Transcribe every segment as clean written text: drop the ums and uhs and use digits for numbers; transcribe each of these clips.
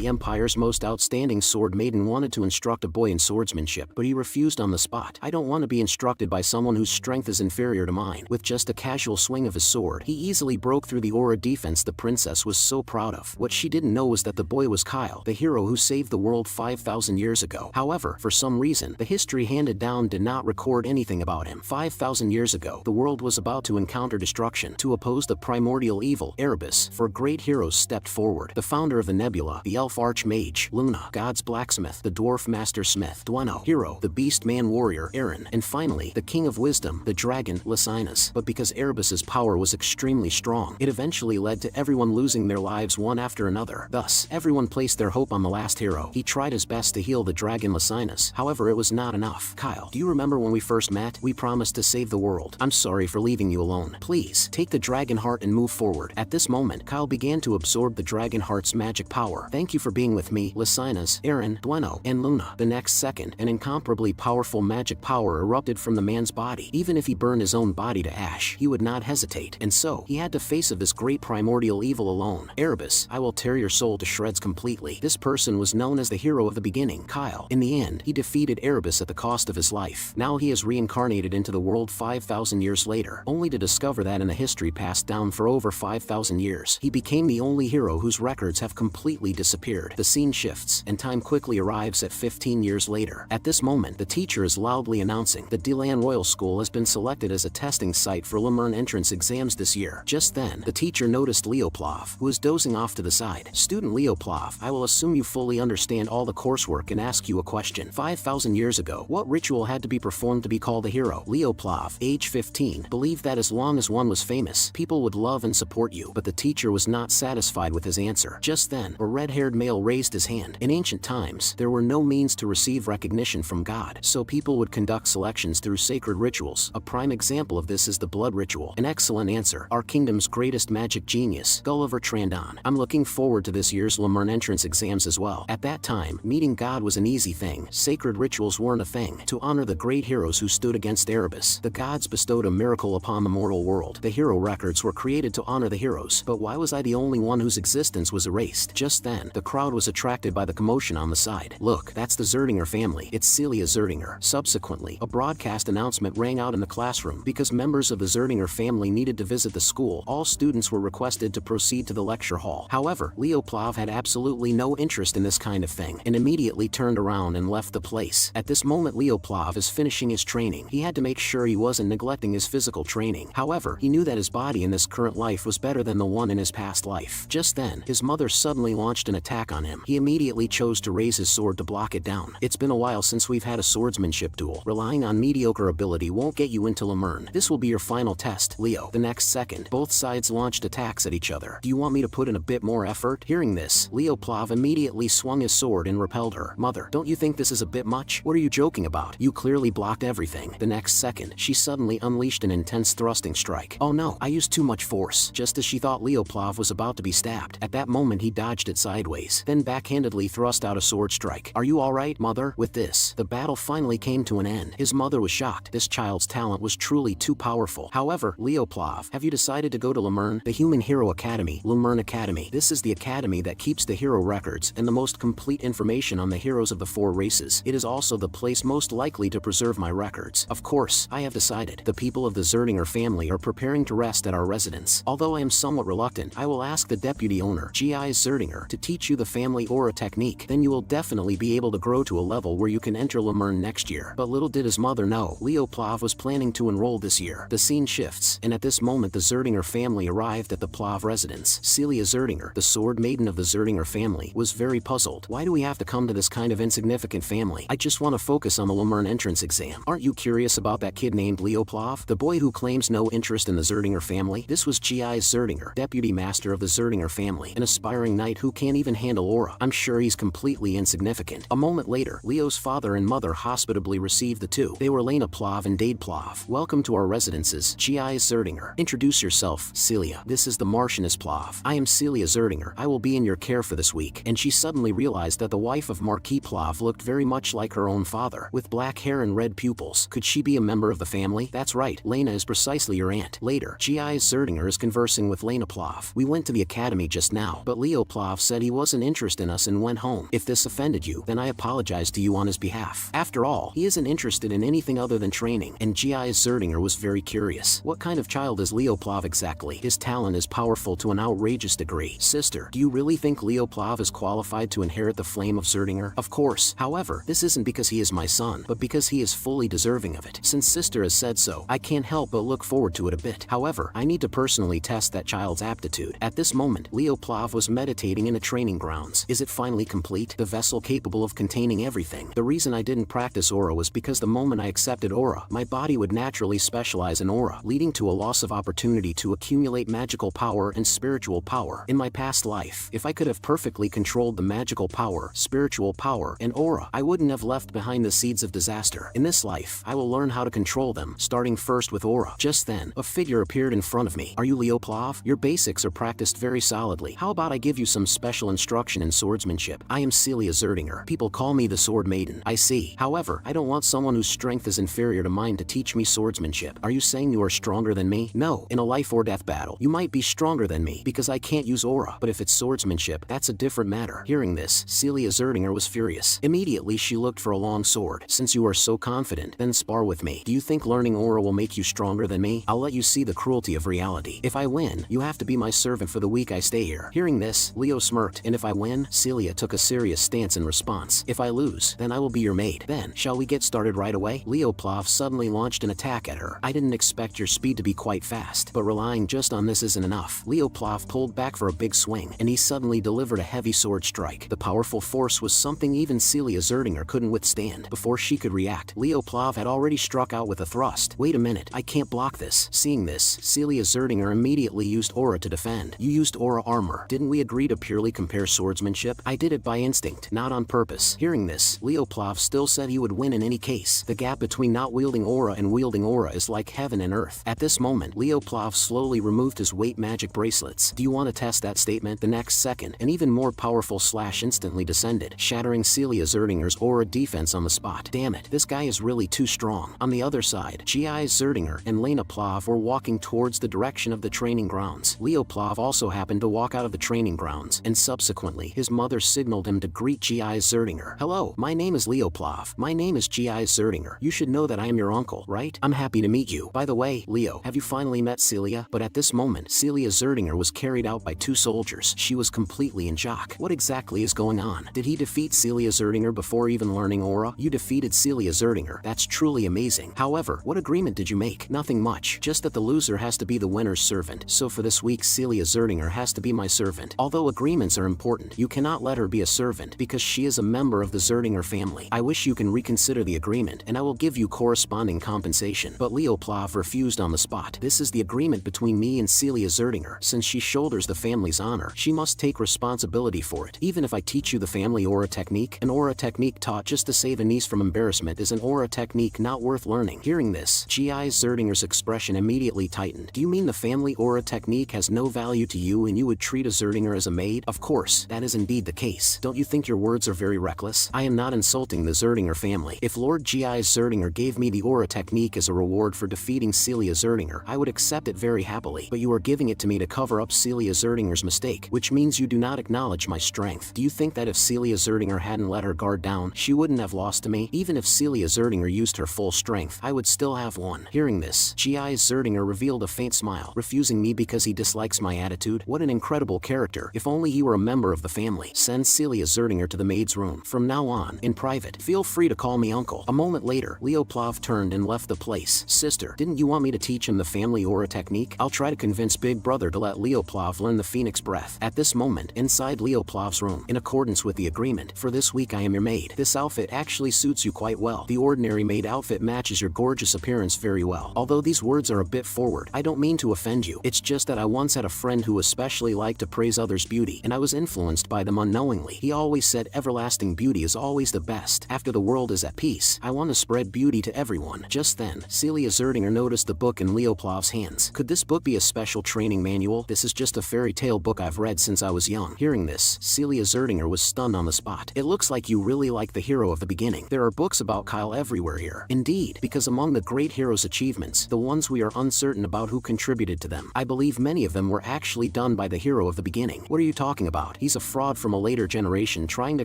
the Empire's most outstanding sword maiden wanted to instruct a boy in swordsmanship, but he refused on the spot. I don't want to be instructed by someone whose strength is inferior to mine. With just a casual swing of his sword, he easily broke through the aura defense the princess was so proud of. What she didn't know was that the boy was Kyle, the hero who saved the world 5,000 years ago. However, for some reason, the history handed down did not record anything about him. 5,000 years ago, the world was about to encounter destruction. To oppose the primordial evil, Erebus, four great heroes stepped forward. The founder of the Nebula, the elf archmage, Luna, God's blacksmith, the dwarf master smith, Dweno, hero, the beast man warrior, Aaron, and finally, the king of wisdom, the dragon, Lysinus. But because Erebus's power was extremely strong, it eventually led to everyone losing their lives one after another. Thus, everyone placed their hope on the last hero. He tried his best to heal the dragon Lysinus, however it was not enough. Kyle, do you remember when we first met? We promised to save the world. I'm sorry for leaving you alone. Please, take the dragon heart and move forward. At this moment, Kyle began to absorb the dragon heart's magic power. Thank you for being with me, Lysinus, Aaron, Dweno, and Luna. The next second, an incomparably powerful magic power erupted from the man's body. Even if he burned his own body to ash, he would not hesitate, and so, he had to face of this great primordial evil alone. Erebus, I will tear your soul to shreds completely. This person was known as the hero of the beginning, Kyle. In the end, he defeated Erebus at the cost of his life. Now he is reincarnated into the world 5,000 years later, only to discover that in the history passed down for over 5,000 years, he became the only hero whose records have completely disappeared. The scene shifts, and time quickly arrives at 15 years later. At this moment, the teacher is loudly announcing the Delan Royal School has been selected as a testing site for Lemurn entrance exams this year. Just then, the teacher noticed Leoplav, who was dozing off to the side. Student Leoplav, I will assume you fully understand all the coursework and ask you a question. 5,000 years ago, what ritual had to be performed to be called a hero? Leoplav, age 15, believed that as long as one was famous, people would love and support you, but the teacher was not satisfied with his answer. Just then, a red-haired male raised his hand. In ancient times, there were no means to receive recognition from God, so people would conduct selections through sacred rituals. A prime example of this is the blood ritual. An excellent answer. Our kingdom's greatest magic genius, Gulliver Trandon. I'm looking forward to this year's Lemurn entrance exams as well. At that time, meeting God was an easy thing. Sacred rituals weren't a thing. To honor the great heroes who stood against Erebus, the gods bestowed a miracle upon the mortal world. The hero records were created to honor the heroes. But why was I the only one whose existence was erased? Just then, the crowd was attracted by the commotion on the side. Look, that's the Zerdinger family. It's Celia Zerdinger. Subsequently, a broadcast announcement rang out in the classroom. Because members of the Zerdinger family needed to visit the school, all students were requested to proceed to the lecture hall. However, Leoplav had absolutely no interest in this kind of thing, and immediately turned around and left the place. At this moment, Leoplav is finishing his training. He had to make sure he wasn't neglecting his physical training. However, he knew that his body in this current life was better than the one in his past life. Just then, his mother suddenly launched an attack on him. He immediately chose to raise his sword to block it down. It's been a while since we've had a swordsmanship duel. Relying on mediocre ability won't get you into Lemurn. This will be your final test, Leo. The next second, both sides launched attacks at each other. Do you want me to put in a bit more effort? Hearing this, Leoplav immediately swung his sword and repelled her. Mother, don't you think this is a bit much? What are you joking about? You clearly blocked everything. The next second, she suddenly unleashed an intense thrusting strike. Oh no, I used too much force. Just as she thought Leoplav was about to be stabbed, at that moment he dodged it sideways, then backhandedly thrust out a sword strike. Are you alright, mother? With this, the battle finally came to an end. His mother was shocked. This child's talent was truly too powerful. However, Leoplav, have you decided to go to Lemurn? The Human Hero Academy, Lemurn Academy. This is the academy that keeps the hero records and the most complete information on the heroes of the four races. It is also the place most likely to preserve my records. Of course, I have decided. The people of the Zerdinger family are preparing to rest at our residence. Although I am somewhat reluctant, I will ask the deputy owner, G.I. Zerdinger, to teach you the family aura technique. Then you will definitely be able to grow to a level where you can enter Lemurn next year. But little did his mother know, Leoplav was planning to enroll this year. The scene shifts, and at this moment the Zerdinger family arrived at the Plav residence. Celia Zerdinger, the sword maiden of the Zerdinger family, was very puzzled. Why do we have to come to this kind of insignificant family? I just want to focus on the Lemurn entrance exam. Aren't you curious about that kid named Leoplav? The boy who claims no interest in the Zerdinger family? This was G.I. Zerdinger, deputy master of the Zerdinger family, an aspiring knight who can't even handle aura. I'm sure he's completely insignificant. A moment later, Leo's father and mother hospitably received the two. They were Lena Plav and Dade Plav. Welcome to our residences, G.I. Zerdinger. Introduce yourself, Celia. This is the Martianess Plav. I am Celia Zerdinger. I will be in your care for this week. And she suddenly realized that the wife of Marquis Plav looked very much like her own father, with black hair and red pupils. Could she be a member of the family? That's right, Lena is precisely your aunt. Later, G.I. Zerdinger is conversing with Lena Plav. We went to the academy just now, but Leo Plav said he wasn't wasn't interested in us and went home. If this offended you, then I apologize to you on his behalf. After all, he isn't interested in anything other than training. And G.I. Zerdinger was very curious. What kind of child is Leoplav exactly? His talent is powerful to an outrageous degree. Sister, do you really think Leoplav is qualified to inherit the flame of Zerdinger? Of course. However, this isn't because he is my son, but because he is fully deserving of it. Since sister has said so, I can't help but look forward to it a bit. However, I need to personally test that child's aptitude. At this moment, Leoplav was meditating in a training grounds. Is it finally complete? The vessel capable of containing everything. The reason I didn't practice aura was because the moment I accepted aura, my body would naturally specialize in aura, leading to a loss of opportunity to accumulate magical power and spiritual power. In my past life, if I could have perfectly controlled the magical power, spiritual power, and aura, I wouldn't have left behind the seeds of disaster. In this life, I will learn how to control them, starting first with aura. Just then, a figure appeared in front of me. Are you Leoplav? Your basics are practiced very solidly. How about I give you some special instruction in swordsmanship? I am Celia Zerdinger. People call me the Sword Maiden. I see. However, I don't want someone whose strength is inferior to mine to teach me swordsmanship. Are you saying you are stronger than me? No. In a life or death battle, you might be stronger than me because I can't use aura. But if it's swordsmanship, that's a different matter. Hearing this, Celia Zerdinger was furious. Immediately, she looked for a long sword. Since you are so confident, then spar with me. Do you think learning aura will make you stronger than me? I'll let you see the cruelty of reality. If I win, you have to be my servant for the week I stay here. Hearing this, Leo smirked, and if I win, Celia took a serious stance in response. If I lose, then I will be your maid. Then, shall we get started right away? Leoplav suddenly launched an attack at her. I didn't expect your speed to be quite fast, but relying just on this isn't enough. Leoplav pulled back for a big swing, and he suddenly delivered a heavy sword strike. The powerful force was something even Celia Zerdinger couldn't withstand. Before she could react, Leoplav had already struck out with a thrust. Wait a minute, I can't block this. Seeing this, Celia Zerdinger immediately used aura to defend. You used aura armor. Didn't we agree to purely compare swordsmanship? I did it by instinct, not on purpose. Hearing this, Leoplav still said he would win in any case. The gap between not wielding aura and wielding aura is like heaven and earth. At this moment, Leoplav slowly removed his weight magic bracelets. Do you want to test that statement? The next second, an even more powerful slash instantly descended, shattering Celia Zerdinger's aura defense on the spot. Damn it, this guy is really too strong. On the other side, G.I. Zerdinger and Lena Plav were walking towards the direction of the training grounds. Leoplav also happened to walk out of the training grounds, and subsequently, his mother signaled him to greet G.I. Zerdinger. Hello, my name is Leoplav. My name is G.I. Zerdinger. You should know that I am your uncle, right? I'm happy to meet you. By the way, Leo, have you finally met Celia? But at this moment, Celia Zerdinger was carried out by two soldiers. She was completely in shock. What exactly is going on? Did he defeat Celia Zerdinger before even learning aura? You defeated Celia Zerdinger. That's truly amazing. However, what agreement did you make? Nothing much. Just that the loser has to be the winner's servant. So for this week, Celia Zerdinger has to be my servant. Although agreements are important, you cannot let her be a servant because she is a member of the Zerdinger family. I wish you can reconsider the agreement, and I will give you corresponding compensation. But Leoplav refused on the spot. This is the agreement between me and Celia Zerdinger. Since she shoulders the family's honor, she must take responsibility for it. Even if I teach you the family aura technique, an aura technique taught just to save a niece from embarrassment is an aura technique not worth learning. Hearing this, G.I. Zerdinger's expression immediately tightened. Do you mean the family aura technique has no value to you and you would treat a Zerdinger as a maid? Of course, that is indeed the case. Don't you think your words are very reckless? I am not insulting the Zerdinger family. If Lord G.I. Zerdinger gave me the aura technique as a reward for defeating Celia Zerdinger, I would accept it very happily. But you are giving it to me to cover up Celia Zerdinger's mistake, which means you do not acknowledge my strength. Do you think that if Celia Zerdinger hadn't let her guard down, she wouldn't have lost to me? Even if Celia Zerdinger used her full strength, I would still have won. Hearing this, G.I. Zerdinger revealed a faint smile, refusing me because he dislikes my attitude. What an incredible character. If only he were a member of the family. Send Celia Zerdinger to the maid's room. From now on, in private, feel free to call me uncle. A moment later, Leoplav turned and left the place. Sister, didn't you want me to teach him the family aura technique? I'll try to convince Big Brother to let Leoplav learn the Phoenix Breath. At this moment, inside Leoplav's room, in accordance with the agreement, for this week I am your maid. This outfit actually suits you quite well. The ordinary maid outfit matches your gorgeous appearance very well. Although these words are a bit forward, I don't mean to offend you. It's just that I once had a friend who especially liked to praise others' beauty, and I was influenced by them unknowingly. He always said everlasting beauty is always the best. After the world is at peace, I want to spread beauty to everyone. Just then, Celia Zerdinger noticed the book in Leoplav's hands. Could this book be a special training manual? This is just a fairy tale book I've read since I was young. Hearing this, Celia Zerdinger was stunned on the spot. It looks like you really like the hero of the beginning. There are books about Kyle everywhere here. Indeed, because among the great hero's achievements, the ones we are uncertain about who contributed to them, I believe many of them were actually done by the hero of the beginning. What are you talking about? He's a fraud from a later generation trying to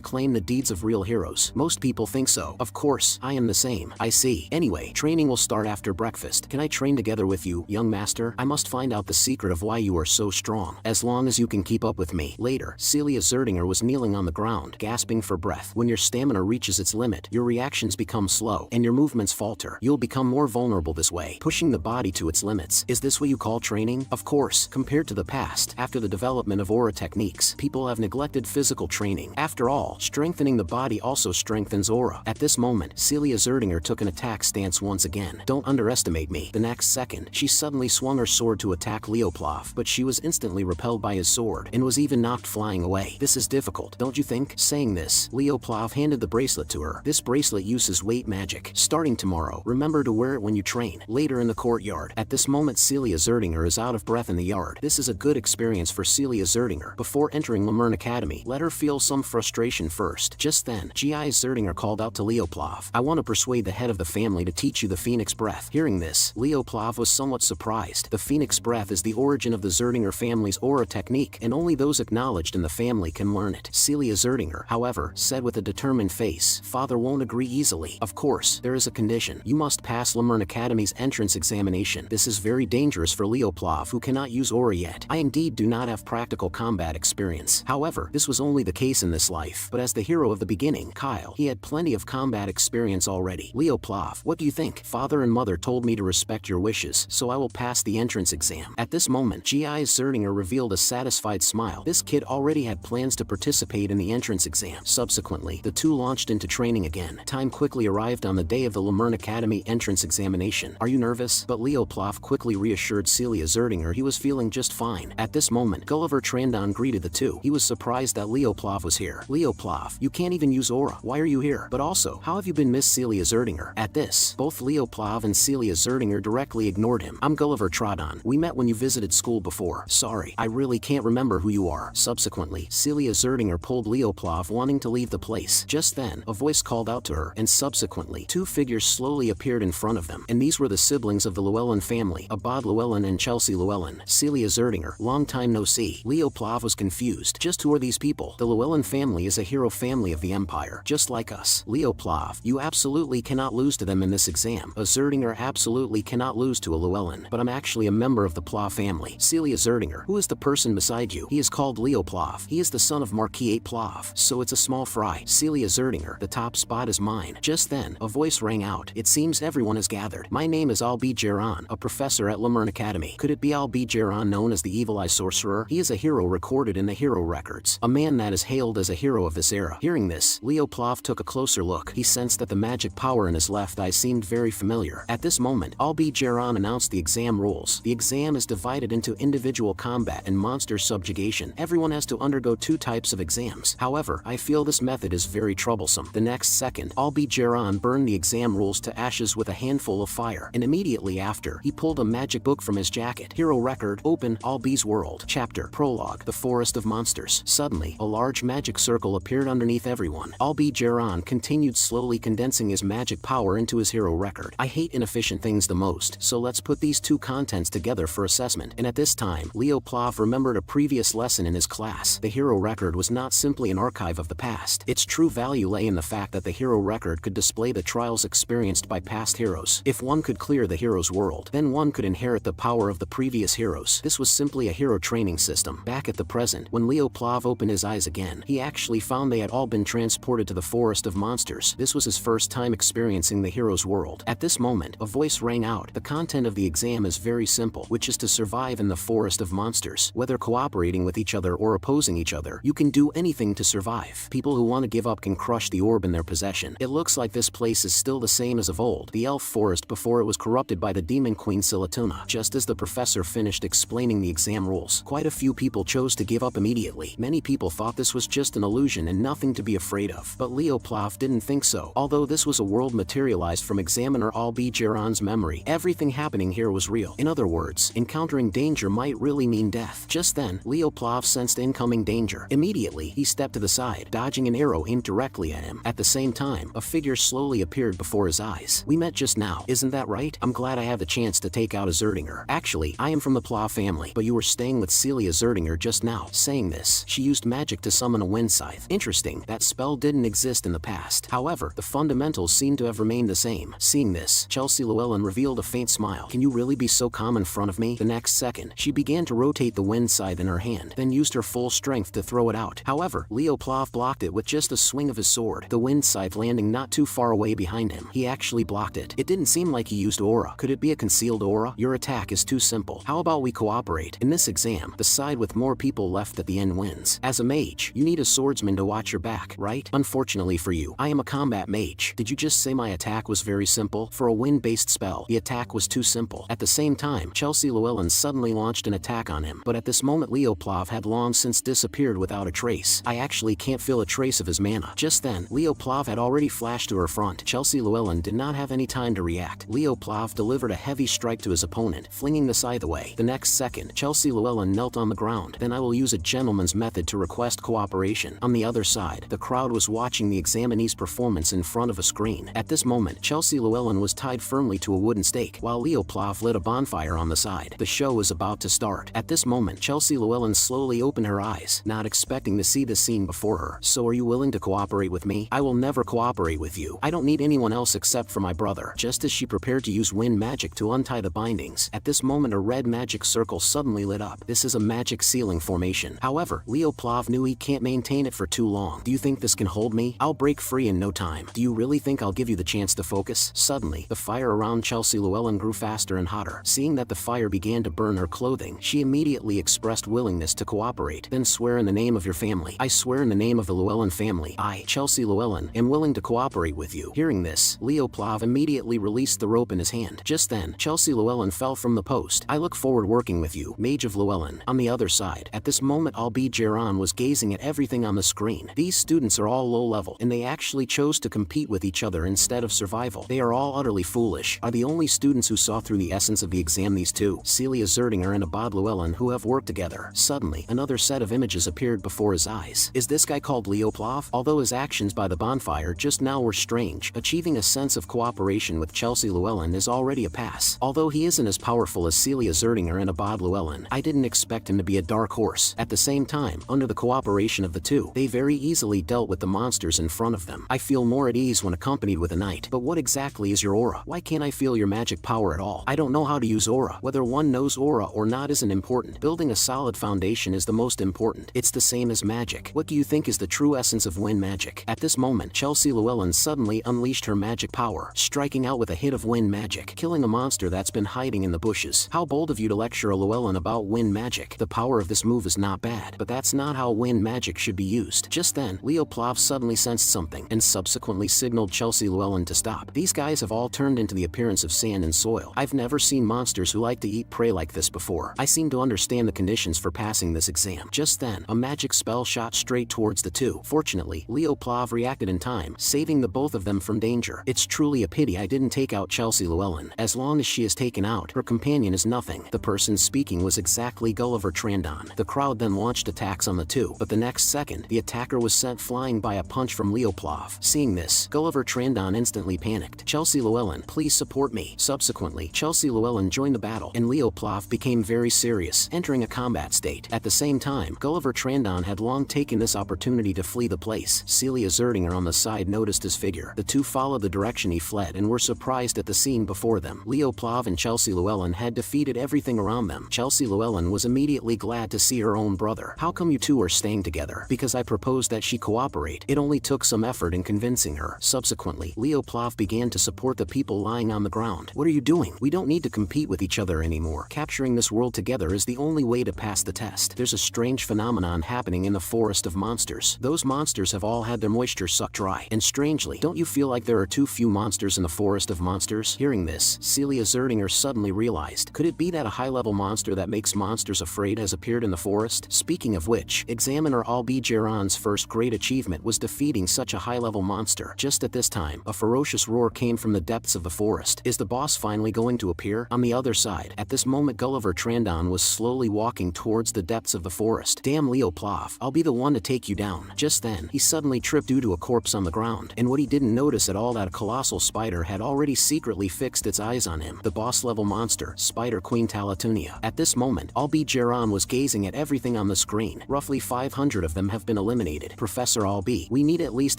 claim the deeds of real heroes. Most people think so. Of course, I am the same. I see. Anyway, training will start after breakfast. Can I train together with you, young master? I must find out the secret of why you are so strong. As long as you can keep up with me. Later, Celia Zerdinger was kneeling on the ground, gasping for breath. When your stamina reaches its limit, your reactions become slow, and your movements falter. You'll become more vulnerable this way, pushing the body to its limits. Is this what you call training? Of course, compared to the past, after the development of aura techniques, people have neglected physical training. After all, strengthening the body also strengthens aura. At this moment, Celia Zerdinger took an attack stance once again. Don't underestimate me. The next second, she suddenly swung her sword to attack Leoplov, but she was instantly repelled by his sword, and was even knocked flying away. This is difficult, don't you think? Saying this, Leoplov handed the bracelet to her. This bracelet uses weight magic. Starting tomorrow, remember to wear it when you train. Later in the courtyard. At this moment, Celia Zerdinger is out of breath in the yard. This is a good experience for Celia Zerdinger. Before entering Lemurn Academy, let her feel some frustration first. Just then, G.I. Zerdinger called out to Leoplov. I want to persuade the head of the family to teach you the Phoenix Breath. Hearing this, Leoplov was somewhat surprised. The Phoenix Breath is the origin of the Zerdinger family's aura technique, and only those acknowledged in the family can learn it. Celia Zerdinger, however, said with a determined face, Father won't agree easily. Of course, there is a condition. You must pass Lemurn Academy's entrance examination. This is very dangerous for Leoplov, who cannot use aura yet. I indeed do not have practical combat experience. However, this was only the case in this life. But as the hero of the beginning, Kyle, he had plenty of combat experience already. Leoplov, what do you think? Father and mother told me to respect your wishes, so I will pass the entrance exam. At this moment, G.I. Zerdinger revealed a satisfied smile. This kid already had plans to participate in the entrance exam. Subsequently, the two launched into training again. Time quickly arrived on the day of the Lemurn Academy entrance examination. Are you nervous? But Leoplov quickly reassured Celia Zerdinger he was feeling just fine. At this moment, Gulliver Trandon greeted the two. He was surprised that Leoplov was here. Leoplov, you can't even use aura. Why are you here? But also, how have you been, Miss Celia Zerdinger? At this, both Leoplov and Celia Zerdinger directly ignored him. I'm Gulliver Trandon. We met when you visited school before. Sorry, I really can't remember who you are. Subsequently, Celia Zerdinger pulled Leoplov, wanting to leave the place. Just then, a voice called out to her, and subsequently, two figures slowly appeared in front of them, and these were the siblings of the Llewellyn family, Abad Llewellyn and Chelsea Llewellyn. Celia Zerdinger, long time no see. Leoplov was confused. Just who are these people? The Llewellyn family is a hero family of the Empire, just like us. Leoplov, you absolutely cannot lose to them in this exam. A Zerdinger absolutely cannot lose to a Llewellyn, but I'm actually a member of the Pla family. Celia Zerdinger, who is the person beside you? He is called Leoplov. He is the son of Marquis Plov, so it's a small fry. Celia Zerdinger, the top spot is mine. Just then, a voice rang out. It seems everyone is gathered. My name is Albi Geron, a professor at Lemurn Academy. Could it be Albi Geron, known as the Evil Eye Sorcerer? He is a hero recorded in the hero records, a man that is hailed as a hero of this era. Hearing this, Leoplov took a closer look. He sensed that the magic power in his left eye seemed very familiar. At this moment, Albi Geron announced the exam rules. The exam is divided into individual combat and monster subjugation. Everyone has to undergo two types of exams. However, I feel this method is very troublesome. The next second, Albi Geron burned the exam rules to ashes with a handful of fire, and immediately after, he pulled a magic book from his jacket. Hero record, open, Albi's World. Chapter, Prologue, The Forest of Monsters. Suddenly, a large magic circle appeared underneath everyone. Albi Geron continued slowly condensing his magic power into his hero record. I hate inefficient things the most, so let's put these two contents together for assessment. And at this time, Leoplov remembered a previous lesson in his class. The hero record was not simply an archive of the past. Its true value lay in the fact that the hero record could display the trials experienced by past heroes. If one could clear the hero's world, then one could inherit the power of the previous heroes. This was simply a hero training system. Back at the present, when Leoplov opened his eyes again, he actually found they had all been transported to the Forest of Monsters. This was his first time experiencing the hero's world. At this moment, a voice rang out. The content of the exam is very simple, which is to survive in the Forest of Monsters. Whether cooperating with each other or opposing each other, you can do anything to survive. People who want to give up can crush the orb in their possession. It looks like this place is still the same as of old, the elf forest before it was corrupted by the demon queen Silatona. Just as the professor finished explaining the exam rules, quite a few people chose to give up immediately. Many people thought this was just an illusion and nothing to be afraid of, but Leoplov didn't think so. Although this was a world materialized from examiner Albi Geron's memory, everything happening here was real. In other words, encountering danger might really mean death. Just then, Leoplov sensed incoming danger. Immediately, he stepped to the side, dodging an arrow aimed directly at him. At the same time, a figure slowly appeared before his eyes. We met just now, isn't that right? I'm glad I have the chance to take out a Zerdinger. Actually, I am from the Pla family, but you were staying with Celia Zerdinger just now. Saying this, this, she used magic to summon a wind scythe. Interesting, that spell didn't exist in the past. However, the fundamentals seem to have remained the same. Seeing this, Chelsea Llewellyn revealed a faint smile. Can you really be so calm in front of me? The next second, she began to rotate the wind scythe in her hand, then used her full strength to throw it out. However, Leo Plav blocked it with just a swing of his sword, the wind scythe landing not too far away behind him. He actually blocked it. It didn't seem like he used aura. Could it be a concealed aura? Your attack is too simple. How about we cooperate? In this exam, the side with more people left at the end wins. As a mage, you need a swordsman to watch your back, right? Unfortunately for you, I am a combat mage. Did you just say my attack was very simple? For a wind-based spell, the attack was too simple. At the same time, Chelsea Llewellyn suddenly launched an attack on him, but at this moment Leo Plav had long since disappeared without a trace. I actually can't feel a trace of his mana. Just then, Leo Plav had already flashed to her front. Chelsea Llewellyn did not have any time to react. Leo Plav delivered a heavy strike to his opponent, flinging the scythe away. The next second, Chelsea Llewellyn knelt on the ground. Then I will use a gentleman's method to request cooperation. On the other side, the crowd was watching the examinee's performance in front of a screen. At this moment, Chelsea Llewellyn was tied firmly to a wooden stake, while Leo Plav lit a bonfire on the side. The show was about to start. At this moment, Chelsea Llewellyn slowly opened her eyes, not expecting to see the scene before her. So are you willing to cooperate with me? I will never cooperate with you. I don't need anyone else except for my brother. Just as she prepared to use wind magic to untie the bindings, at this moment a red magic circle suddenly lit up. This is a magic sealing formation. However, Leo Plav knew he can't maintain it for too long. Do you think this can hold me? I'll break free in no time. Do you really think I'll give you the chance to focus? Suddenly, the fire around Chelsea Llewellyn grew faster and hotter. Seeing that the fire began to burn her clothing, she immediately expressed willingness to cooperate. Then swear in the name of your family. I swear in the name of the Llewellyn family. I, Chelsea Llewellyn, am willing to cooperate with you. Hearing this, Leo Plav immediately released the rope in his hand. Just then, Chelsea Llewellyn fell from the post. I look forward working with you, Mage of Llewellyn. On the other side, at this moment Albi Geron was gazing at everything on the screen. These students are all low level, and they actually chose to compete with each other instead of survival. They are all utterly foolish. Are the only students who saw through the essence of the exam these two, Celia Zerdinger and Abad Llewellyn, who have worked together. Suddenly, another set of images appeared before his eyes. Is this guy called Leo Plav? Although his actions by the bonfire just now were strange, achieving a sense of cooperation with Chelsea Llewellyn is already a pass. Although he isn't as powerful as Celia Zerdinger and Abad Llewellyn, I didn't expect him to be a dark horse. At the same time, under the cooperation of the two, they very easily dealt with the monsters in front of them. I feel more at ease when accompanied with a knight. But what exactly is your aura? Why can't I feel your magic power at all? I don't know how to use aura. Whether one knows aura or not isn't important. Building a solid foundation is the most important. It's the same as magic. What do you think is the true essence of wind magic? At this moment, Chelsea Llewellyn suddenly unleashed her magic power, striking out with a hit of wind magic, killing a monster that's been hiding in the bushes. How bold of you to lecture a Llewellyn about wind magic. The power of this move is not bad, but that's not how wind magic should be used. Just then, Leo Plav suddenly sensed something, and subsequently signaled Chelsea Llewellyn to stop. These guys have all turned into the appearance of sand and soil. I've never seen monsters who like to eat prey like this before. I seem to understand the conditions for passing this exam. Just then, a magic spell shot straight towards the two. Fortunately, Leo Plav reacted in time, saving the both of them from danger. It's truly a pity I didn't take out Chelsea Llewellyn. As long as she is taken out, her companion is nothing. The person speaking was exactly Gulliver Trandon. The crowd then launched attacks on the two, but the next second, the attacker was sent flying by a punch from Leo Plav. Seeing this, Gulliver Trandon instantly panicked. Chelsea Llewellyn, please support me. Subsequently, Chelsea Llewellyn joined the battle, and Leo Plav became very serious, entering a combat state. At the same time, Gulliver Trandon had long taken this opportunity to flee the place. Celia Zerdinger on the side noticed his figure. The two followed the direction he fled and were surprised at the scene before them. Leo Plav and Chelsea Llewellyn had defeated everything around them. Chelsea Llewellyn was immediately glad to see her own brother. How come you two are staying together? Because I proposed that she cooperate. It only took some effort in convincing her. Subsequently, Leo Plav began to support the people lying on the ground. What are you doing? We don't need to compete with each other anymore. Capturing this world together is the only way to pass the test. There's a strange phenomenon happening in the forest of monsters. Those monsters have all had their moisture sucked dry. And strangely, don't you feel like there are too few monsters in the forest of monsters? Hearing this, Celia Zerdinger suddenly realized, could it be that a high-level monster that makes monsters afraid has appeared in the forest? Speaking of which, Examiner Albi Geron's first great achievement was defeating such a high-level monster. Just at this time, a ferocious roar came from the depths of the forest. Is the boss finally going to appear? On the other side, at this moment Gulliver Trandon was slowly walking towards the depths of the forest. Damn Leo Plav, I'll be the one to take you down. Just then, he suddenly tripped due to a corpse on the ground, and what he didn't notice at all that a colossal spider had already secretly fixed its eyes on him. The boss-level monster, Spider Queen Talatunia. At this moment, Albi Geron was gazing at everything on the screen screen. Roughly 500 of them have been eliminated. Professor Albi, we need at least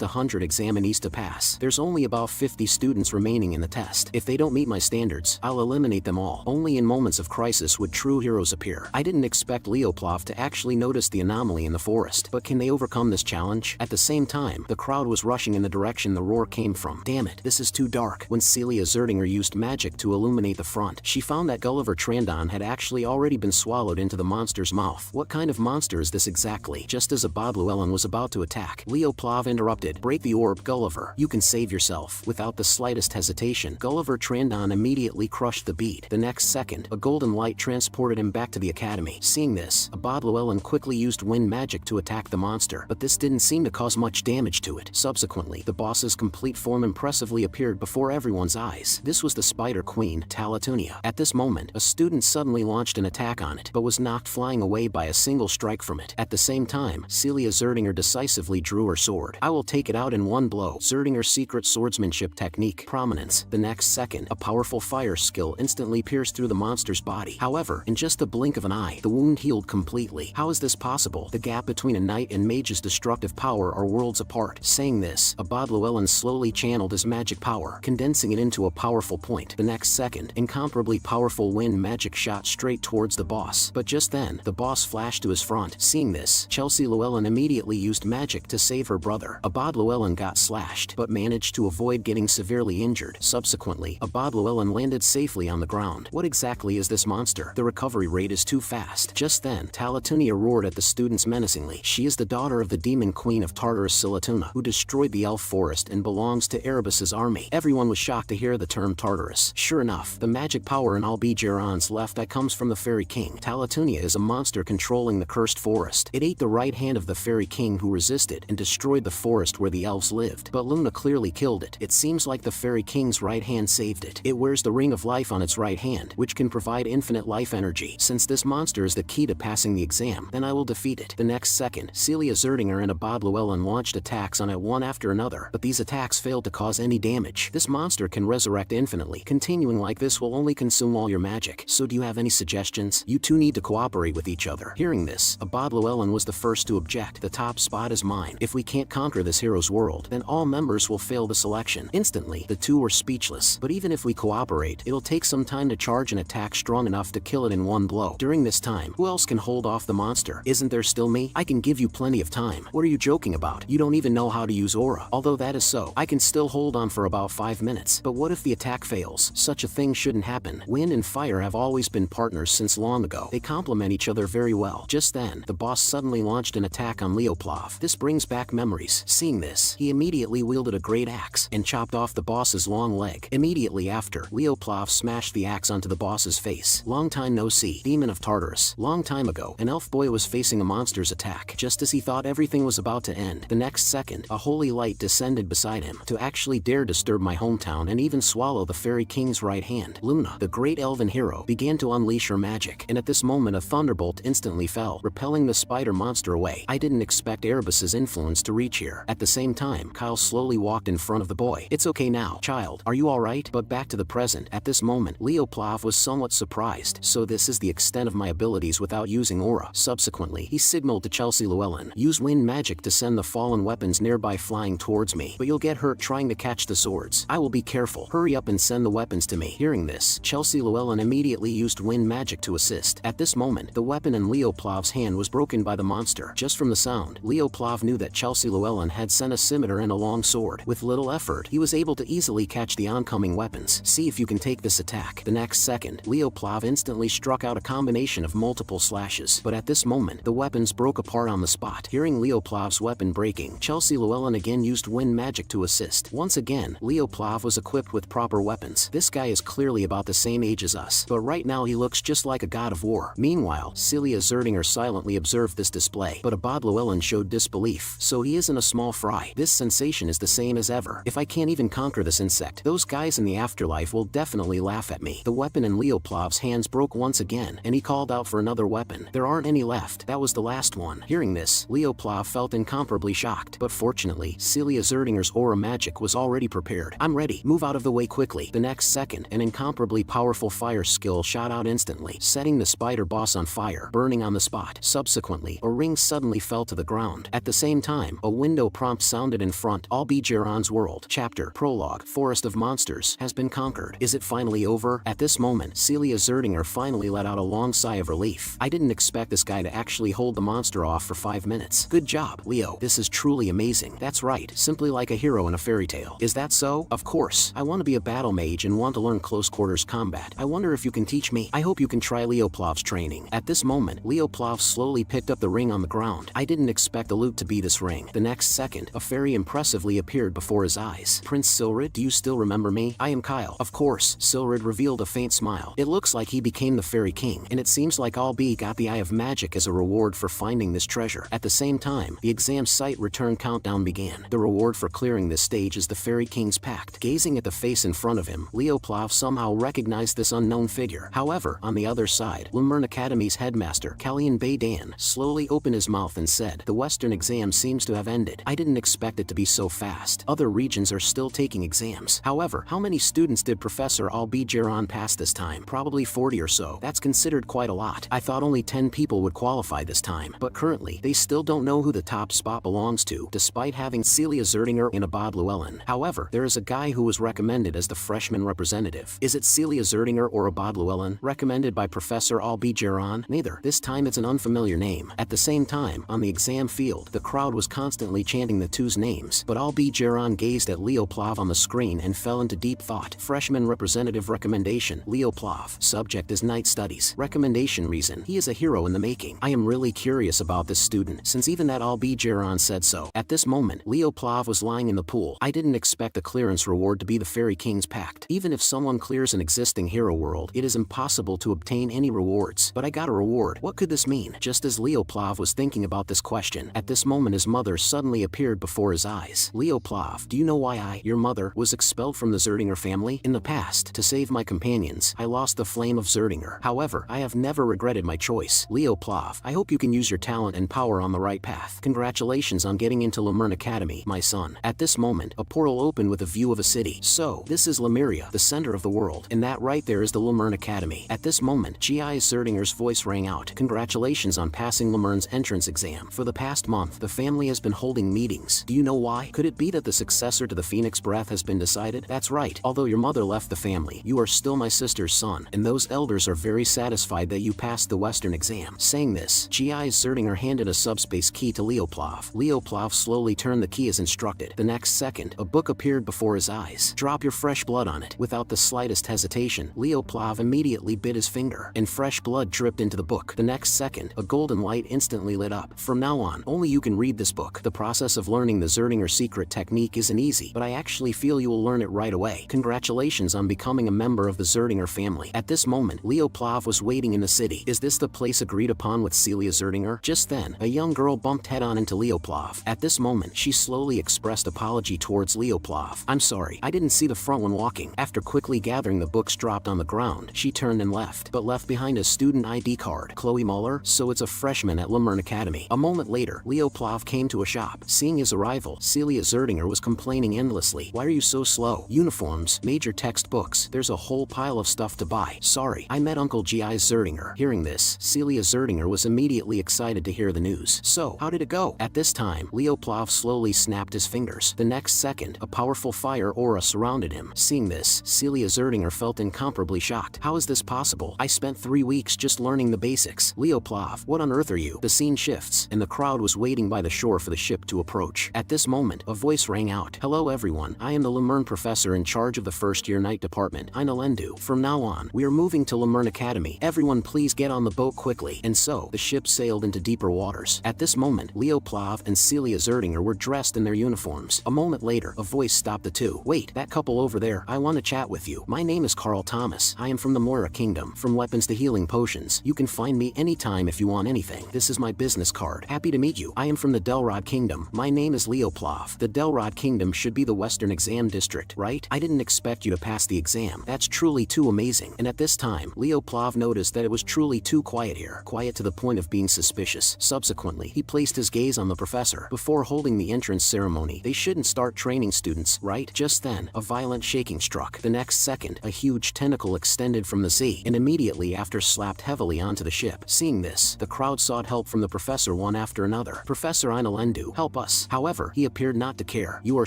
100 examinees to pass. There's only about 50 students remaining in the test. If they don't meet my standards, I'll eliminate them all. Only in moments of crisis would true heroes appear. I didn't expect Leoplov to actually notice the anomaly in the forest, but can they overcome this challenge? At the same time, the crowd was rushing in the direction the roar came from. Damn it, this is too dark. When Celia Zerdinger used magic to illuminate the front, she found that Gulliver Trandon had actually already been swallowed into the monster's mouth. What kind of monster is this exactly? Just as Abad Llewellyn was about to attack, Leoplov interrupted. Break the orb, Gulliver. You can save yourself. Without the slightest hesitation, Gulliver Trandon immediately crushed the bead. The next second, a golden light transported him back to the academy. Seeing this, Abad Llewellyn quickly used wind magic to attack the monster, but this didn't seem to cause much damage to it. Subsequently, the boss's complete form impressively appeared before everyone's eyes. This was the Spider Queen, Talatunia. At this moment, a student suddenly launched an attack on it, but was knocked flying away by a single strike from it. At the same time, Celia Zerdinger decisively drew her sword. I will take it out in one blow. Zerdinger's secret swordsmanship technique, prominence. The next second, a powerful fire skill instantly pierced through the monster's body. However, in just a blink of an eye, the wound healed completely. How is this possible? The gap between a knight and mage's destructive power are worlds apart. Saying this, Abad Llewellyn slowly channeled his magic power, condensing it into a powerful point. The next second, incomparably powerful wind magic shot straight towards the boss. But just then, the boss flashed to his front. Seeing this, Chelsea Llewellyn immediately used magic to save her brother. Abad Llewellyn got slashed, but managed to avoid getting severely injured. Subsequently, Abad Llewellyn landed safely on the ground. What exactly is this monster? The recovery rate is too fast. Just then, Talatunia roared at the students menacingly. She is the daughter of the demon queen of Tartarus, Silatuna, who destroyed the elf forest and belongs to Erebus's army. Everyone was shocked to hear the term Tartarus. Sure enough, the magic power in Albi Geron's left eye comes from the Fairy King. Talatunia is a monster controlling the cursed forest. It ate the right hand of the Fairy King, who resisted and destroyed the forest where the elves lived. But Luna clearly killed it. It seems like the Fairy King's right hand saved it. It wears the ring of life on its right hand, which can provide infinite life energy. Since this monster is the key to passing the exam, then I will defeat it. The next second, Celia Zerdinger and Abad Llewellyn launched attacks on it one after another, but these attacks failed to cause any damage. This monster can resurrect infinitely. Continuing like this will only consume all your magic. So do you have any suggestions? You two need to cooperate with each other. Hearing this, Abad Llewellyn was the first to object. The top spot is mine. If we can't conquer this hero's world, then all members will fail the selection. Instantly, the two were speechless. But even if we cooperate, it'll take some time to charge an attack strong enough to kill it in one blow. During this time, who else can hold off the monster? Isn't there still me? I can give you plenty of time. What are you joking about? You don't even know how to use aura. Although that is so, I can still hold on for about 5 minutes. But what if the attack fails? Such a thing shouldn't happen. Wind and fire have always been partners since long ago. They complement each other very well. Just then, the boss suddenly launched an attack on Leoplov. This brings back memories. Seeing this, he immediately wielded a great axe and chopped off the boss's long leg. Immediately after, Leoplov smashed the axe onto the boss's face. Long time no see, demon of Tartarus. Long time ago, an elf boy was facing a monster's attack. Just as he thought everything was about to end, the next second, a holy light descended beside him to actually dare disturb my hometown and even swallow the Fairy King's right hand. Luna, the great elven hero, began to unleash her magic, and at this moment a thunderbolt instantly fell, repelling the spider monster away. I didn't expect Erebus's influence to reach here. At the same time, Kyle slowly walked in front of the boy. It's okay now, child. Are you alright? But back to the present. At this moment, Leoplov was somewhat surprised. So this is the extent of my abilities without using aura. Subsequently, he signaled to Chelsea Llewellyn, use wind magic to send the fallen weapons nearby flying towards me, but you'll get hurt trying to catch the swords. I will be careful. Hurry up and send the weapons to me. Hearing this, Chelsea Llewellyn immediately used wind magic to assist. At this moment, the weapon in Leoplov's hand was broken by the monster. Just from the sound, Leoplov knew that Chelsea Llewellyn had sent a scimitar and a long sword. With little effort, he was able to easily catch the oncoming weapons. See if you can take this attack. The next second, Leoplov instantly struck out a combination of multiple slashes, but at this moment, the weapons broke apart on the spot. Hearing Leoplov's weapon breaking, Chelsea Llewellyn again used wind magic to assist. Once again, Leoplov was equipped with proper weapons. This guy is clearly about the same age as us, but right now he looks just like a god of war. Meanwhile, Celia Zerdinger silently observed this display, but Abad Llewellyn showed disbelief. So he isn't a small fry. This sensation is the same as ever. If I can't even conquer this insect, those guys in the afterlife will definitely laugh at me. The weapon in Leoplov's hands broke once again, and he called out for another weapon. There aren't any left. That was the last one. Hearing this, Leoplov felt incomparably shocked, but fortunately, Celia Zerdinger's aura magic was already prepared. I'm ready. Move out of the way quickly. The next second, an incomparably powerful fire skill shot out instantly, setting the spider boss on fire, burning on the spot. stopped. Subsequently, a ring suddenly fell to the ground. At the same time, a window prompt sounded in front. I'll be Jiran's world. Chapter. Prologue. Forest of Monsters has been conquered. Is it finally over? At this moment, Celia Zerdinger finally let out a long sigh of relief. I didn't expect this guy to actually hold the monster off for 5 minutes. Good job, Leo. This is truly amazing. That's right, simply like a hero in a fairy tale. Is that so? Of course. I want to be a battle mage and want to learn close quarters combat. I wonder if you can teach me. I hope you can try Leoplav's training. At this moment, Leoplav slowly picked up the ring on the ground. I didn't expect the loot to be this ring. The next second, a fairy impressively appeared before his eyes. Prince Silrid, do you still remember me? I am Kyle. Of course. Silrid revealed a faint smile. It looks like he became the fairy king, and it seems like Albi got the Eye of Magic as a reward for finding this treasure. At the same time, the exam site return countdown began. The reward for clearing this stage is the Fairy King's Pact. Gazing at the face in front of him, Leoplav somehow recognized this unknown figure. However, on the other side, Lemurn Academy's headmaster, Kallian Baydan, slowly opened his mouth and said, "The Western exam seems to have ended. I didn't expect it to be so fast. Other regions are still taking exams. However, how many students did Professor Albi Jiran pass this time? Probably 40 or so. That's considered quite a lot. I thought only 10 people would qualify this time, but currently, they still don't know who the top spot belongs to, despite having Celia Zerdinger and Abad Llewellyn. However, there is a guy who was recommended as the freshman representative. Is it Celia Zerdinger or Abad Llewellyn? Recommended by Professor Albi Jiran? Neither. This time it's an unfamiliar name. At the same time, on the exam field, the crowd was constantly chanting the two's names, but Albi Jiran gazed at Leoplav on the screen and fell into deep thought. Freshman representative recommendation, Leoplav. Subject is night studies. Recommendation reason, he is a hero in the making. I am really curious about this student, since even that Albi Jiran said so. At this moment, Leoplav was lying in the pool. I didn't expect the clearance reward to be the Fairy King's Pact. Even if someone clears an existing hero world, it is impossible to obtain any rewards. But I got a reward. What could this mean? Just as Leoplav was thinking about this question, at this moment his mother suddenly appeared before his eyes. Leoplav, do you know why your mother, was expelled from the Zerdinger family? In the past, to save my companions, I lost the flame of Zerdinger. However, I have never regretted my choice. Leoplav, I hope you can use your talent and power on the right path. Congratulations on getting into Lemurn Academy, my son. At this moment, a portal opened with a view of a city. So, this is Lemuria, the center of the world, and that right there is the Lemurn Academy. At this moment, G.I. Zerdinger's voice rang out. Congratulations on passing Lemurn's entrance exam. For the past month, the family has been holding meetings. Do you know why? Could it be that the successor to the Phoenix Breath has been decided? That's right. Although your mother left the family, you are still my sister's son, and those elders are very satisfied that you passed the Western exam. Saying this, G.I. Zerdinger handed a subspace key to Leoplav. Leoplav slowly turned the key as instructed. The next second, a book appeared before his eyes. Drop your fresh blood on it. Without the slightest hesitation, Leoplav immediately bit his finger, and fresh blood dripped into the book. The next second, a golden light instantly lit up. From now on, only you can read this book. The process of learning the Zerdinger secret technique isn't easy, but I actually feel you will learn it right away. Congratulations on becoming a member of the Zerdinger family. At this moment, Leoplav was waiting in the city. Is this the place agreed upon with Celia Zerdinger? Just then, a young girl bumped head-on into Leoplav. At this moment, she slowly expressed apology towards Leoplav. I'm sorry, I didn't see the front one walking. After quickly gathering the books dropped on the ground, she turned and left, but left behind a student ID card. Chloe Muller, so it's a freshman at Lemurn Academy. A moment later, Leoplav came to a shop. Seeing his arrival, Celia Zerdinger was complaining endlessly. Why are you so slow? Uniforms, major textbooks, there's a whole pile of stuff to buy. Sorry, I met Uncle G.I. Zerdinger. Hearing this, Celia Zerdinger was immediately excited to hear the news. So, how did it go? At this time, Leoplav slowly snapped his fingers. The next second, a powerful fire aura surrounded him. Seeing this, Celia Zerdinger felt incomparably shocked. How is this possible? I spent 3 weeks just learning the basics. Leoplav, what on earth are you? The scene shifts, and the crowd was waiting by the shore for the ship to approach. At this moment, a voice rang out. Hello everyone, I am the Lemurn professor in charge of the first-year night department, Inalendu. From now on, we are moving to Lemurn Academy. Everyone please get on the boat quickly. And so, the ship sailed into deeper waters. At this moment, Leoplav and Celia Zerdinger were dressed in their uniforms. A moment later, a voice stopped the two. Wait, that couple over there, I want to chat with you. My name is Carl Thomas. I am from the Moira Kingdom. From weapons to healing potions, you can find me anytime if you want anything. This is my business card. Happy to meet you. I am from the Delrod Kingdom. My name is Leoplav. The Delrod Kingdom should be the Western Exam District, right? I didn't expect you to pass the exam. That's truly too amazing. And at this time, Leoplav noticed that it was truly too quiet here. Quiet to the point of being suspicious. Subsequently, he placed his gaze on the professor. Before holding the entrance ceremony, they shouldn't start training students, right? Just then, a violent shaking struck. The next second, a huge tentacle extended from the sea, and immediately after slapped heavily onto the ship. Seeing this, this, the crowd sought help from the professor one after another. Professor Inalendu, help us. However, he appeared not to care. You are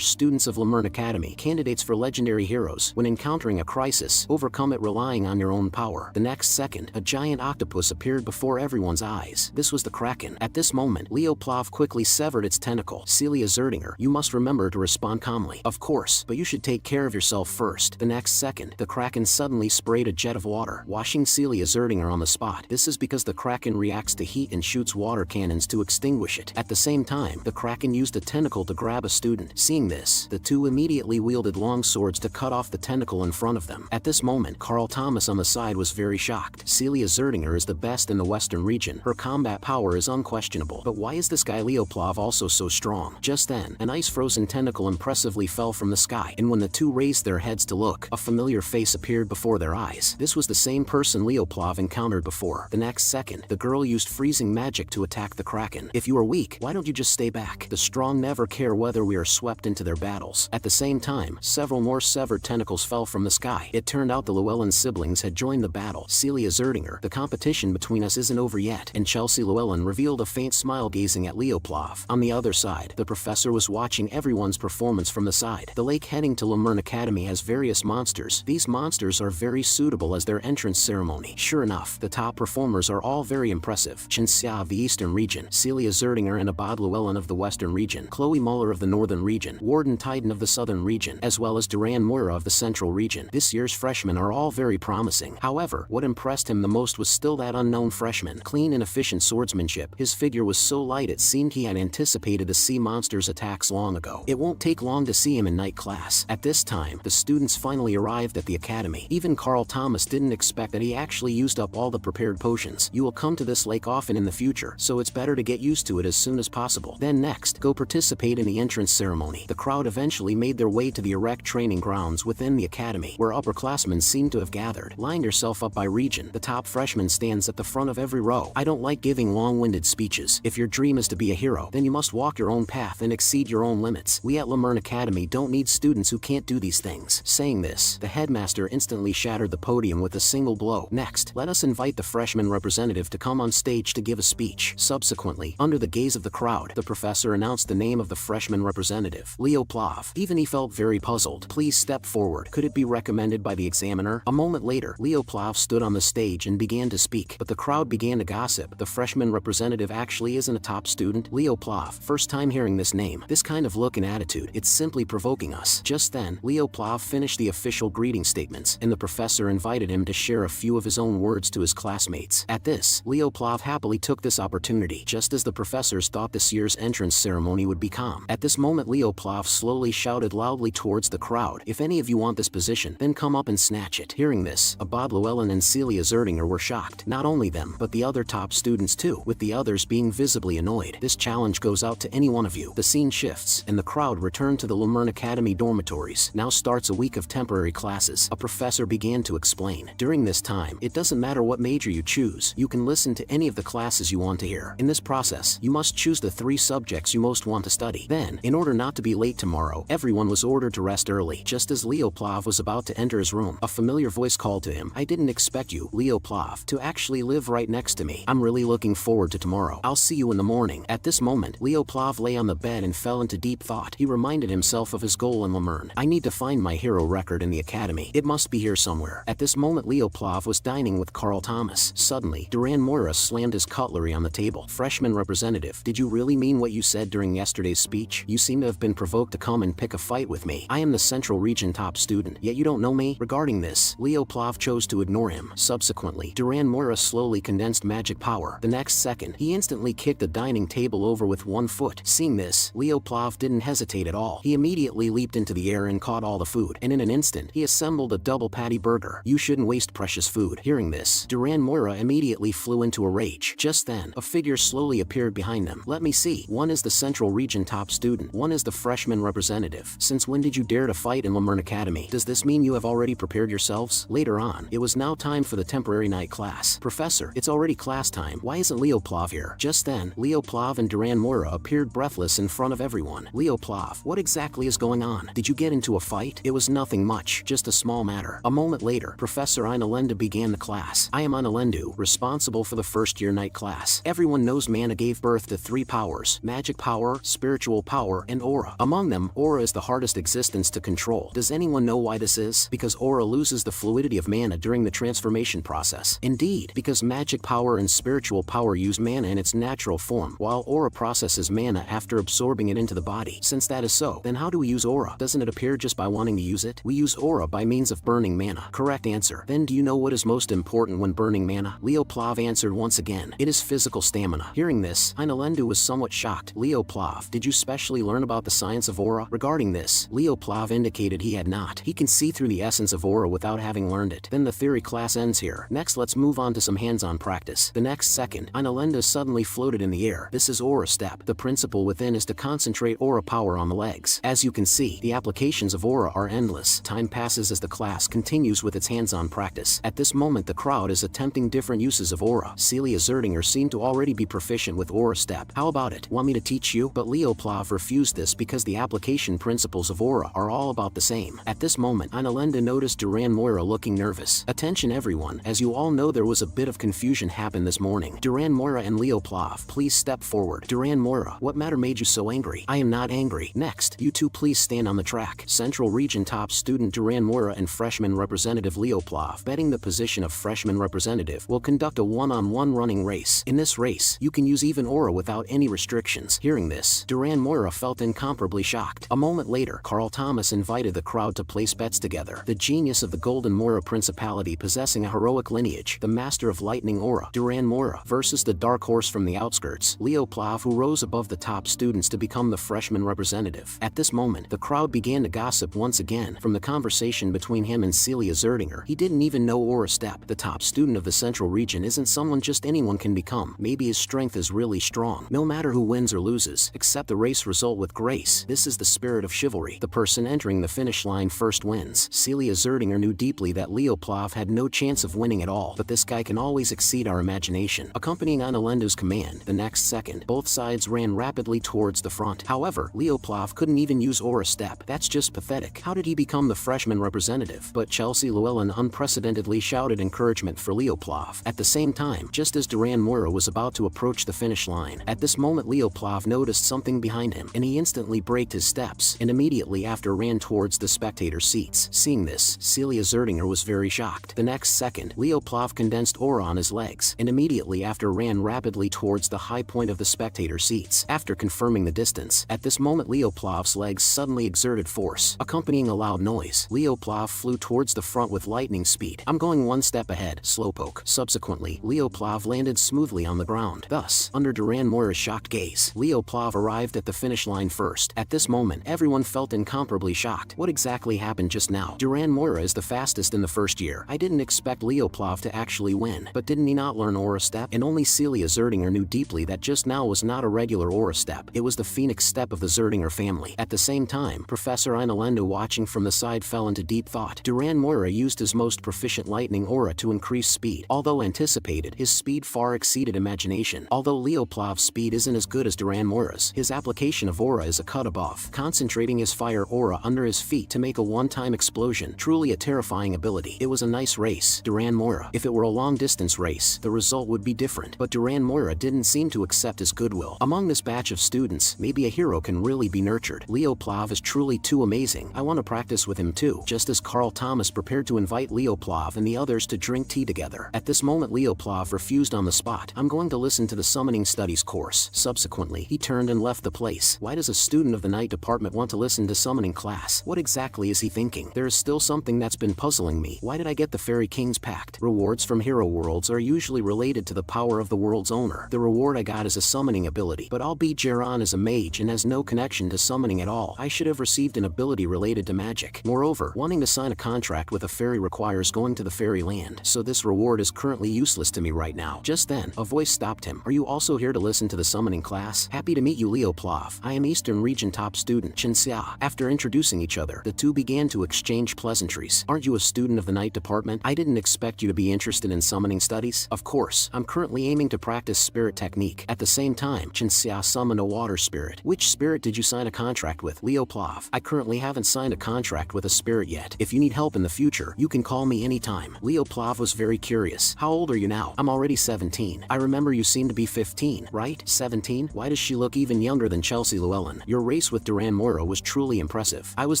students of Lemurn Academy, candidates for legendary heroes. When encountering a crisis, overcome it relying on your own power. The next second, a giant octopus appeared before everyone's eyes. This was the Kraken. At this moment, Leoplav quickly severed its tentacle. Celia Zerdinger, you must remember to respond calmly. Of course, but you should take care of yourself first. The next second, the Kraken suddenly sprayed a jet of water, washing Celia Zerdinger on the spot. This is because the Kraken reacts to heat and shoots water cannons to extinguish it. At the same time, the Kraken used a tentacle to grab a student. Seeing this, the two immediately wielded long swords to cut off the tentacle in front of them. At this moment, Carl Thomas on the side was very shocked. Celia Zerdinger is the best in the Western region. Her combat power is unquestionable. But why is this guy Leoplav also so strong? Just then, an ice-frozen tentacle impressively fell from the sky, and when the two raised their heads to look, a familiar face appeared before their eyes. This was the same person Leoplav encountered before. The next second, the girl used freezing magic to attack the Kraken. If you are weak, why don't you just stay back? The strong never care whether we are swept into their battles. At the same time, several more severed tentacles fell from the sky. It turned out the Llewellyn siblings had joined the battle. Celia Zerdinger, the competition between us isn't over yet, and Chelsea Llewellyn revealed a faint smile gazing at Leoplav. On the other side, the professor was watching everyone's performance from the side. The lake heading to Lemurn Academy has various monsters. These monsters are very suitable as their entrance ceremony. Sure enough, the top performers are all very impressive. Chen Xia of the Eastern region, Celia Zerdinger and Abad Llewellyn of the Western region, Chloe Muller of the Northern region, Warden Titan of the Southern region, as well as Duran Moira of the Central region. This year's freshmen are all very promising. However, what impressed him the most was still that unknown freshman. Clean and efficient swordsmanship. His figure was so light it seemed he had anticipated the sea monster's attacks long ago. It won't take long to see him in night class. At this time, the students finally arrived at the academy. Even Carl Thomas didn't expect that he actually used up all the prepared potions. You will come to this lake often in the future, so it's better to get used to it as soon as possible. Then next, go participate in the entrance ceremony. The crowd eventually made their way to the erect training grounds within the academy, where upperclassmen seem to have gathered. Line yourself up by region. The top freshman stands at the front of every row. I don't like giving long-winded speeches. If your dream is to be a hero, then you must walk your own path and exceed your own limits. We at Lemurn Academy don't need students who can't do these things. Saying this, the headmaster instantly shattered the podium with a single blow. Next, let us invite the freshman representative to come on stage to give a speech. Subsequently, under the gaze of the crowd, the professor announced the name of the freshman representative, Leoplav. Even he felt very puzzled. Please step forward. Could it be recommended by the examiner? A moment later, Leoplav stood on the stage and began to speak, but the crowd began to gossip. The freshman representative actually isn't a top student. Leoplav, first time hearing this name. This kind of look and attitude, it's simply provoking us. Just then, Leoplav finished the official greeting statements, and the professor invited him to share a few of his own words to his classmates. At this, Leoplav happily took this opportunity, just as the professors thought this year's entrance ceremony would be calm. At this moment, Leoplav slowly shouted loudly towards the crowd, if any of you want this position, then come up and snatch it. Hearing this, Abad Llewellyn and Celia Zerdinger were shocked. Not only them, but the other top students too, with the others being visibly annoyed. This challenge goes out to any one of you. The scene shifts, and the crowd returned to the Lemurn Academy dormitories. Now starts a week of temporary classes. A professor began to explain. During this time, it doesn't matter what major you choose, you can listen to any of the classes you want to hear. In this process, you must choose the 3 subjects you most want to study. Then, in order not to be late tomorrow, everyone was ordered to rest early. Just as Leoplav was about to enter his room, a familiar voice called to him. I didn't expect you, Leoplav, to actually live right next to me. I'm really looking forward to tomorrow. I'll see you in the morning. At this moment, Leoplav lay on the bed and fell into deep thought. He reminded himself of his goal in Lemurn. I need to find my hero record in the academy. It must be here somewhere. At this moment, Leoplav was dining with Carl Thomas. Suddenly, Duran Moira slammed his cutlery on the table. Freshman representative, did you really mean what you said during yesterday's speech? You seem to have been provoked to come and pick a fight with me. I am the Central Region top student, yet you don't know me? Regarding this, Leoplav chose to ignore him. Subsequently, Duran Moira slowly condensed magic power. The next second, he instantly kicked the dining table over with one foot. Seeing this, Leoplav didn't hesitate at all. He immediately leaped into the air and caught all the food, and in an instant, he assembled a double patty burger. You shouldn't waste precious food. Hearing this, Duran Moira immediately flew into a rage. Just then, a figure slowly appeared behind them. Let me see. One is the Central Region top student. One is the freshman representative. Since when did you dare to fight in Lemurn Academy? Does this mean you have already prepared yourselves? Later on, it was now time for the temporary night class. Professor, it's already class time. Why isn't Leoplav here? Just then, Leoplav and Duran Moira appeared breathless in front of everyone. Leoplav, what exactly is going on? Did you get into a fight? It was nothing much, just a small matter. A moment later, Professor Inalendu began the class. I am Inalendu, responsible for the first-year night class. Everyone knows mana gave birth to 3 powers: magic power, spiritual power, and aura. Among them, aura is the hardest existence to control. Does anyone know why this is? Because aura loses the fluidity of mana during the transformation process. Indeed, because magic power and spiritual power use mana in its natural form, while aura processes mana after absorbing it into the body. Since that is so, then how do we use aura? Doesn't it appear just by wanting to use it? We use aura by means of burning mana. Correct answer. Then do you know what is most important when burning mana? Leo Plav answered once again. It is physical stamina. Hearing this, Inalendu was somewhat shocked. Leo Plav, did you specially learn about the science of aura? Regarding this, Leo Plav indicated he had not. He can see through the essence of aura without having learned it. Then the theory class ends here. Next, let's move on to some hands-on practice. The next second, Inalendu suddenly floated in the air. This is aura step. The principle within is to concentrate aura power on the legs. As you can see, the applications of aura are endless. Time passes as the class continues with its hands-on practice. At this moment, the crowd is attempting different uses of aura. Celia Zerdinger seemed to already be proficient with aura step. How about it? Want me to teach you? But Leo Plav refused this because the application principles of aura are all about the same. At this moment, Analenda noticed Duran Moira looking nervous. Attention everyone, as you all know there was a bit of confusion happen this morning. Duran Moira and Leo Plav, please step forward. Duran Moira, what matter made you so angry? I am not angry. Next, you two please stand on the track. Central Region top student Duran Moira and freshman representative Leo Plav, betting the position of freshman representative, will conduct a one-on-one running race. In this race, you can use even aura without any restrictions. Hearing this, Duran Moira felt incomparably shocked. A moment later, Carl Thomas invited the crowd to place bets together. The genius of the Golden Moira Principality possessing a heroic lineage, the master of lightning aura, Duran Moira, versus the dark horse from the outskirts, Leo Plav, who rose above the top students to become the freshman representative. At this moment, the crowd began to gossip once again. From the conversation between him and Celia Zerdinger, he didn't even know aura step. The top student of the Central Region isn't someone just anyone can become. Maybe his strength is really strong. No matter who wins or loses, accept the race result with grace. This is the spirit of chivalry. The person entering the finish line first wins. Celia Zerdinger knew deeply that Leo Plav had no chance of winning at all, but this guy can always exceed our imagination. Accompanying Analendo's command, the next second, both sides ran rapidly towards the front. However, Leo Plav couldn't even use aura step. That's just pathetic. How did he become the freshman representative? But Chelsea Llewellyn unprecedentedly shouted encouragement for Leo Plav. At the same time, just as Duran Moira was about to approach the finish line, at this moment Leo Plav noticed something behind him, and he instantly braked his steps, and immediately after ran towards the spectator seats. Seeing this, Celia Zerdinger was very shocked. The next second, Leo Plav condensed aura on his legs, and immediately after ran rapidly towards the high point of the spectator seats. After confirming the distance, at this moment Leo Plav's legs suddenly exerted force. Accompanying a loud noise, Leo Plav flew towards the front with lightning speed. I'm going one step ahead, slowpoke. Subsequently, Leo Plav landed smoothly on the ground. Thus, under Duran Moira's shocked gaze, Leo Plav arrived at the finish line first. At this moment, everyone felt incomparably shocked. What exactly happened just now? Duran Moira is the fastest in the first year. I didn't expect Leo Plav to actually win, but didn't he not learn aura step? And only Celia Zerdinger knew deeply that just now was not a regular aura step. It was the phoenix step of the Zerdinger family. At the same time, Professor Inalendo, watching from the side, fell into deep thought. Duran Moira used his most proficient lightning aura to increase speed. Although anticipated, his speed far exceeded imagination. Although Leo Plav's speed isn't as good as Duran Moira's, his application of aura is a cut above, concentrating his fire aura under his feet to make a one-time explosion. Truly a terrifying ability. It was a nice race, Duran Moira. If it were a long-distance race, the result would be different. But Duran Moira didn't seem to accept his goodwill. Among this batch of students, maybe a hero can really be nurtured. Leo Plav is truly too amazing. I want to practice with him too. Just as Carl Thomas prepared to invite Leo Plav and the others to drink tea together. At this moment, Leo Plav refused on the spot. I'm going to listen to the summoning studies course. Subsequently, he turned and left the place. Why does a student of the night department want to listen to summoning class? What exactly is he thinking? There is still something that's been puzzling me. Why did I get the Fairy King's Pact? Rewards from hero worlds are usually related to the power of the world's owner. The reward I got is a summoning ability, but albeit Jiran is a mage and has no connection to summoning at all, I should have received an ability related to magic. Moreover, wanting to sign a contract with a fairy requires going to the fairy land, so this reward is currently useless to me right now. Just then, a voice stopped him. Are you also here to listen to the summoning class? Happy to meet you, Leo Plav. I am Eastern Region top student Chen Xia. After introducing each other, the two began to exchange pleasantries. Aren't you a student of the night department? I didn't expect you to be interested in summoning studies. Of course, I'm currently aiming to practice spirit technique. At the same time, Chen Xia summoned a water spirit. Which spirit did you sign a contract with? Leo Plav. I currently haven't signed a contract with a spirit yet. If you need help in the future, you can call me anytime. Leo Plav was very curious. How old are you now? I'm already already 17. I remember you seem to be 15, right? 17? Why does she look even younger than Chelsea Llewellyn? Your race with Duran Moira was truly impressive. I was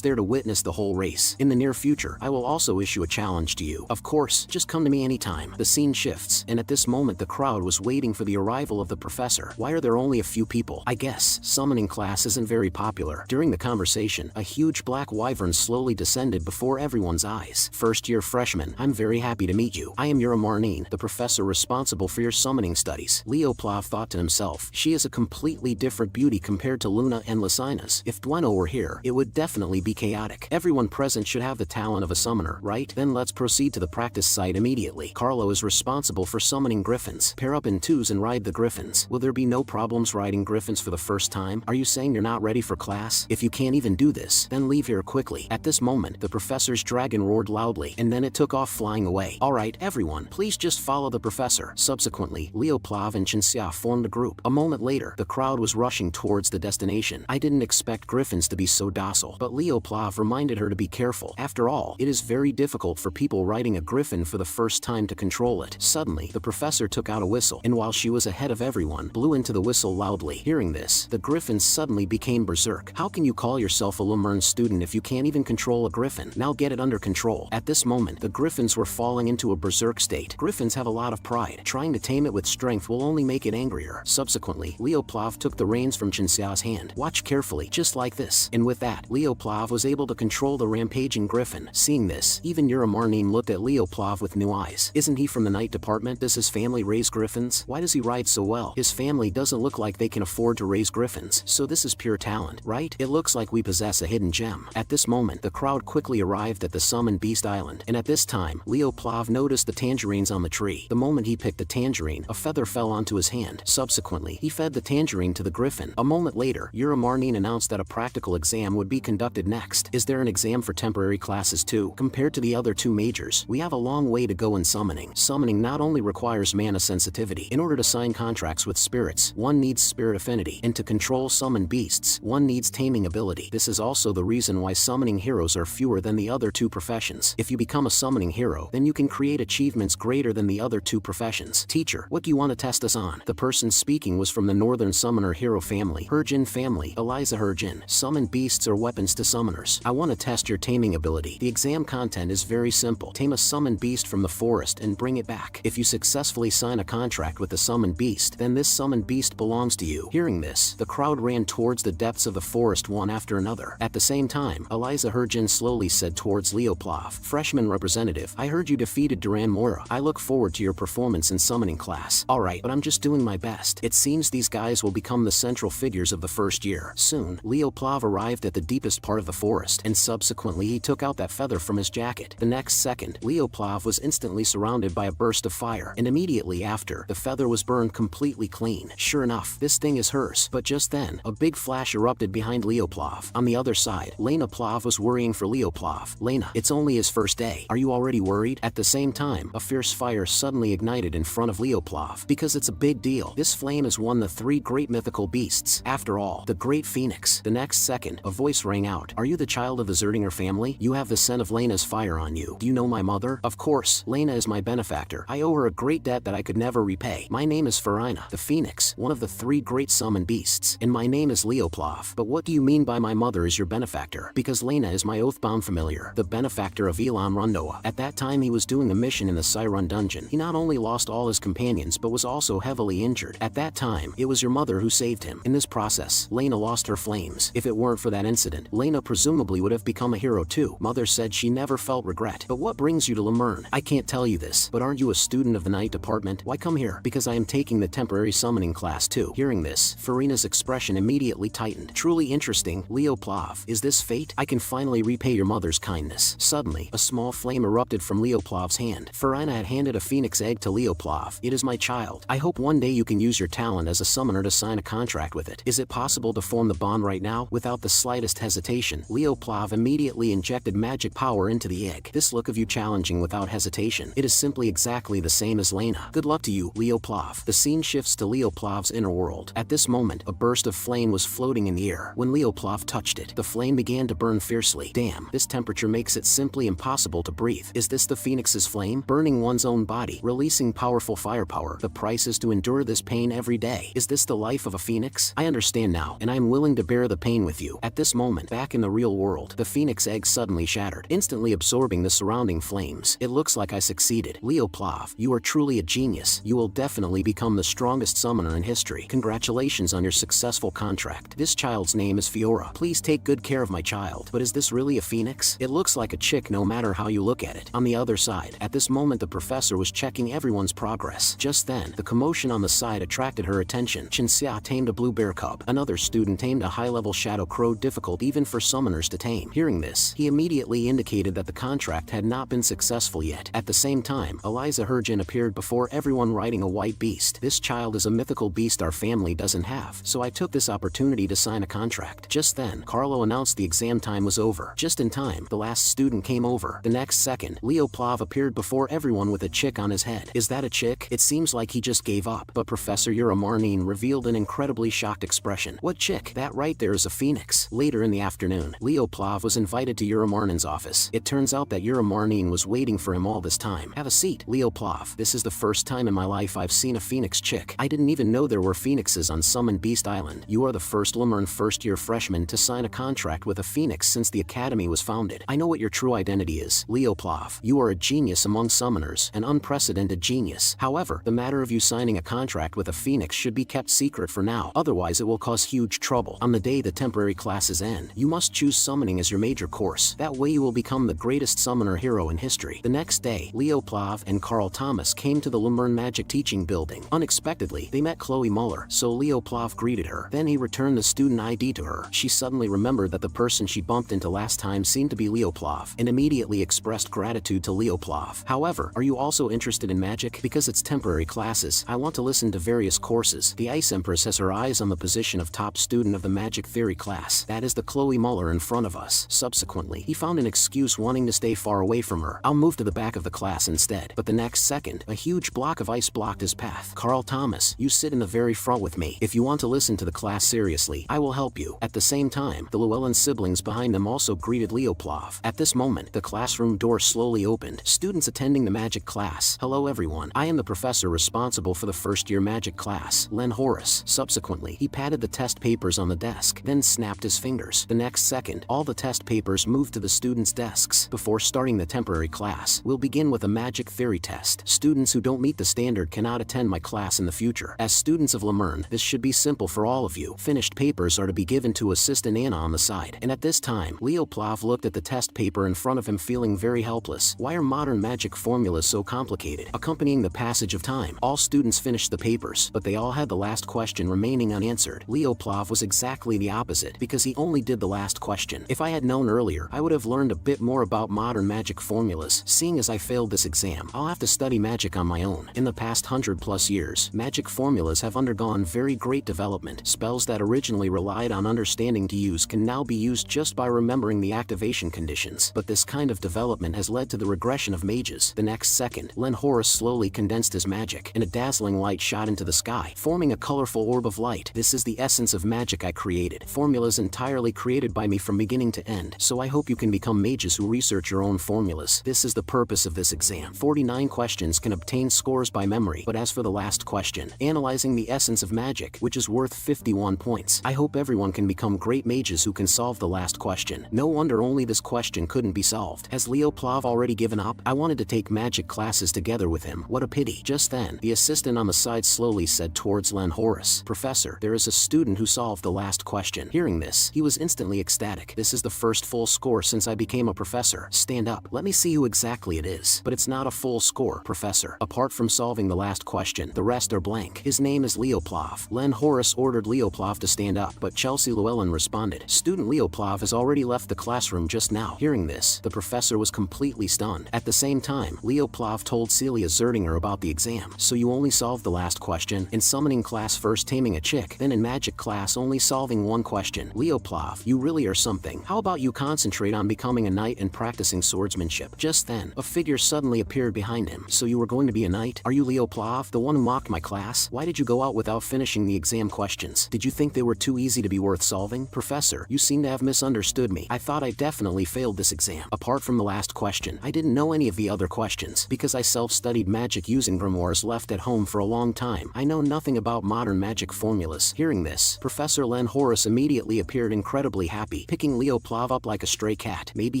there to witness the whole race. In the near future, I will also issue a challenge to you. Of course, just come to me anytime. The scene shifts, and at this moment the crowd was waiting for the arrival of the professor. Why are there only a few people? I guess summoning class isn't very popular. During the conversation, a huge black wyvern slowly descended before everyone's eyes. First-year freshman, I'm very happy to meet you. I am Yura Marnine, the professor responsible for your summoning studies. Leoplav thought to himself, she is a completely different beauty compared to Luna and Lacinas. If Dueno were here, it would definitely be chaotic. Everyone present should have the talent of a summoner, right? Then let's proceed to the practice site immediately. Carlo is responsible for summoning griffins. Pair up in twos and ride the griffins. Will there be no problems riding griffins for the first time? Are you saying you're not ready for class? If you can't even do this, then leave here quickly. At this moment, the professor's dragon roared loudly, and then it took off flying away. Alright, everyone, please just follow the professor. Subsequently, Leoplav and Chinxia formed a group. A moment later, the crowd was rushing towards the destination. I didn't expect griffins to be so docile, but Leoplav reminded her to be careful. After all, it is very difficult for people riding a griffin for the first time to control it. Suddenly, the professor took out a whistle, and while she was ahead of everyone, blew into the whistle loudly. Hearing this, the griffins suddenly became berserk. How can you call yourself a Lemurn student if you can't even control a griffin? Now get it under control. At this moment, the griffins were falling into a berserk state. Griffins have a lot of pride. Trying to tame it with strength will only make it angrier. Subsequently, Leoplav took the reins from Chinxia's hand. Watch carefully, just like this. And with that, Leoplav was able to control the rampaging griffin. Seeing this, even Yura Marnine looked at Leoplav with new eyes. Isn't he from the night department? Does his family raise griffins? Why does he ride so well? His family doesn't look like they can afford to raise griffins, so this is pure talent, right? It looks like we possess a hidden gem. At this moment, the crowd quickly arrived at the Summon Beast Island, and at this time, Leoplav noticed the tangerines on the tree. The moment he picked the tangerine, a feather fell onto his hand. Subsequently, he fed the tangerine to the griffin. A moment later, Yura Marnine announced that a practical exam would be conducted next. Is there an exam for temporary classes too? Compared to the other two majors, we have a long way to go in summoning. Summoning not only requires mana sensitivity. In order to sign contracts with spirits, one needs spirit affinity, and to control summon beasts, one needs taming ability. This is also the reason why summoning heroes are fewer than the other two professions. If you become a summoning hero, then you can create achievements greater than the other two professions. Teacher, what do you want to test us on? The person speaking was from the Northern Summoner Hero family. Herjin family, Eliza Herjin. Summon beasts or weapons to summoners. I want to test your taming ability. The exam content is very simple. Tame a summoned beast from the forest and bring it back. If you successfully sign a contract with the summoned beast, then this summoned beast belongs to you. Hearing this, the crowd ran towards the depths of the forest one after another. At the same time, Eliza Herjin slowly said towards Leoplav, freshman representative, I heard you defeated Duran Moira. I look forward to your performance in summoning class. Alright, but I'm just doing my best. It seems these guys will become the central figures of the first year. Soon, Leoplav arrived at the deepest part of the forest, and subsequently he took out that feather from his jacket. The next second, Leoplav was instantly surrounded by a burst of fire, and immediately after, the feather was burned completely clean. Sure enough, this thing is hers. But just then, a big flash erupted behind Leoplav. On the other side, Lena Plav was worrying for Leoplav. Lena, it's only his first day. Are you already worried? At the same time, a fierce fire suddenly ignited in front of Leoplav. Because it's a big deal. This flame is one of the three great mythical beasts. After all, the Great Phoenix. The next second, a voice rang out. Are you the child of the Zerdinger family? You have the scent of Lena's fire on you. Do you know my mother? Of course, Lena is my benefactor. I owe her a great debt that I could never repay. My name is Farina, the Phoenix, one of the three great summon beasts, and my name is Leoplav. But what do you mean by my mother is your benefactor? Because Lena is my oathbound familiar, the benefactor of Elam Rundoa. At that time he was doing a mission in the Siron dungeon. He not only lost all his companions but was also heavily injured. At that time, it was your mother who saved him. In this process, Lena lost her flames. If it weren't for that incident, Lena presumably would have become a hero too. Mother said she never felt regret. But what brings you to Lemurn? I can't tell you this, but aren't you a student of the night department? Why come here? Because I am taking the temporary summoning class too. Hearing this, Farina's expression immediately tightened. Truly interesting, Leoplav. Is this fate? I can finally repay your mother's kindness. Suddenly, a small flame erupted from Leoplav's hand. Farina had handed a phoenix egg to Leoplav. It is my child. I hope one day you can use your talent as a summoner to sign a contract with it. Is it possible to form the bond right now? Without the slightest hesitation, Leoplav immediately injected magic power into the egg. This look of you challenging without hesitation. It is simply exactly the same as Lena. Good luck to you, Leoplav. The scene shifts to Leoplav's inner world. At this moment, a burst of flame was floating in the air. When Leoplav touched it, the flame began to burn fiercely. Damn, this temperature makes it simply impossible to breathe. Is this the Phoenix's flame? Burning one's own body, releasing having powerful firepower. The price is to endure this pain every day. Is this the life of a phoenix? I understand now, and I am willing to bear the pain with you. At this moment, back in the real world, the phoenix egg suddenly shattered, instantly absorbing the surrounding flames. It looks like I succeeded. Leo Plav, you are truly a genius. You will definitely become the strongest summoner in history. Congratulations on your successful contract. This child's name is Fiora. Please take good care of my child. But is this really a phoenix? It looks like a chick no matter how you look at it. On the other side, at this moment the professor was checking everyone's progress. Just then, the commotion on the side attracted her attention. Chinxia tamed a blue bear cub. Another student tamed a high-level shadow crow, difficult even for summoners to tame. Hearing this, he immediately indicated that the contract had not been successful yet. At the same time, Eliza Herjin appeared before everyone riding a white beast. This child is a mythical beast our family doesn't have, so I took this opportunity to sign a contract. Just then, Carlo announced the exam time was over. Just in time, the last student came over. The next second, Leo Plav appeared before everyone with a chick on his head. Is that a chick? It seems like he just gave up. But Professor Uramarnin revealed an incredibly shocked expression. What chick? That right there is a phoenix. Later in the afternoon, Leo Plav was invited to Uramarnin's office. It turns out that Uramarnin was waiting for him all this time. Have a seat, Leo Plav. This is the first time in my life I've seen a phoenix chick. I didn't even know there were phoenixes on Summon Beast Island. You are the first Lemurn first-year freshman to sign a contract with a phoenix since the academy was founded. I know what your true identity is, Leo Plav. You are a genius among summoners, an unprecedented genius. However, the matter of you signing a contract with a phoenix should be kept secret for now, otherwise it will cause huge trouble. On the day the temporary classes end, you must choose summoning as your major course. That way you will become the greatest summoner hero in history. The next day, Leo Plav and Carl Thomas came to the Lemurn Magic Teaching Building. Unexpectedly, they met Chloe Muller, so Leo Plav greeted her. Then he returned the student ID to her. She suddenly remembered that the person she bumped into last time seemed to be Leo Plav, and immediately expressed gratitude to Leo Plav. However, are you also interested in magic? Because it's temporary classes, I want to listen to various courses. The Ice Empress has her eyes on the position of top student of the magic theory class. That is the Chloe Muller in front of us. Subsequently, he found an excuse wanting to stay far away from her. I'll move to the back of the class instead. But the next second, a huge block of ice blocked his path. Carl Thomas, you sit in the very front with me. If you want to listen to the class seriously, I will help you. At the same time, the Llewellyn siblings behind them also greeted Leo Plav. At this moment, the classroom door slowly opened. Students attending the magic class. Hello everyone. I am the professor responsible for the first-year magic class, Len Horace. Subsequently, he patted the test papers on the desk, then snapped his fingers. The next second, all the test papers moved to the students' desks. Before starting the temporary class, we'll begin with a magic theory test. Students who don't meet the standard cannot attend my class in the future. As students of Lemurn, this should be simple for all of you. Finished papers are to be given to Assistant Anna on the side. And at this time, Leo Plav looked at the test paper in front of him feeling very helpless. Why are modern magic formulas so complicated? Accompanying the passage of time, all students finished the papers, but they all had the last question remaining unanswered. Leo Plav was exactly the opposite, because he only did the last question. If I had known earlier, I would have learned a bit more about modern magic formulas. Seeing as I failed this exam, I'll have to study magic on my own. In the past 100+ years, magic formulas have undergone very great development. Spells that originally relied on understanding to use can now be used just by remembering the activation conditions. But this kind of development has led to the regression of mages. The next second, Len Horace slowly condensed his magic, and a dazzling light shot into the sky, forming a colorful orb of light. This is the essence of magic I created. Formulas entirely created by me from beginning to end, so I hope you can become mages who research your own formulas. This is the purpose of this exam. 49 questions can obtain scores by memory, but as for the last question, analyzing the essence of magic, which is worth 51 points. I hope everyone can become great mages who can solve the last question. No wonder only this question couldn't be solved. Has Leo Plav already given up? I wanted to take magic classes together with him. What a pity. Just then, the assistant on the side slowly said towards Len Horace, Professor, there is a student who solved the last question. Hearing this, he was instantly ecstatic. This is the first full score since I became a professor. Stand up. Let me see who exactly it is. But it's not a full score, Professor. Apart from solving the last question, the rest are blank. His name is Leo Plav. Len Horace ordered Leo Plav to stand up, but Chelsea Llewellyn responded, Student Leo Plav has already left the classroom just now. Hearing this, the professor was completely stunned. At the same time, Leo Plav told Celia Zerdinger about the exam. So you only solved the last question? In summoning class first taming a chick, then in magic class only solving one question. Leo Plav, you really are something. How about you concentrate on becoming a knight and practicing swordsmanship? Just then, a figure suddenly appeared behind him. So you were going to be a knight? Are you Leo Plav, the one who mocked my class? Why did you go out without finishing the exam questions? Did you think they were too easy to be worth solving? Professor, you seem to have misunderstood me. I thought I definitely failed this exam. Apart from the last question, I didn't know any of the other questions, because I self-studied magic using grimoires left at home for a long time. I know nothing about modern magic formulas. Hearing this, Professor Len Horace immediately appeared incredibly happy, picking Leo Plov up like a stray cat. Maybe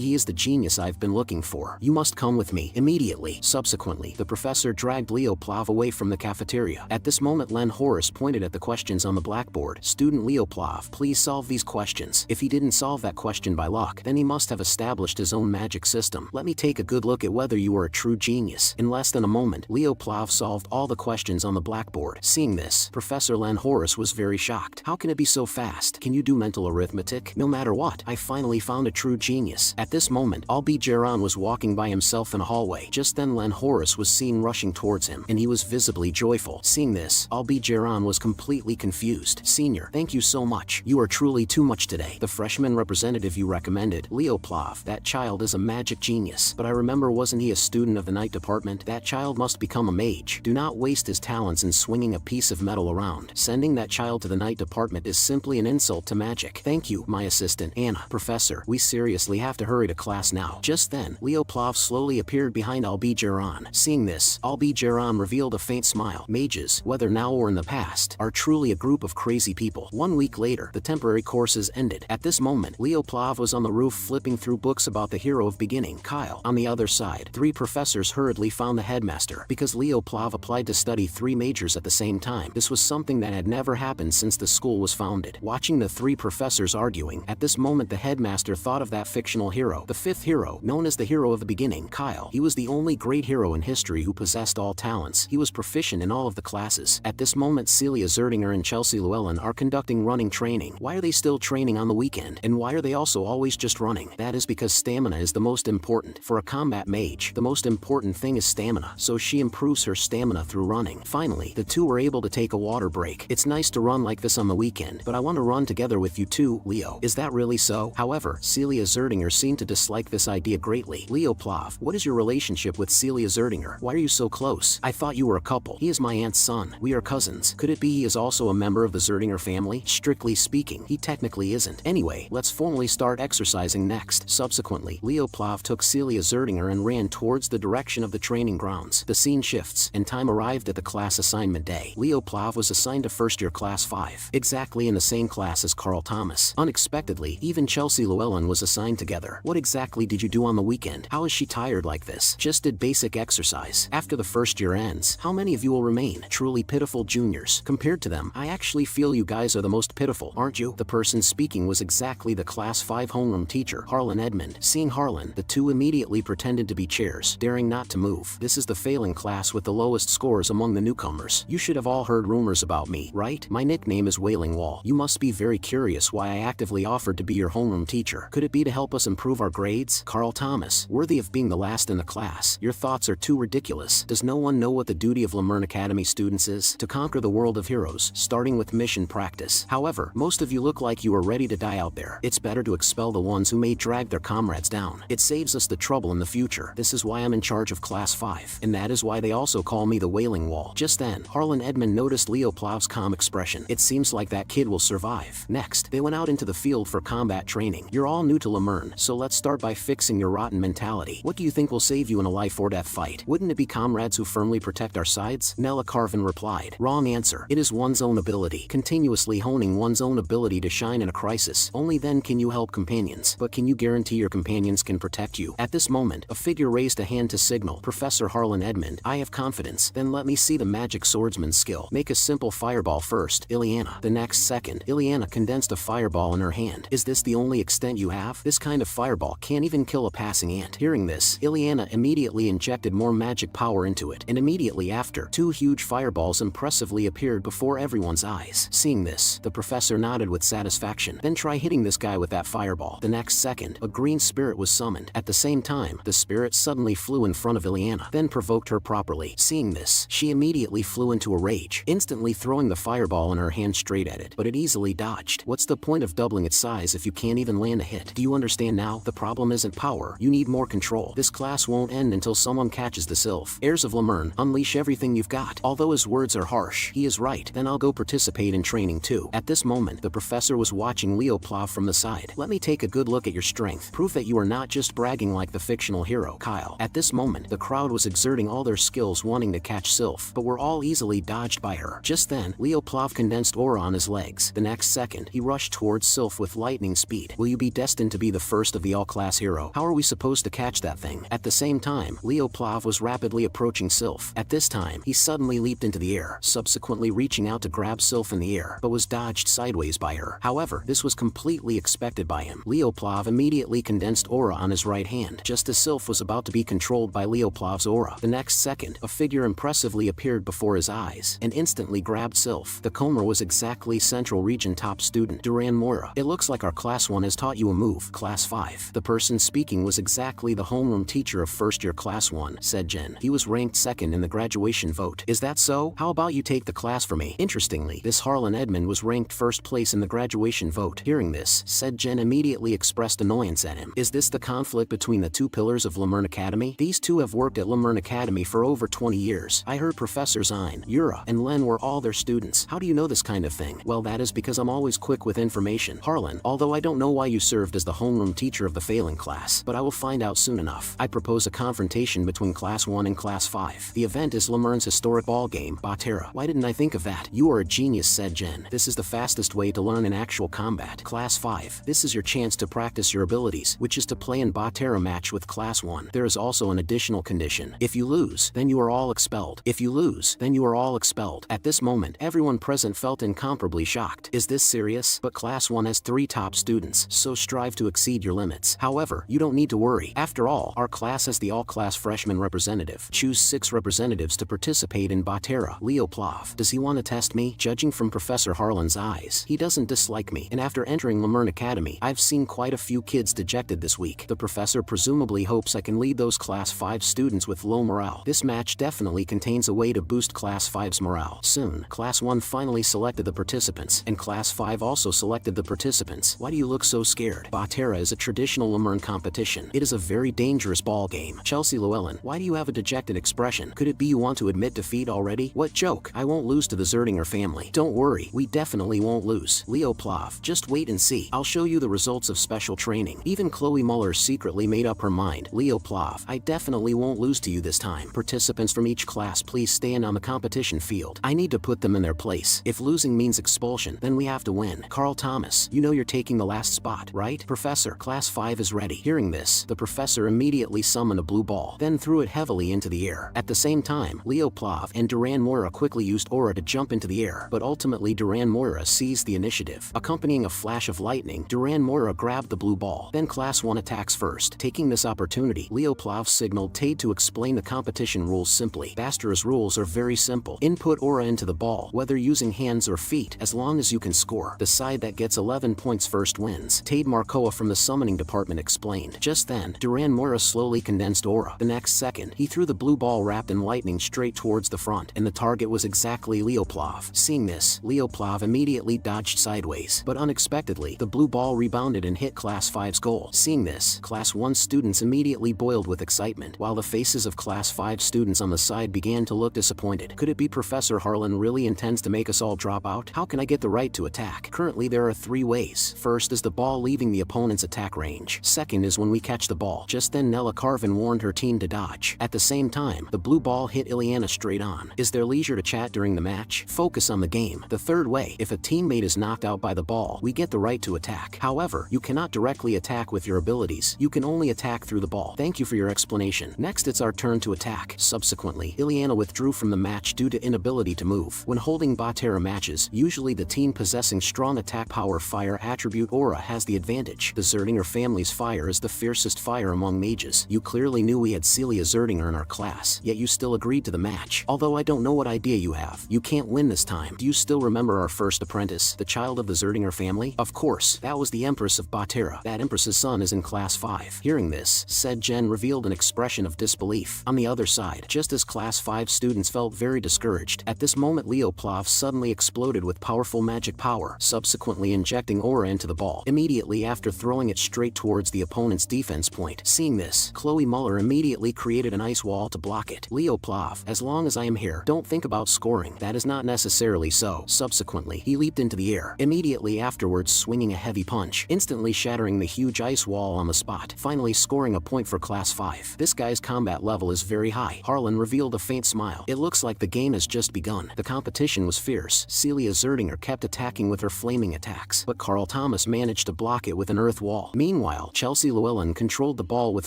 he is the genius I've been looking for. You must come with me immediately. Subsequently, the professor dragged Leo Plov away from the cafeteria. At this moment, Len Horace pointed at the questions on the blackboard. Student Leo Plov, please solve these questions. If he didn't solve that question by luck, then he must have established his own magic system. Let me take a good look at whether you are a true genius. In less than a moment, Leo Plov solved all the questions on the blackboard. Seeing this, Professor Len Horace was very shocked. How can it be so fast? Can you do mental arithmetic? No matter what, I finally found a true genius. At this moment, Albi Geron was walking by himself in a hallway. Just then Len Horace was seen rushing towards him, and he was visibly joyful. Seeing this, Albi Geron was completely confused. Senior, thank you so much. You are truly too much today. The freshman representative you recommended, Leo Plov, that child is a magic genius. But I remember, wasn't he a student of the night department? That child must become a mage. Do not waste his talents in swinging a piece of metal around. Sending that child to the night department is simply an insult to magic. Thank you, my assistant, Anna. Professor, we seriously have to hurry to class now. Just then, Leo Plov slowly appeared behind Albi Geron. Seeing this, Albi Geron revealed a faint smile. Mages, whether now or in the past, are truly a group of crazy people. 1 week later, the temporary courses ended. At this moment, Leo Plov was on the roof flipping through books about the hero of beginning, Kyle. On the other side, 3 professors hurriedly found the headmaster, because Leo Plov applied to study 3 majors at the same time. This was something that had never happened since the school was founded. Watching the 3 professors arguing, at this moment the headmaster thought of that fictional hero, the 5th hero, known as the hero of the beginning, Kyle. He was the only great hero in history who possessed all talents. He was proficient in all of the classes. At this moment, Celia Zerdinger and Chelsea Llewellyn are conducting running training. Why are they still training on the weekend? And why are they also always just running? That is because stamina is the most important. For a combat mage, the most important thing is stamina, so she improves her stamina through running. Finally, the 2 were able to take a water break. It's nice to run like this on the weekend, but I want to run together with you too, Leo. Is that really so? However, Celia Zerdinger seemed to dislike this idea greatly. Leo Plov, what is your relationship with Celia Zerdinger? Why are you so close? I thought you were a couple. He is my aunt's son. We are cousins. Could it be he is also a member of the Zerdinger family? Strictly speaking, he technically isn't. Anyway, let's formally start exercising next. Subsequently, Leo Plov took Celia Zerdinger and ran towards the direction of the training grounds. The scene shifts, and time arrived at the class assignment day. Leo Plov was assigned to first-year class 5, exactly in the same class as Carl Thomas. Unexpectedly, even Chelsea Llewellyn was assigned together. What exactly did you do on the weekend? How is she tired like this? Just did basic exercise. After the first year ends, how many of you will remain? Truly pitiful juniors. Compared to them, I actually feel you guys are the most pitiful, aren't you? The person speaking was exactly the class 5 homeroom teacher, Harlan Edmond. Seeing Harlan, the 2 immediately pretended to be chairs, daring not to move. This is the failing class with the lowest scores among the newcomers. You should have all heard rumors about me, right? My nickname is Wailing Wall. You must be very curious why I actively offered to be your homeroom teacher. Could it be to help us improve our grades? Carl Thomas, worthy of being the last in the class. Your thoughts are too ridiculous. Does no one know what the duty of Lemern Academy students is? To conquer the world of heroes, starting with mission practice. However, most of you look like you are ready to die out there. It's better to expel the ones who may drag their comrades down. It saves us the trouble in the future. This is why I'm in charge of class 5, and that is why they also call me the Wailing Wall. Just then, Harlan Edmond noticed Leo Plov's calm expression. It seems like that kid will survive. Next, they went out into the field for combat training. You're all new to Lemern, so let's start by fixing your rotten mentality. What do you think will save you in a life or death fight? Wouldn't it be comrades who firmly protect our sides? Nella Carvin replied. Wrong answer. It is one's own ability. Continuously honing one's own ability to shine in a crisis. Only then can you help companions. But can you guarantee your companions can protect you? At this moment, a figure raised a hand to signal. Professor Harlan Edmond, I have confidence. Then let me see the magic swordsman's skill. Make a simple fireball first, Ileana. The next second, Ileana condensed a fireball in her hand. Is this the only extent you have? This kind of fireball can't even kill a passing ant. Hearing this, Ileana immediately injected more magic power into it, and immediately after, 2 huge fireballs impressively appeared before everyone's eyes. Seeing this, the professor nodded with satisfaction. Then try hitting this guy with that fireball. The next second, a green spirit was summoned. At the same time, the spirit suddenly flew in front of Ileana, then provoked her properly. Seeing this, she immediately flew into a rage, instantly throwing the fireball in her hand straight at it, but it easily dodged. What's the point of doubling its size if you can't even land a hit? Do you understand now? The problem isn't power, you need more control. This class won't end until someone catches the sylph. Heirs of Lemern, unleash everything you've got. Although his words are harsh, he is right. Then I'll go participate in training too. At this moment, the professor was watching Leo Plov from the side. Let me take a good look at your strength. Prove that you are not just bragging like the fictional hero, Kyle. At this moment, the crowd was exerting exerting all their skills wanting to catch Sylph, but were all easily dodged by her. Just then, Leoplav condensed aura on his legs. The next second, he rushed towards Sylph with lightning speed. Will you be destined to be the first of the all-class hero? How are we supposed to catch that thing? At the same time, Leoplav was rapidly approaching Sylph. At this time, he suddenly leaped into the air, subsequently reaching out to grab Sylph in the air, but was dodged sideways by her. However, this was completely expected by him. Leoplav immediately condensed aura on his right hand, just as Sylph was about to be controlled by Leoplav's aura. The next second, a figure impressively appeared before his eyes, and instantly grabbed Sylph. The Comer was exactly Central Region top student Duran Moira. It looks like our Class 1 has taught you a move, Class 5. The person speaking was exactly the homeroom teacher of first-year Class 1, said Jen. He was ranked second in the graduation vote. Is that so? How about you take the class for me? Interestingly, this Harlan Edmund was ranked first place in the graduation vote. Hearing this, said Jen immediately expressed annoyance at him. Is this the conflict between the two pillars of Lemurn Academy? These two have worked at Lemurn Academy for over 20 years. I heard Professors Ein, Yura, and Len were all their students. How do you know this kind of thing? Well, that is because I'm always quick with information. Harlan, although I don't know why you served as the homeroom teacher of the failing class, but I will find out soon enough. I propose a confrontation between Class 1 and Class 5. The event is Lemurn's historic ball game, Batera. Why didn't I think of that? You are a genius, said Jen. This is the fastest way to learn in actual combat. Class 5. This is your chance to practice your abilities, which is to play in Batera match with Class 1. There is also an additional condition. If you lose, then you are all expelled. If you lose, then you are all expelled. At this moment, everyone present felt incomparably shocked. Is this serious? But Class 1 has 3 top students, so strive to exceed your limits. However, you don't need to worry. After all, our class has the all-class freshman representative. Choose 6 representatives to participate in Batera. Leoplav. Does he want to test me? Judging from Professor Harlan's eyes, he doesn't dislike me. And after entering Lemurn Academy, I've seen quite a few kids dejected this week. The professor presumably hopes I can lead those Class 5 students with low morale. This match definitely contains a way to boost Class 5's morale. Soon, Class 1 finally selected the participants, and Class 5 also selected the participants. Why do you look so scared? Batera is a traditional Lemurn competition. It is a very dangerous ball game. Chelsea Llewellyn, why do you have a dejected expression? Could it be you want to admit defeat already? What joke? I won't lose to the Zerdinger family. Don't worry, we definitely won't lose. Leoplav, just wait and see. I'll show you the results of special training. Even Chloe Muller secretly made up her mind. Leoplav, I definitely won't lose to you this time. Participants from each class, please stand on the competition field. I need to put them in their place. If losing means expulsion, then we have to win. Carl Thomas, you know you're taking the last spot, right? Professor, Class 5 is ready. Hearing this, the professor immediately summoned a blue ball, then threw it heavily into the air. At the same time, Leoplav and Duran Moira quickly used aura to jump into the air, but ultimately Duran Moira seized the initiative. Accompanying a flash of lightning, Duran Moira grabbed the blue ball. Then Class 1 attacks first. Taking this opportunity, Leoplav signaled Tade to explain the competition rules simply. Bastera's rules are very simple. Input aura into the ball, whether using hands or feet, as long as you can score. The side that gets 11 points first wins. Tade Marcoa from the summoning department explained. Just then, Duran Moira slowly condensed aura. The next second, he threw the blue ball wrapped in lightning straight towards the front, and the target was exactly Leoplav. Seeing this, Leoplav immediately dodged sideways, but unexpectedly, the blue ball rebounded and hit Class 5's goal. Seeing this, Class 1 students immediately boiled with excitement, while the faces of Class 5 students on the side began to look disappointed. Could it be Professor Harlan really intends to make us all drop out? How can I get the right to attack? Currently, there are 3 ways. First is the ball leaving the opponent's attack range. Second is when we catch the ball. Just then Nella Carvin warned her team to dodge. At the same time, the blue ball hit Ileana straight on. Is there leisure to chat during the match? Focus on the game. The third way, if a teammate is knocked out by the ball, we get the right to attack. However, you cannot directly attack with your abilities. You can only attack through the ball. Thank you for your explanation. Next, it's our turn to attack. Subsequently, Ileana withdrew from the match due to inability to move. When holding Batera matches, usually the team possessing strong attack power fire attribute aura has the advantage. The Zerdinger family's fire is the fiercest fire among mages. You clearly knew we had Celia Zerdinger in our class, yet you still agreed to the match. Although I don't know what idea you have. You can't win this time. Do you still remember our first apprentice, the child of the Zerdinger family? Of course, that was the Empress of Batera. That Empress's son is in Class 5. Hearing this, said Jen revealed an expression of disbelief. On the other side, just as Class 5 students felt very discouraged, at this moment Leoplav suddenly exploded with powerful magic power, subsequently injecting aura into the ball, immediately after throwing it straight towards the opponent's defense point. Seeing this, Chloe Muller immediately created an ice wall to block it. Leoplav, as long as I am here, don't think about scoring. That is not necessarily so. Subsequently, he leaped into the air, immediately afterwards swinging a heavy punch, instantly shattering the huge ice wall on the spot, finally scoring a point for Class 5. This guy's combat level is very high. Harlan revealed a faint smile. It looks like the game has just begun. The competition was fierce. Celia Zerdinger kept attacking with her flaming attacks, but Carl Thomas managed to block it with an earth wall. Meanwhile, Chelsea Llewellyn controlled the ball with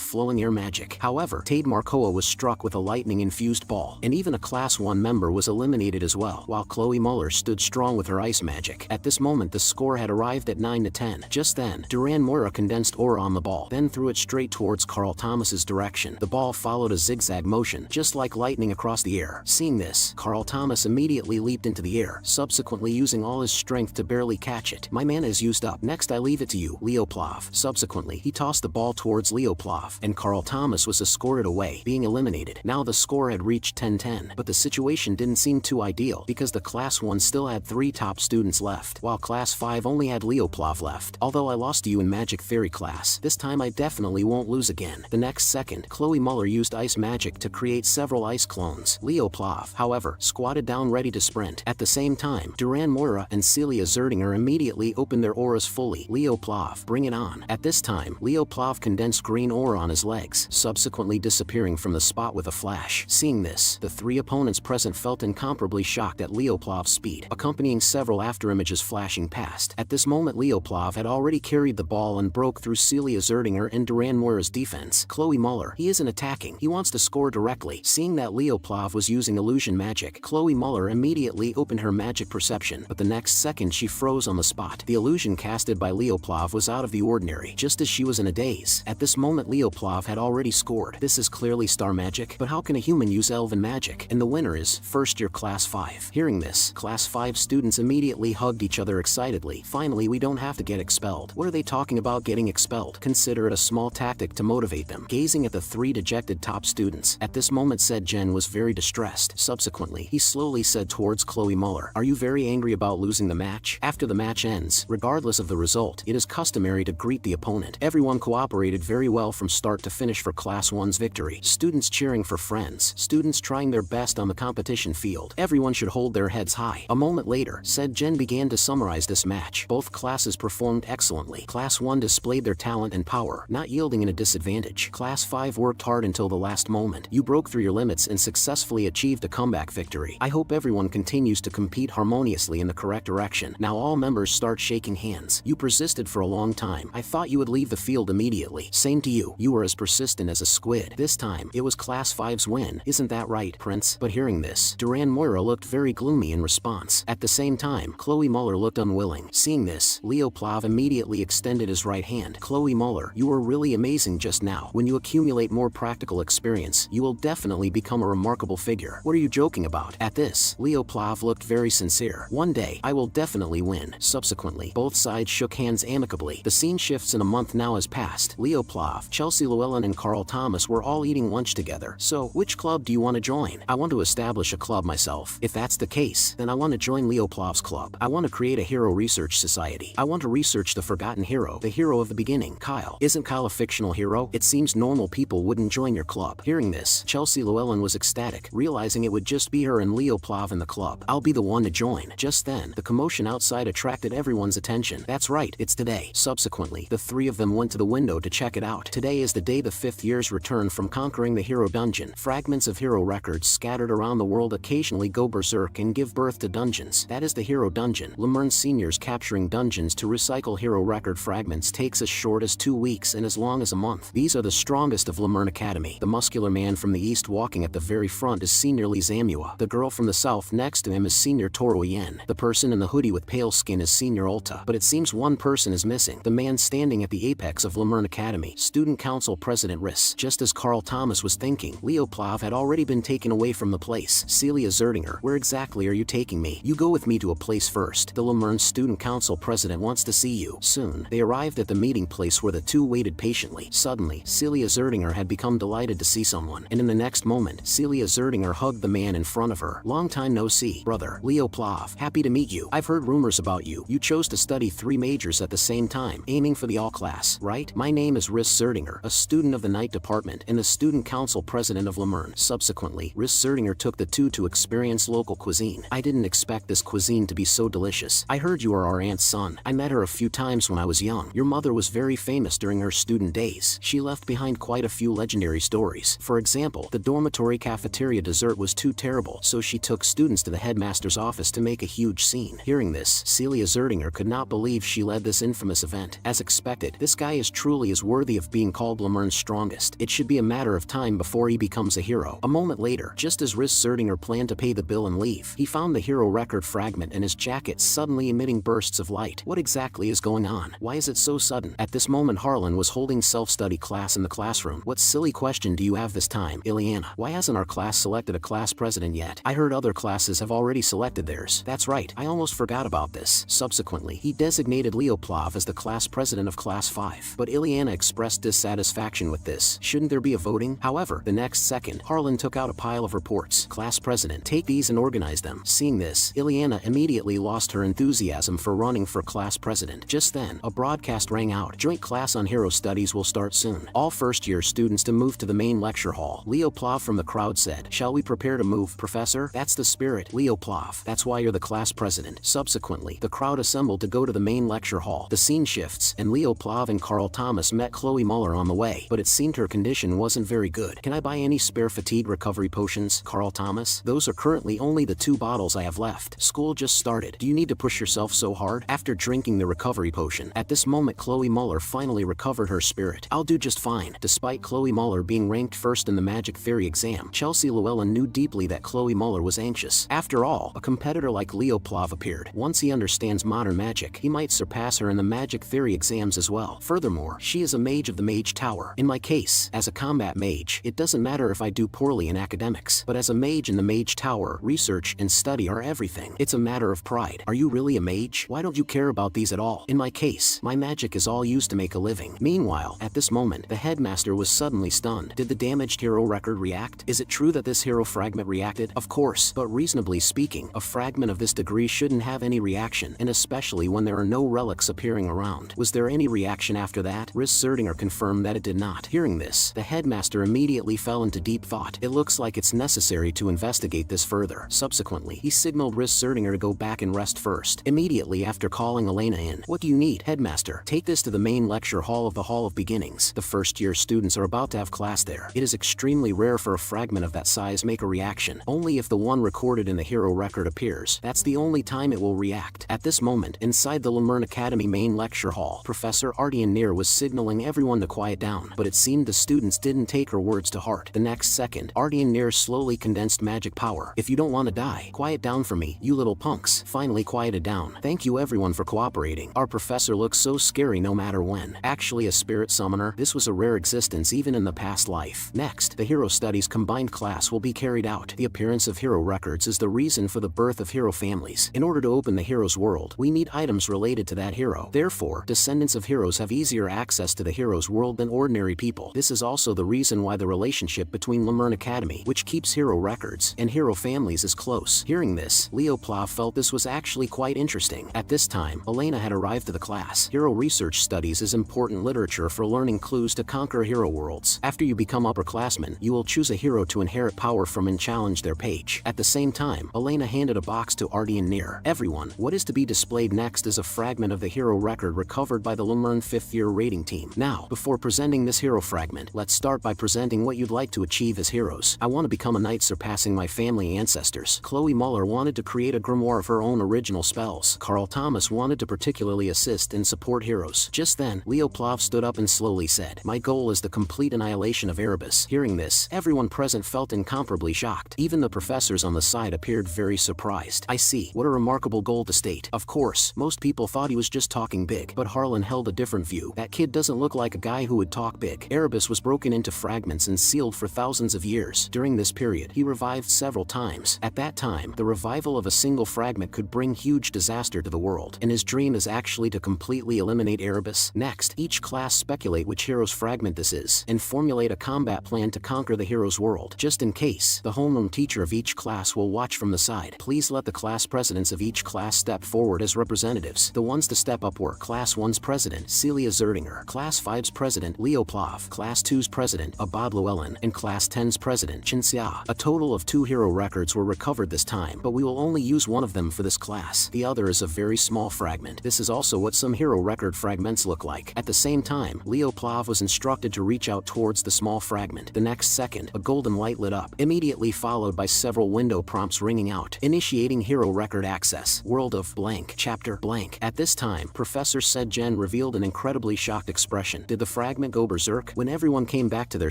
flowing air magic. However, Tade Marcoa was struck with a lightning-infused ball, and even a Class 1 member was eliminated as well, while Chloe Muller stood strong with her ice magic. At this moment, the score had arrived at 9-10. Just then, Duran Moira condensed aura on the ball, then threw it straight towards Carl Thomas's direction. The ball followed a zigzag motion, just like lightning across the air. Seeing this, Carl Thomas immediately leaped into the air, subsequently using all his strength to barely catch it. My mana is used up. Next I leave it to you, Leoplav. Subsequently, he tossed the ball towards Leoplav, and Carl Thomas was escorted away, being eliminated. Now the score had reached 10-10, but the situation didn't seem too ideal, because the Class 1 still had 3 top students left, while Class 5 only had Leoplav left. Although I lost to you in Magic Theory class, this time I definitely won't lose again. The next second, Chloe Muller used ice magic to create several ice clones. Leoplav, however, squatted down ready to sprint. At the same time, Duran Moira and Celia Zerdinger immediately opened their auras fully. Leoplav, bring it on. At this time, Leoplav condensed green aura on his legs, subsequently disappearing from the spot with a flash. Seeing this, the 3 opponents present felt incomparably shocked at Leoplav's speed, accompanying several afterimages flashing past. At this moment, Leoplav had already carried the ball and broke through Celia Zerdinger and Duran Moira's defense. Chloe Muller, he isn't attacking, he wants to score directly. Seeing that Leoplav was using illusion magic, Chloe Muller immediately opened her magic perception, but the next second she froze on the spot. The illusion casted by Leoplav was out of the ordinary, just as she was in a daze. At this moment, Leoplav had already scored. This is clearly star magic, but how can a human use elven magic? And the winner is first year Class 5. Hearing this, Class 5 students immediately hugged each other excitedly. Finally, we don't have to get expelled. What are they talking about getting expelled? Consider it a small tactic to motivate them. Gazing at the 3 dejected top students, at this moment said Jen was very distressed. Subsequently, he slowly said towards Chloe Muller, "Are you very angry about losing the match?" After the match ends, regardless of the result, it is customary to greet the opponent. Everyone cooperated very well from start to finish for Class 1's victory. Students cheering for friends, students trying their best on the competition field. Everyone should hold their heads high. A moment later, said Jen began to summarize this match. Both classes performed excellently. Class 1 displayed their talent and power, not yielding in a disadvantage. Class 5 worked hard until the last moment. You broke through your limits and successfully achieved a comeback victory. I hope everyone continues to compete harmoniously in the correct direction. Now all members start shaking hands. You persisted for a long time. I thought you would leave the field immediately. Same to you. You were as persistent as a squid. This time, it was Class 5's win. Isn't that right, Prince? But hearing this, Duran Moira looked very gloomy in response. At the same time, Chloe Muller looked unwilling. Seeing this, Leoplav immediately extended his right hand. Chloe Muller, you were really amazing just now. When you accumulate more practical experience, you will definitely become a remarkable figure. What are you joking about? At this, Leoplav looked very sincere. One day, I will definitely win. Subsequently, both sides shook hands amicably. The scene shifts in a month now has passed. Leoplav, Chelsea Llewellyn and Carl Thomas were all eating lunch together. So, which club do you want to join? I want to establish a club myself. If that's the case, then I want to join Leoplav's club. I want to create a hero research society. I want to research the forgotten hero, the hero of the beginning, Kyle. Isn't Kyle a fictional hero? It seems normal people wouldn't join your club. Hearing this, Chelsea Llewellyn was ecstatic, realizing it would just be her and Leoplav in the club. I'll be the one to join. Just then, the commotion outside attracted everyone's attention. That's right, it's today. Subsequently, the 3 of them went to the window to check it out. Today is the day the 5th years return from conquering the hero dungeon. Fragments of hero records scattered around the world occasionally go berserk and give birth to dungeons. That is the hero dungeon. Lemurn seniors capturing dungeons to recycle hero record fragments takes as short as 2 weeks and as long as a month. These are the strongest of Lemurn Academy. The muscular man from the east walking at the very front is Senior Lee Zamua. The girl from the south next to him is Senior Toro Yen. The person in the hoodie with pale skin is Senior Ulta. But it seems one person is missing. The man standing at the apex of Lemurn Academy, Student Council President Riss. Just as Carl Thomas was thinking, Leoplav had already been taken away from the place. Celia Zerdinger, where exactly are you taking me? You go with me to a place first. The Lemurn Student Council President wants to see you. Soon, they arrived at the meeting place where the 2 waited patiently. Suddenly, Celia Zerdinger had become delighted to see someone, and in the next moment, Celia Zerdinger hugged the man in front of her. Long time no see, brother. Leoplav, happy to meet you. I've heard rumors about you. You chose to study 3 majors at the same time, aiming for the all class, right? My name is Riss Zerdinger, a student of the night department and the student council president of Lemurn. Subsequently, Riss Zerdinger took the 2 to experience local cuisine. I didn't expect this cuisine to be so delicious. I heard you are our aunt's son. I met her a few times when I was young. Your mother was very famous during her student days. She left behind quite a few legendary stories. For For example, the dormitory cafeteria dessert was too terrible, so she took students to the headmaster's office to make a huge scene. Hearing this, Celia Zerdinger could not believe she led this infamous event. As expected, this guy is truly as worthy of being called Lemurne's strongest. It should be a matter of time before he becomes a hero. A moment later, just as Riz Zerdinger planned to pay the bill and leave, he found the hero record fragment in his jacket suddenly emitting bursts of light. What exactly is going on? Why is it so sudden? At this moment, Harlan was holding self-study class in the classroom. What silly question do you have this time, Ileana? Why hasn't our class selected a class president yet? I heard other classes have already selected theirs. That's right, I almost forgot about this. Subsequently, he designated Leoplav as the class president of class 5. But Ileana expressed dissatisfaction with this. Shouldn't there be a voting? However, the next second, Harlan took out a pile of reports. Class president, take these and organize them. Seeing this, Ileana immediately lost her enthusiasm for running for class president. Just then, a broadcast rang out. Joint class on hero studies will start soon. All first-year students to move to the main lecture hall. Leoplav from the crowd said, "Shall we prepare to move, Professor?" "That's the spirit, Leoplav. That's why you're the class president." Subsequently, the crowd assembled to go to the main lecture hall. The scene shifts, and Leoplav and Carl Thomas met Chloe Muller on the way, but it seemed her condition wasn't very good. "Can I buy any spare fatigue recovery potions, Carl Thomas? Those are currently only the 2 bottles I have left. School just started. Do you need to push yourself so hard?" After drinking the recovery potion, at this moment Chloe Muller finally recovered her spirit. "I'll do just fine." Despite Chloe Muller being ranked first in the magic theory exam, Chelsea Llewellyn knew deeply that Chloe Muller was anxious. After all, a competitor like Leoplav appeared. Once he understands modern magic, he might surpass her in the magic theory exams as well. Furthermore, she is a mage of the Mage Tower. In my case, as a combat mage, it doesn't matter if I do poorly in academics, but as a mage in the Mage Tower, research and study are everything. It's a matter of pride. Are you really a mage? Why don't you care about these at all? In my case, my magic is all used to make a living. Meanwhile, at this moment, the headmaster was suddenly stunned. Did the damaged hero record react? Is it true that this hero fragment reacted? Of course, but reasonably speaking, a fragment of this degree shouldn't have any reaction, and especially when there are no relics appearing around. Was there any reaction after that? Riz Zerdinger confirmed that it did not. Hearing this, the headmaster immediately fell into deep thought. It looks like it's necessary to investigate this further. Subsequently, he signaled Riz Zerdinger to go back and rest first. Immediately after calling Elena in, "What do you need, headmaster?" "Take this to the main lecture hall of the Hall of Beginnings. The first-year students are about to have class there. It is extremely rare for a fragment of that size make a reaction. Only if the one recorded in the hero record appears. That's the only time it will react." At this moment, inside the Lemurne Academy main lecture hall, Professor Ardian Neer was signaling everyone to quiet down, but it seemed the students didn't take her words to heart. The next second, Ardian Neer slowly condensed magic power. "If you don't want to die, quiet down for me, you little punks." Finally quieted down. "Thank you everyone for cooperating. Our professor looks so scary no matter when. Actually a spirit summoner, this was a rare existence even in the past life." Next, the hero studies combined class will be carried out. The appearance of hero records is the reason for the birth of hero families. In order to open the hero's world, we need items related to that hero. Therefore, descendants of heroes have easier access to the hero's world than ordinary people. This is also the reason why the relationship between Lemurne Academy, which keeps hero records, and hero families is close. Hearing this, Leoplav felt this was actually quite interesting. At this time, Elena had arrived to the class. Hero research studies is important literature for learning clues to conquer hero worlds. After you become upperclassmen, you will choose a hero to inherit power from and challenge their page. At the same time, Elena handed a box to Ardian Neer. "Everyone, what is to be displayed next is a fragment of the hero record recovered by the Lemurne 5th year rating team. Now, before presenting this hero fragment, let's start by presenting what you'd like to achieve as heroes. I want to become a knight surpassing my family ancestors." Chloe Muller wanted to create a grimoire of her own original spells. Carl Thomas wanted to particularly assist and support heroes. Just then, Leoplav stood up and slowly said, "My goal is the complete annihilation of Erebus." Hearing this, everyone present felt incomparably shocked. Even the professors on the side appeared very surprised. "I see. What a remarkable goal to state." Of course, most people thought he was just talking big, but Harlan held a different view. That kid doesn't look like a guy who would talk big. Erebus was broken into fragments and sealed for thousands of years. During this period, he revived several times. At that time, the revival of a single fragment could bring huge disaster to the world, and his dream is actually to completely eliminate Erebus. Next, each class speculate which hero's fragment this is, and formulate a combat plan to conquer the hero's world. Just in case, the homeroom teacher of each class will watch from the side. Please let the class presidents of each class step forward as representatives. The ones to step up were Class 1's president, Celia Zerdinger, Class 5's president, Leoplav, Class 2's president, Abad Llewellyn, and Class 10's president, Chin Xia. A total of 2 hero records were recovered this time, but we will only use one of them for this class. The other is a very small fragment. This is also what some hero record fragments look like. At the same time, Leoplav was instructed to reach out towards the small fragment. fragment. The next second, a golden light lit up, immediately followed by several window prompts ringing out. Initiating hero record access. World of blank. Chapter blank. At this time, Professor Said Jen revealed an incredibly shocked expression. Did the fragment go berserk? When everyone came back to their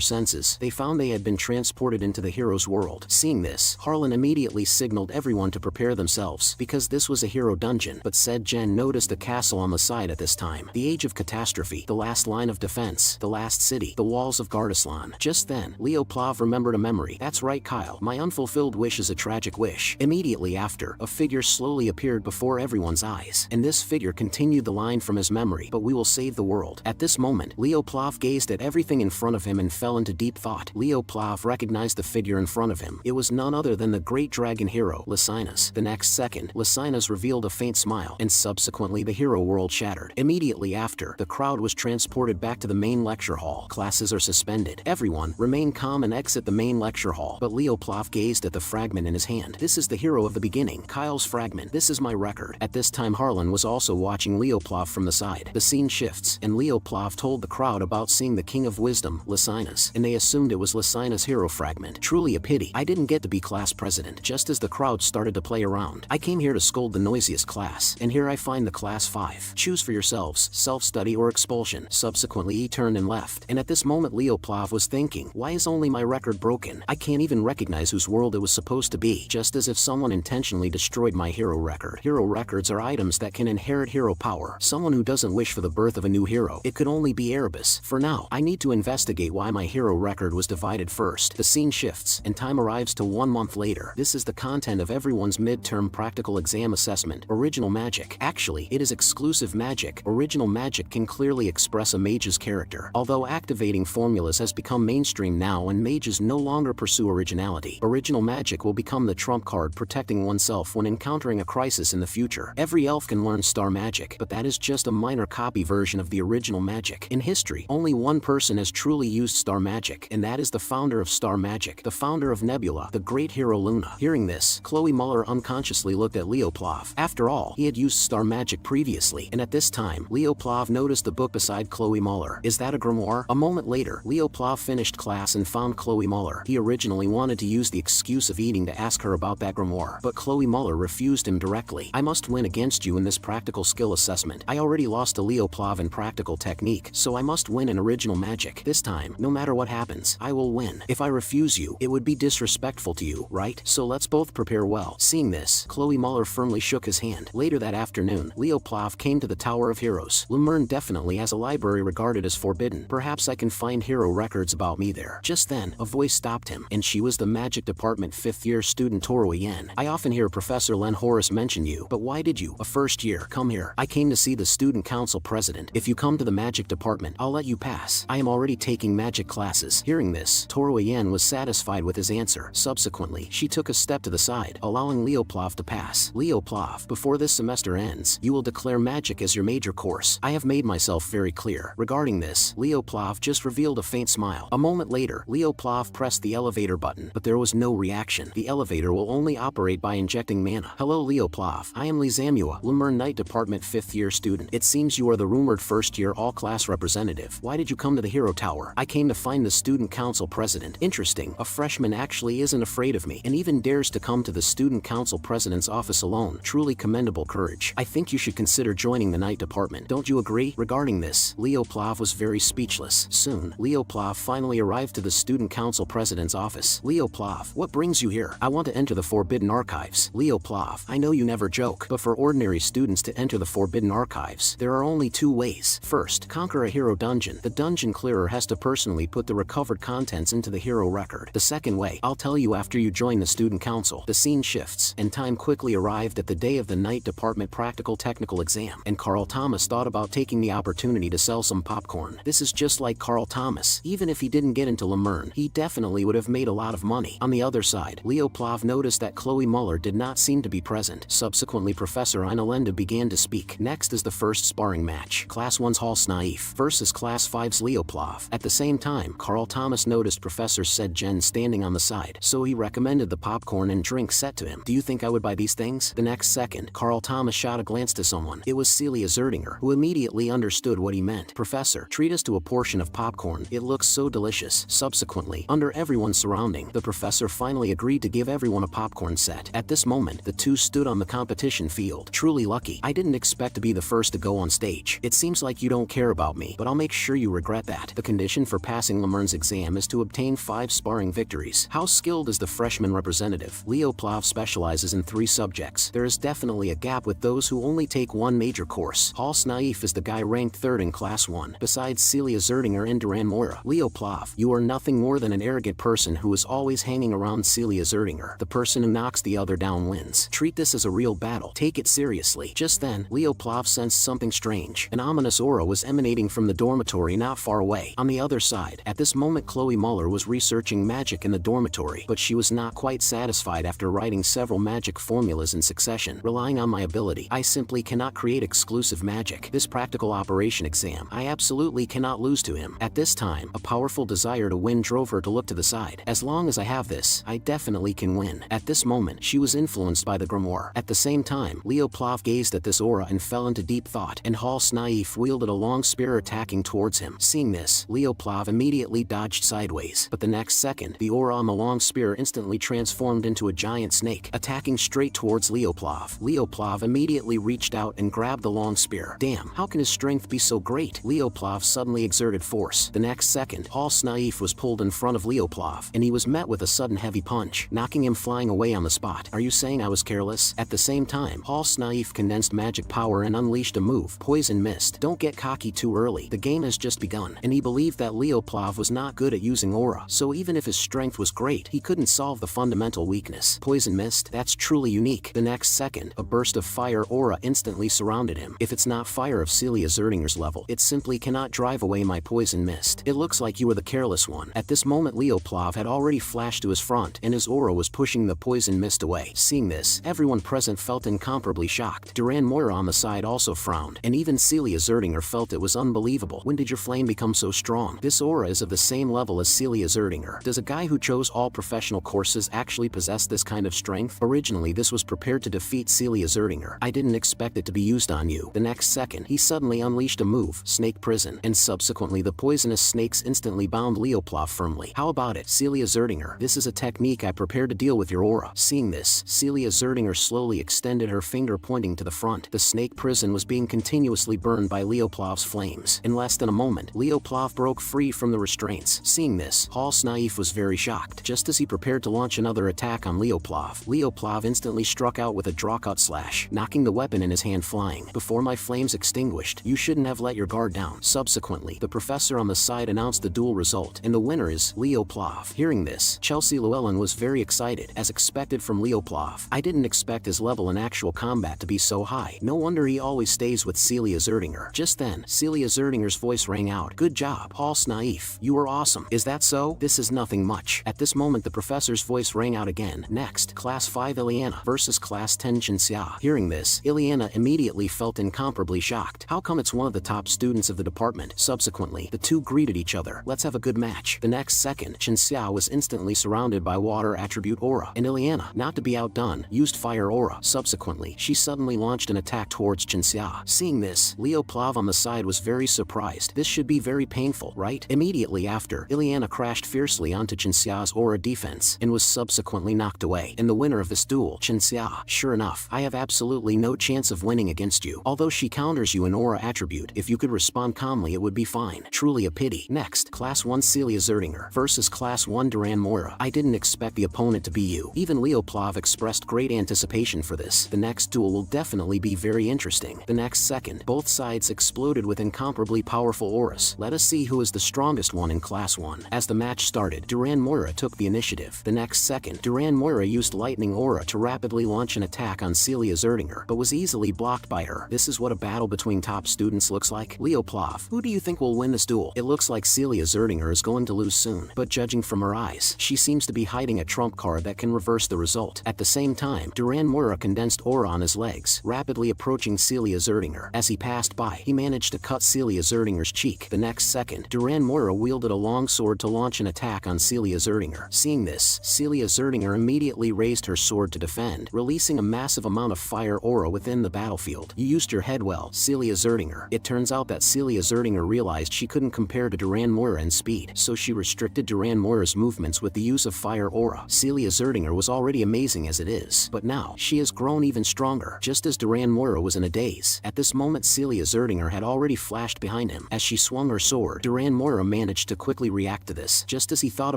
senses, they found they had been transported into the hero's world. Seeing this, Harlan immediately signaled everyone to prepare themselves, because this was a hero dungeon. But Said Jen noticed a castle on the side at this time. The age of catastrophe, the last line of defense, the last city, the walls of Gardaslan. Just then, Leo Plav remembered a memory. That's right, Kyle. My unfulfilled wish is a tragic wish. Immediately after, a figure slowly appeared before everyone's eyes, and this figure continued the line from his memory, but we will save the world. At this moment, Leo Plav gazed at everything in front of him and fell into deep thought. Leo Plav recognized the figure in front of him. It was none other than the great dragon hero, Lysinus. The next second, Lysinus revealed a faint smile, and subsequently the hero world shattered. Immediately after, the crowd was transported back to the main lecture hall. Classes are suspended. Everyone, remain calm and exit the main lecture hall. But Leo Plav gazed at the fragment in his hand. This is the hero of the beginning, Kyle's fragment. This is my record. At this time, Harlan was also watching Leo Plav from the side. The scene shifts, and Leo Plav told the crowd about seeing the king of wisdom, Lysinus, and they assumed it was Lysinus' hero fragment. Truly a pity. I didn't get to be class president. Just as the crowd started to play around, I came here to scold the noisiest class, and here I find the class 5. Choose for yourselves, self-study or expulsion. Subsequently he turned and left, and at this moment Leo Plav was thinking, why is only my record broken? I can't even recognize whose world it was supposed to be, just as if someone intentionally destroyed my hero record. Hero records are items that can inherit hero power. Someone who doesn't wish for the birth of a new hero. It could only be Erebus. For now, I need to investigate why my hero record was divided first. The scene shifts, and time arrives to 1 month later. This is the content of everyone's midterm practical exam assessment. Original magic. Actually, it is exclusive magic. Original magic can clearly express a mage's character. Although activating formulas has become mainstream now and mages no longer pursue originality, original magic will become the trump card protecting oneself when encountering a crisis in the future. Every elf can learn star magic, but that is just a minor copy version of the original magic. In history, only one person has truly used star magic, and that is the founder of star magic, the founder of Nebula, the great hero Luna. Hearing this, Chloe Muller unconsciously looked at Leo Plav. After all, he had used star magic previously, and at this time, Leo Plav noticed the book beside Chloe Muller. Is that a grimoire? A moment later, Leo Plav finished class and found Chloe Muller. He originally wanted to use the excuse of eating to ask her about that grimoire, but Chloe Muller refused him directly. I must win against you in this practical skill assessment. I already lost to Leo Plav in practical technique, so I must win in original magic. This time, no matter what happens, I will win. If I refuse you, it would be disrespectful to you, right? So let's both prepare well. Seeing this, Chloe Muller firmly shook his hand. Later that afternoon, Leo Plav came to the Tower of Heroes. Lemurn definitely has a library regarded as forbidden. Perhaps I can find hero records about me there. Just then, a voice stopped him, and she was the Magic Department 5th year student Toro Yen. I often hear Professor Len Horace mention you, but why did you, a first year, come here? I came to see the student council president. If you come to the Magic Department, I'll let you pass. I am already taking magic classes. Hearing this, Toro Yen was satisfied with his answer. Subsequently, she took a step to the side, allowing Leo Plav to pass. Leo Plav, before this semester ends, you will declare magic as your major course. I have made myself very clear. Regarding this, Leo Plav just revealed a faint smile. A moment later, Leo Plav pressed the elevator button, but there was no reaction. The elevator will only operate by injecting mana. Hello Leo Plav, I am Lizamua, Lemurn Knight Department 5th year student. It seems you are the rumored first year all-class representative. Why did you come to the Hero Tower? I came to find the student council president. Interesting, a freshman actually isn't afraid of me, and even dares to come to the student council president's office alone. Truly commendable courage. I think you should consider joining the Knight Department. Don't you agree? Regarding this, Leo Plav was very speechless. Soon, Leo Plav finally arrived to the student council president's office. Leo Plav, what brings you here? I want to enter the Forbidden Archives. Leo Plav, I know you never joke, but for ordinary students to enter the Forbidden Archives, there are only 2 ways. First, conquer a hero dungeon. The dungeon clearer has to personally put the recovered contents into the hero record. The second way, I'll tell you after you join the student council. The scene shifts, and time quickly arrived at the day of the Knight Department practical technical exam, and Carl Thomas thought about taking the opportunity to sell some popcorn. This is just like Carl Thomas. Even if he didn't get into Lemurn, he definitely would have made a lot of money. On the other side, Leo Plav noticed that Chloe Muller did not seem to be present. Subsequently, Professor Einolenda began to speak. Next is the first sparring match. Class 1's Hall Snaif versus Class 5's Leo Plav. At the same time, Carl Thomas noticed Professor Said Jen standing on the side, so he recommended the popcorn and drink set to him. Do you think I would buy these things? The next second, Carl Thomas shot a glance to someone. It was Celia Zerdinger, who immediately understood what he meant. Professor, treat us to a portion of popcorn. It looks so delicious. delicious. Subsequently, under everyone's surrounding, the professor finally agreed to give everyone a popcorn set. At this moment, the two stood on the competition field. Truly lucky. I didn't expect to be the first to go on stage. It seems like you don't care about me, but I'll make sure you regret that. The condition for passing Lemurne's exam is to obtain 5 sparring victories. How skilled is the freshman representative? Leo Plav specializes in 3 subjects. There is definitely a gap with those who only take one major course. Hals Naif is the guy ranked 3rd in class 1, besides Celia Zerdinger and Duran Moira. Leo Plav, you are nothing more than an arrogant person who is always hanging around Celia Zerdinger. The person who knocks the other down wins. Treat this as a real battle. Take it seriously. Just then, Leo Plav sensed something strange. An ominous aura was emanating from the dormitory not far away. On the other side, at this moment Chloe Muller was researching magic in the dormitory, but she was not quite satisfied after writing several magic formulas in succession. Relying on my ability, I simply cannot create exclusive magic. This practical operation exam, I absolutely cannot lose to him. At this time, a powerful desire to win drove her to look to the side. As long as I have this, I definitely can win. At this moment, she was influenced by the grimoire. At the same time, Leo Plav gazed at this aura and fell into deep thought, and Hals Naif wielded a long spear attacking towards him. Seeing this, Leo Plav immediately dodged sideways, but the next second, the aura on the long spear instantly transformed into a giant snake, attacking straight towards Leo Plav. Leo Plav immediately reached out and grabbed the long spear. Damn, how can his strength be so great? Leo Plav suddenly exerted force. The next second, Hals Naif was pulled in front of Leo Plav, and he was met with a sudden heavy punch, knocking him flying away on the spot. Are you saying I was careless? At the same time, Hals Naif condensed magic power and unleashed a move, Poison Mist. Don't get cocky too early. The game has just begun, and he believed that Leo Plav was not good at using aura, so even if his strength was great, he couldn't solve the fundamental weakness. Poison Mist? That's truly unique. The next second, a burst of fire aura instantly surrounded him. If it's not fire of Celia Zerdinger's level, it simply cannot drive away my Poison Mist. It looks like you were the careless one. At this moment Leo Plav had already flashed to his front, and his aura was pushing the Poison Mist away. Seeing this, everyone present felt incomparably shocked. Duran Moira on the side also frowned, and even Celia Zerdinger felt it was unbelievable. When did your flame become so strong? This aura is of the same level as Celia Zerdinger. Does a guy who chose all professional courses actually possess this kind of strength? Originally this was prepared to defeat Celia Zerdinger. I didn't expect it to be used on you. The next second, he suddenly unleashed a move, Snake Prison, and subsequently the poisonous snakes instantly bound Leo Plav firmly. How about it, Celia Zerdinger? This is a technique I prepared to deal with your aura. Seeing this, Celia Zerdinger slowly extended her finger pointing to the front. The snake prison was being continuously burned by Leo Plav's flames. In less than a moment, Leo Plav broke free from the restraints. Seeing this, Hals Naif was very shocked. Just as he prepared to launch another attack on Leo Plav instantly struck out with a drawcut slash, knocking the weapon in his hand flying. Before my flames extinguished, you shouldn't have let your guard down. Subsequently, the professor on the side announced the duel result, and the winner is Leo Plav. Hearing this, Chelsea Llewellyn was very excited, as expected from Leo Plav. I didn't expect his level in actual combat to be so high. No wonder he always stays with Celia Zerdinger. Just then, Celia Zerdinger's voice rang out. Good job, Hals Naif. You were awesome. Is that so? This is nothing much. At this moment the professor's voice rang out again. Next, Class 5 Ileana versus Class 10 Chinxia. Hearing this, Ileana immediately felt incomparably shocked. How come it's one of the top students of the department? Subsequently, the two greeted each other. Let's have a good match. The next second, Chinxia was instantly surrounded by water attribute aura, and Ileana, not to be outdone, used fire aura. Subsequently, she suddenly launched an attack towards Chinxia. Seeing this, Leo Plav on the side was very surprised. This should be very painful, right? Immediately after, Ileana crashed fiercely onto Chinxia's aura defense, and was subsequently knocked away. And the winner of this duel, Chinxia. Sure enough, I have absolutely no chance of winning against you. Although she counters you in aura attribute, if you could respond calmly it would be fine. Truly a pity. Next, Class 1 Celia Zerdinger versus Class 1 Duran Moira. I didn't expect the opponent to be you. Even Leo Plav expressed great anticipation for this. The next duel will definitely be very interesting. The next second, both sides exploded with incomparably powerful auras. Let us see who is the strongest one in Class 1. As the match started, Duran Moira took the initiative. The next second, Duran Moira used lightning aura to rapidly launch an attack on Celia Zerdinger, but was easily blocked by her. This is what a battle between top students looks like. Leo Plav, who do you think will win this duel? It looks like Celia Zerdinger is going to lose soon, but judging from her eyes, she seems to be hiding a trump card that can reverse the result. At the same time, Duran Moira condensed aura on his legs, rapidly approaching Celia Zerdinger. As he passed by, he managed to cut Celia Zerdinger's cheek. The next second, Duran Moira wielded a long sword to launch an attack on Celia Zerdinger. Seeing this, Celia Zerdinger immediately raised her sword to defend, releasing a massive amount of fire aura within the battlefield. You used your head well, Celia Zerdinger. It turns out that Celia Zerdinger realized she couldn't compare to Duran Moira in speed speed, so she restricted Duran Moira's movements with the use of fire aura. Celia Zerdinger was already amazing as it is, but now, she has grown even stronger, just as Duran Moira was in a daze. At this moment Celia Zerdinger had already flashed behind him. As she swung her sword, Duran Moira managed to quickly react to this, just as he thought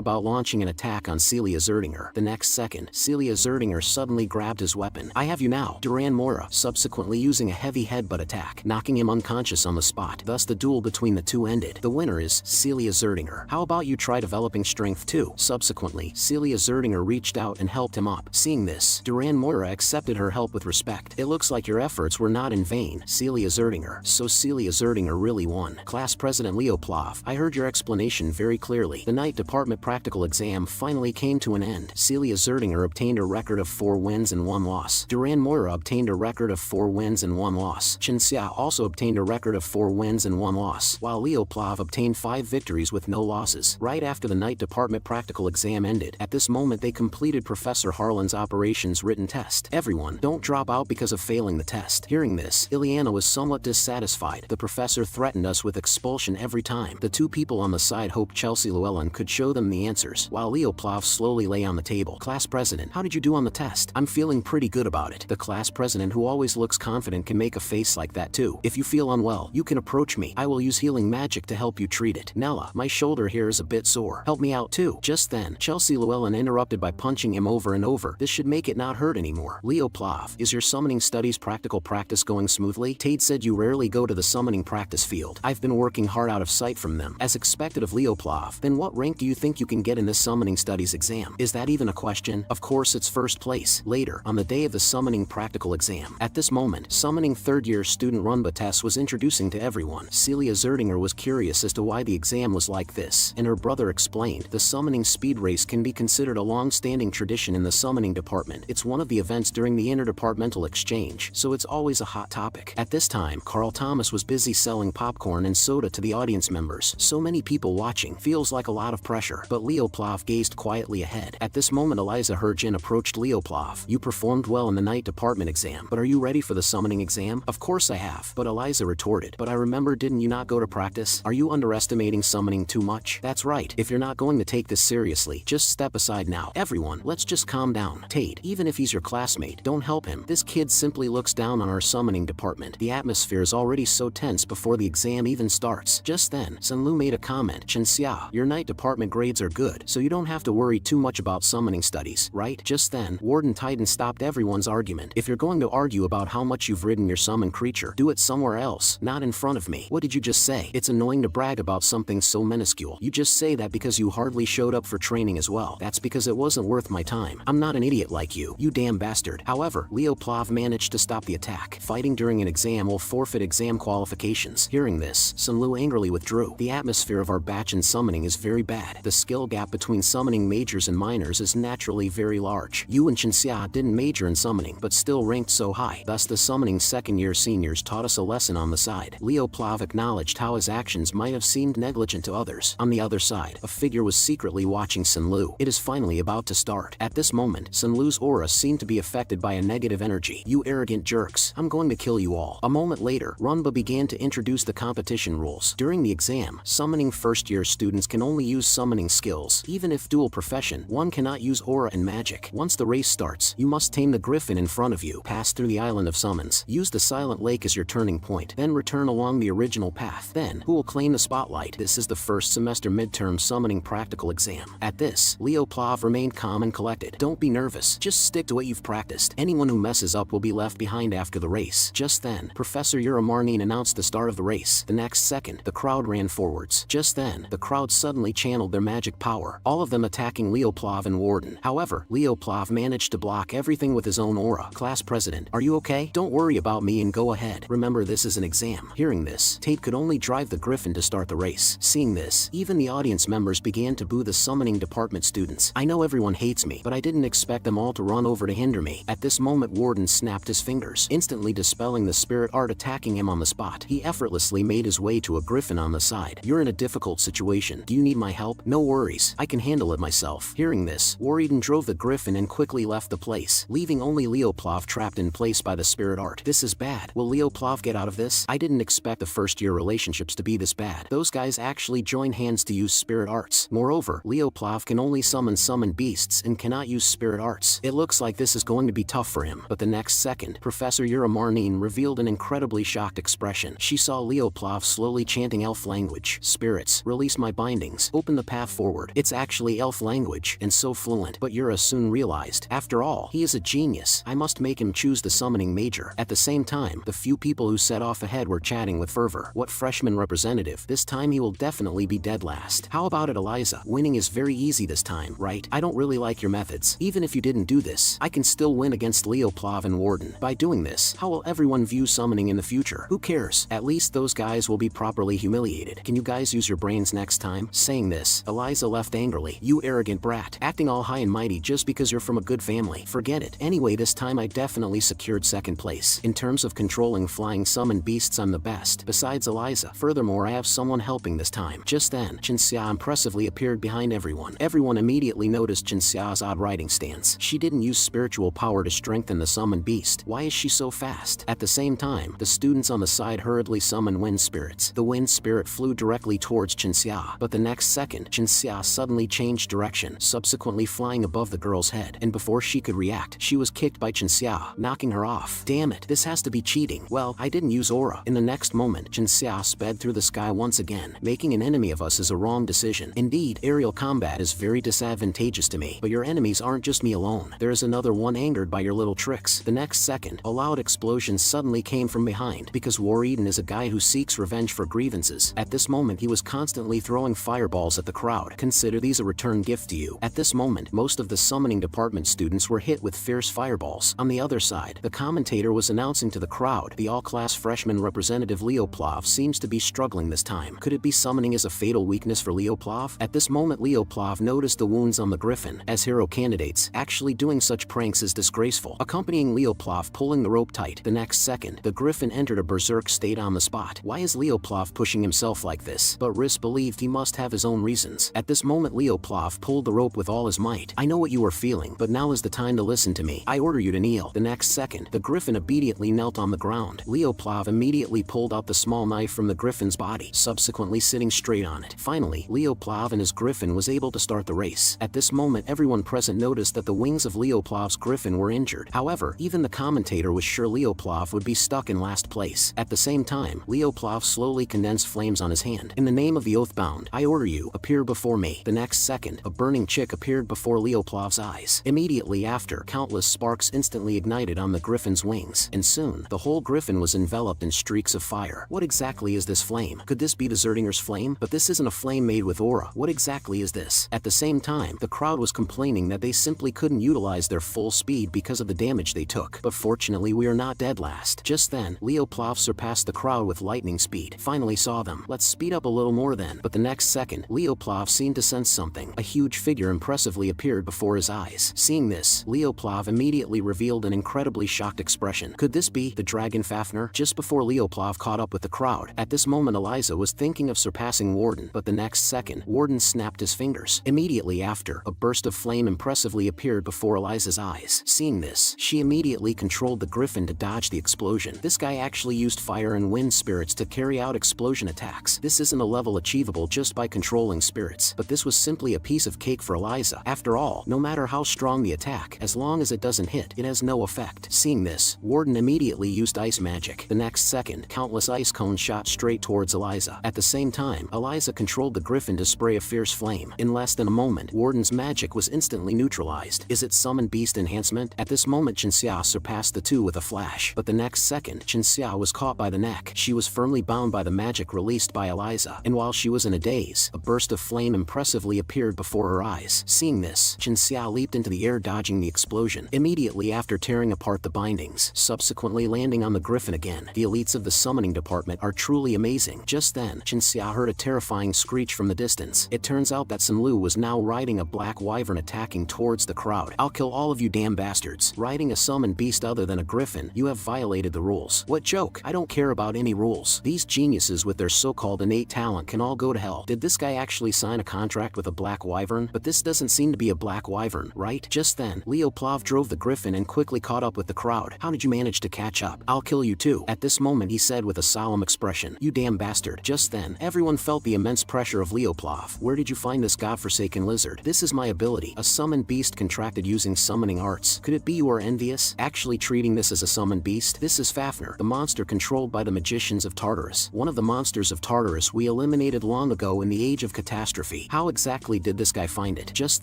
about launching an attack on Celia Zerdinger. The next second, Celia Zerdinger suddenly grabbed his weapon. "I have you now," Duran Moira, subsequently using a heavy headbutt attack, knocking him unconscious on the spot. Thus the duel between the two ended. The winner is Celia Zerdinger. How about you try developing strength too? Subsequently, Celia Zerdinger reached out and helped him up. Seeing this, Duran Moira accepted her help with respect. "It looks like your efforts were not in vain, Celia Zerdinger." So Celia Zerdinger really won. Class President Leo Plov, I heard your explanation very clearly. The night department practical exam finally came to an end. Celia Zerdinger obtained a record of 4 wins and 1 loss. Duran Moira obtained a record of 4 wins and 1 loss. Xia also obtained a record of 4 wins and 1 loss, while Leo Plov obtained 5 victories with no losses. Right after the night department practical exam ended, at this moment they completed Professor Harlan's operations written test. "Everyone, don't drop out because of failing the test." Hearing this, Ileana was somewhat dissatisfied. The professor threatened us with expulsion every time. The two people on the side hoped Chelsea Llewellyn could show them the answers, while Leo Plov slowly lay on the table. "Class president, how did you do on the test?" "I'm feeling pretty good about it." The class president, who always looks confident, can make a face like that too. "If you feel unwell, you can approach me. I will use healing magic to help you treat it." "Nella, my shoulder here is a bit sore. Help me out too." Just then, Chelsea Llewellyn interrupted by punching him over and over. "This should make it not hurt anymore." "Leo Plov, is your summoning studies practical practice going smoothly? Tade said you rarely go to the summoning practice field. I've been working hard out of sight from them." "As expected of Leo Plov. Then what rank do you think you can get in this summoning studies exam? Is that even a question?" "Of course it's first place." Later, on the day of the summoning practical exam. At this moment, summoning third-year student Runba Tess was introducing to everyone. Celia Zerdinger was curious as to why the exam was like this, and her brother explained, "The summoning speed race can be considered a long-standing tradition in the summoning department. It's one of the events during the interdepartmental exchange, so it's always a hot topic." At this time, Carl Thomas was busy selling popcorn and soda to the audience members. So many people watching feels like a lot of pressure, but Leo Plov gazed quietly ahead. At this moment Eliza Herjin approached Leo Plov. "You performed well in the night department exam, but are you ready for the summoning exam?" "Of course I have." But Eliza retorted, "But I remember, didn't you not go to practice? Are you underestimating summoning too much?" "That's right. If you're not going to take this seriously, just step aside now. Everyone, let's just calm down. Tade, even if he's your classmate, don't help him. This kid simply looks down on our summoning department. The atmosphere is already so tense before the exam even starts." Just then, Sunlu made a comment. "Xia, your night department grades are good, so you don't have to worry too much about summoning studies, right?" Just then, Warden Titan stopped everyone's argument. "If you're going to argue about how much you've ridden your summon creature, do it somewhere else, not in front of me." "What did you just say?" "It's annoying to brag about something so minuscule. You just say that because you hardly showed up for training as well. That's because it wasn't worth my time. I'm not an idiot like you damn bastard." However, Leo Plov managed to stop the attack. "Fighting during an exam will forfeit exam qualifications." Hearing this, Sunlu angrily withdrew. "The atmosphere of our batch in summoning is very bad. The skill gap between summoning majors and minors is naturally very large. You and Xia didn't major in summoning, but still ranked so high. Thus the summoning second-year seniors taught us a lesson on the side." Leo Plov acknowledged how his actions might have seemed negligent to others. On the other side, a figure was secretly watching Sunlu. It is finally about to start. At this moment, Sunlu's aura seemed to be affected by a negative energy. "You arrogant jerks. I'm going to kill you all." A moment later, Runba began to introduce the competition rules. During the exam, summoning first-year students can only use summoning skills. Even if dual profession, one cannot use aura and magic. Once the race starts, you must tame the griffin in front of you, pass through the island of summons, use the silent lake as your turning point, then return along the original path. Then, who will claim the spotlight? This is the first semester midterm summoning practical exam. At this, Leo Plov remained calm and collected. "Don't be nervous. Just stick to what you've practiced. Anyone who messes up will be left behind after the race." Just then, Professor Uramarnin announced the start of the race. The next second, the crowd ran forwards. Just then, the crowd suddenly channeled their magic power, all of them attacking Leo Plov and Warden. However, Leo Plov managed to block everything with his own aura. "Class president, are you okay? Don't worry about me and go ahead. Remember, this is an exam." Hearing this, Tate could only drive the griffin to start the race. Seeing this, even the audience members began to boo the summoning department students. "I know everyone hates me, but I didn't expect them all to run over to hinder me." At this moment, Warden snapped his fingers, instantly dispelling the spirit art attacking him on the spot. He effortlessly made his way to a griffin on the side. "You're in a difficult situation. Do you need my help?" "No worries. I can handle it myself." Hearing this, Warden drove the griffin and quickly left the place, leaving only Leo Plov trapped in place by the spirit art. "This is bad. Will Leo Plov get out of this? I didn't expect the first-year relationships to be this bad. Those guys actually joined join hands to use spirit arts. Moreover, Leoplav can only summon beasts and cannot use spirit arts. It looks like this is going to be tough for him. But the next second, Professor Uramarnine revealed an incredibly shocked expression. She saw Leoplav slowly chanting elf language. Spirits, release my bindings, open the path forward. It's actually elf language, and so fluent. But Yura soon realized, after all, he is a genius. I must make him choose the summoning major. At the same time, the few people who set off ahead were chatting with fervor. What freshman representative? This time he will definitely be dead last. How about it, Eliza? Winning is very easy this time, right? I don't really like your methods. Even if you didn't do this, I can still win against Leoplav and Warden. By doing this, how will everyone view summoning in the future? Who cares? At least those guys will be properly humiliated. Can you guys use your brains next time? Saying this, Eliza left angrily. You arrogant brat. Acting all high and mighty just because you're from a good family. Forget it. Anyway, this time I definitely secured second place. In terms of controlling flying summoned beasts, I'm the best. Besides Eliza. Furthermore, I have someone helping this time. Just then, Chinxia impressively appeared behind everyone. Everyone immediately noticed Chinxia's odd riding stance. She didn't use spiritual power to strengthen the summoned beast. Why is she so fast? At the same time, the students on the side hurriedly summoned wind spirits. The wind spirit flew directly towards Chinxia, but the next second, Chinxia suddenly changed direction, subsequently flying above the girl's head, and before she could react, she was kicked by Chinxia, knocking her off. Damn it, this has to be cheating. Well, I didn't use aura. In the next moment, Chinxia sped through the sky once again. Making an enemy of us is a wrong decision. Indeed, aerial combat is very disadvantageous to me, but your enemies aren't just me alone. There is another one angered by your little tricks. The next second, a loud explosion suddenly came from behind, because War Eden is a guy who seeks revenge for grievances. At this moment, he was constantly throwing fireballs at the crowd. Consider these a return gift to you. At this moment, most of the summoning department students were hit with fierce fireballs. On the other side, the commentator was announcing to the crowd, the all-class freshman representative Leoplav seems to be struggling this time. Could it be summoning is a fatal weakness for Leoplav? At this moment, Leoplav noticed the wounds on the griffin. As hero candidates, actually doing such pranks is disgraceful. Accompanying Leoplav pulling the rope tight. The next second, the griffin entered a berserk state on the spot. Why is Leoplav pushing himself like this? But Riss believed he must have his own reasons. At this moment, Leoplav pulled the rope with all his might. I know what you are feeling, but now is the time to listen to me. I order you to kneel. The next second, the griffin immediately knelt on the ground. Leoplav immediately pulled out the small knife from the griffin's body, subsequently sitting straight on it. Finally, Leoplav and his griffin was able to start the race. At this moment, everyone present noticed that the wings of Leoplav's griffin were injured. However, even the commentator was sure Leoplav would be stuck in last place. At the same time, Leoplav slowly condensed flames on his hand. In the name of the Oathbound, I order you, appear before me. The next second, a burning chick appeared before Leoplav's eyes. Immediately after, countless sparks instantly ignited on the griffin's wings, and soon, the whole griffin was enveloped in streaks of fire. What exactly is this flame? Could this be the Zerdinger's flame? But this isn't a flame made with aura. What exactly is this? At the same time, the crowd was complaining that they simply couldn't utilize their full speed because of the damage they took. But fortunately, we are not dead last. Just then, Leoplav surpassed the crowd with lightning speed. Finally saw them. Let's speed up a little more then. But the next second, Leoplav seemed to sense something. A huge figure impressively appeared before his eyes. Seeing this, Leoplav immediately revealed an incredibly shocked expression. Could this be the Dragon Fafnir? Just before Leoplav caught up with the crowd, at this moment Eliza was thinking of surpassing Warden, but the next second, Warden snapped his fingers. Immediately after, a burst of flame impressively appeared before Eliza's eyes. Seeing this, she immediately controlled the griffin to dodge the explosion. This guy actually used fire and wind spirits to carry out explosion attacks. This isn't a level achievable just by controlling spirits, but this was simply a piece of cake for Eliza. After all, no matter how strong the attack, as long as it doesn't hit, it has no effect. Seeing this, Warden immediately used ice magic. The next second, countless ice cones shot straight towards Eliza. At the same time, Eliza controlled the griffin to spray a fierce flame. In less than a moment, Warden's magic was instantly neutralized. Is it summoned beast enhancement? At this moment, Chinxia surpassed the two with a flash. But the next second, Chinxia was caught by the neck. She was firmly bound by the magic released by Eliza, and while she was in a daze, a burst of flame impressively appeared before her eyes. Seeing this, Chinxia leaped into the air, dodging the explosion, immediately after tearing apart the bindings, subsequently landing on the griffin again. The elites of the summoning department are truly amazing. Just then, Chinxia heard a terrifying screech from the distance. It turns out that Sun Lu was now riding a black wyvern attacking towards the crowd. I'll kill all of you damn bastards. Riding a summoned beast other than a griffin, you have violated the rules. What joke? I don't care about any rules. These geniuses with their so-called innate talent can all go to hell. Did this guy actually sign a contract with a black wyvern? But this doesn't seem to be a black wyvern, right? Just then, Leoplav drove the griffin and quickly caught up with the crowd. How did you manage to catch up? I'll kill you too. At this moment, he said with a solemn expression, you damn bastard. Just then, everyone felt the the immense pressure of Leoplav. Where did you find this godforsaken lizard? This is my ability, a summoned beast contracted using summoning arts. Could it be you are envious? Actually treating this as a summoned beast? This is Fafnir, the monster controlled by the magicians of Tartarus. One of the monsters of Tartarus we eliminated long ago in the Age of Catastrophe. How exactly did this guy find it? Just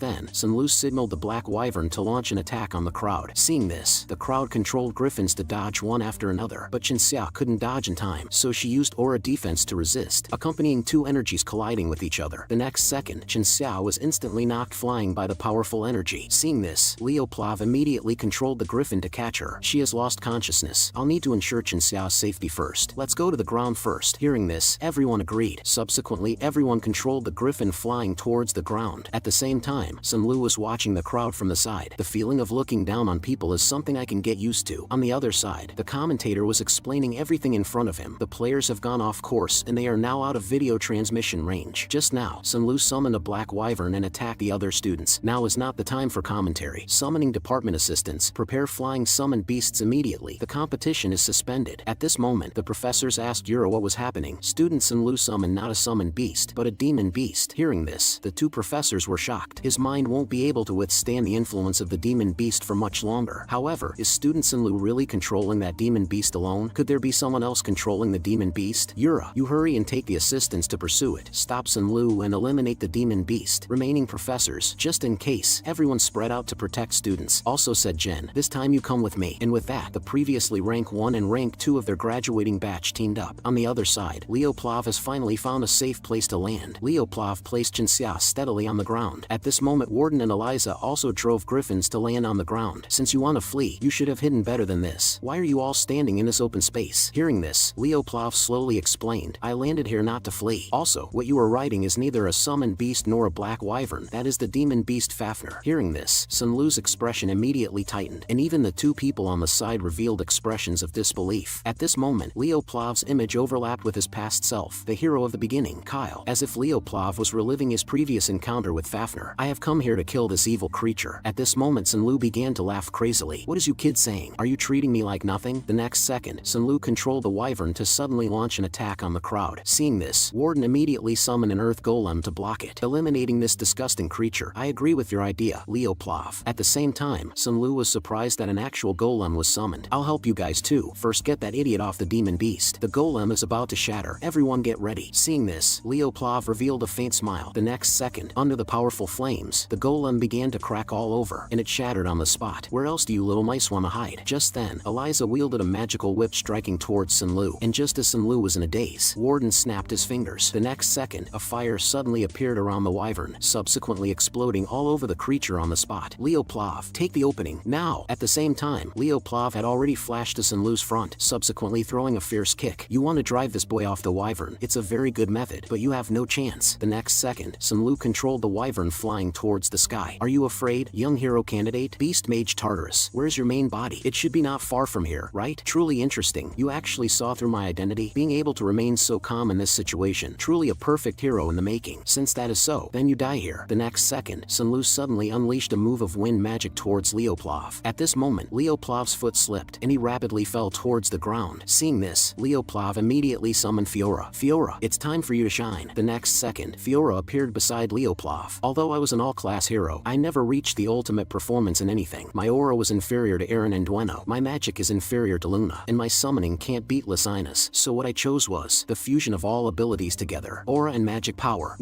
then, Sunlu signaled the Black Wyvern to launch an attack on the crowd. Seeing this, the crowd controlled griffins to dodge one after another, but Chinxia couldn't dodge in time, so she used aura defense to resist, accompanying two energies colliding with each other. The next second, Chinxia was instantly knocked flying by the powerful energy. Seeing this, Leoplav immediately controlled the griffin to catch her. She has lost consciousness. I'll need to ensure Chinxia's safety first. Let's go to the ground first. Hearing this, everyone agreed. Subsequently, everyone controlled the griffin flying towards the ground. At the same time, Sunlu was watching the crowd from the side. The feeling of looking down on people is something I can get used to. On the other side, the commentator was explaining everything in front of him. The players have gone off course and they are now out of video transmission range. Just now, Sunlu summoned a black wyvern and attacked the other students. Now is not the time for commentary. Summoning department assistants, prepare flying summoned beasts immediately. The competition is suspended. At this moment, the professors asked Yura what was happening. Student Sunlu summoned not a summoned beast, but a demon beast. Hearing this, the two professors were shocked. His mind won't be able to withstand the influence of the demon beast for much longer. However, is student Sunlu really controlling that demon beast alone? Could there be someone else controlling the demon beast? Yura, you hurry and take the assistants to pursue it. Stop Sunlu and eliminate the demon beast. Remaining professors, just in case, everyone spread out to protect students. Also said Jen, this time you come with me. And with that, the previously rank 1 and rank 2 of their graduating batch teamed up. On the other side, Leoplav has finally found a safe place to land. Leoplav placed Chinxia steadily on the ground. At this moment, Warden and Eliza also drove griffins to land on the ground. Since you want to flee, you should have hidden better than this. Why are you all standing in this open space? Hearing this, Leoplav slowly explained, I landed here not to flee. Also, what you are riding is neither a summoned beast nor a black wyvern. That is the demon beast Fafnir. Hearing this, Sunlu's expression immediately tightened, and even the two people on the side revealed expressions of disbelief. At this moment, Leoplav's image overlapped with his past self, the hero of the beginning, Kyle, as if Leoplav was reliving his previous encounter with Fafnir. I have come here to kill this evil creature. At this moment, Sunlu began to laugh crazily. What is you kids saying? Are you treating me like nothing? The next second, Sunlu controlled the wyvern to suddenly launch an attack on the crowd. Seeing this, Warden immediately summoned an earth golem to block it, eliminating this disgusting creature. I agree with your idea, Leoplav. At the same time, Sunlu was surprised that an actual golem was summoned. I'll help you guys too. First get that idiot off the demon beast. The golem is about to shatter. Everyone get ready. Seeing this, Leoplav revealed a faint smile. The next second, under the powerful flames, the golem began to crack all over, and it shattered on the spot. Where else do you little mice want to hide? Just then, Eliza wielded a magical whip striking towards Sunlu, and just as Sunlu was in a daze, Warden snapped his fingers. The next second, a fire suddenly appeared around the wyvern, subsequently exploding all over the creature on the spot. Leoplav, take the opening, now! At the same time, Leoplav had already flashed to Sunlu's front, subsequently throwing a fierce kick. You want to drive this boy off the wyvern. It's a very good method, but you have no chance. The next second, Sunlu controlled the wyvern flying towards the sky. Are you afraid, young hero candidate? Beast Mage Tartarus, where's your main body? It should be not far from here, right? Truly interesting. You actually saw through my identity. Being able to remain so calm in this situation. Truly a perfect hero in the making. Since that is so, then you die here. The next second, Sunlu suddenly unleashed a move of wind magic towards Leoplav. At this moment, Leoplav's foot slipped, and he rapidly fell towards the ground. Seeing this, Leoplav immediately summoned Fiora. Fiora, it's time for you to shine. The next second, Fiora appeared beside Leoplav. Although I was an all-class hero, I never reached the ultimate performance in anything. My aura was inferior to Eren and Dueno. My magic is inferior to Luna, and my summoning can't beat Lysinus. So what I chose was the fusion of all abilities together. Aura and magic power